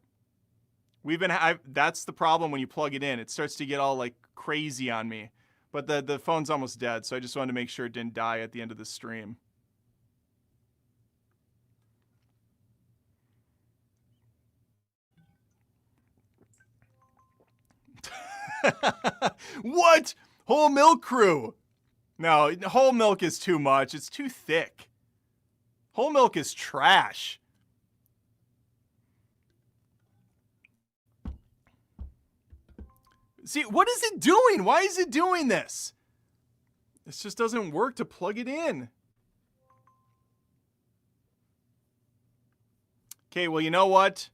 That's the problem when you plug it in. It starts to get all like crazy on me. But the phone's almost dead, so I just wanted to make sure it didn't die at the end of the stream. What? Whole milk crew. No, whole milk is too much. It's too thick. Whole milk is trash. See, what is it doing? Why is it doing this? This just doesn't work to plug it in. Okay, well, you know what?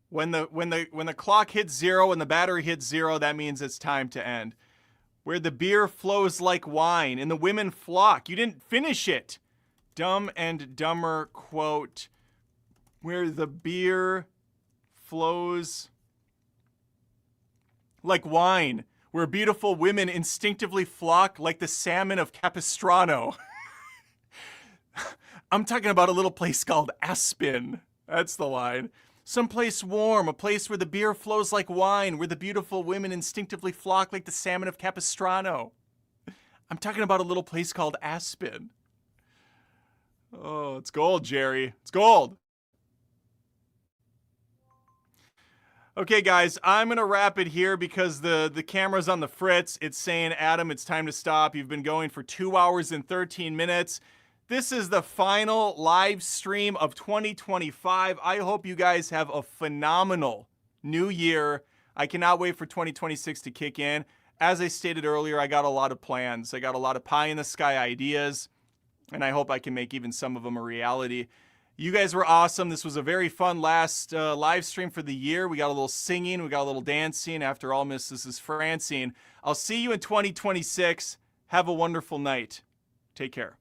When the clock hits 0 and the battery hits 0, that means it's time to end. Where the beer flows like wine and the women flock. You didn't finish it. Dumb and Dumber quote, where the beer flows like wine, where beautiful women instinctively flock like the salmon of Capistrano. I'm talking about a little place called Aspen. That's the line. Someplace warm, a place where the beer flows like wine, where the beautiful women instinctively flock like the salmon of Capistrano. I'm talking about a little place called Aspen. Oh, it's gold, Jerry. It's gold. Okay, guys, I'm going to wrap it here because the camera's on the fritz. It's saying, Adam, it's time to stop. You've been going for 2 hours and 13 minutes. This is the final live stream of 2025. I hope you guys have a phenomenal new year. I cannot wait for 2026 to kick in. As I stated earlier, I got a lot of plans. I got a lot of pie in the sky ideas, and I hope I can make even some of them a reality. You guys were awesome. This was a very fun last live stream for the year. We got a little singing. We got a little dancing. After all, Mrs. Francine. I'll see you in 2026. Have a wonderful night. Take care.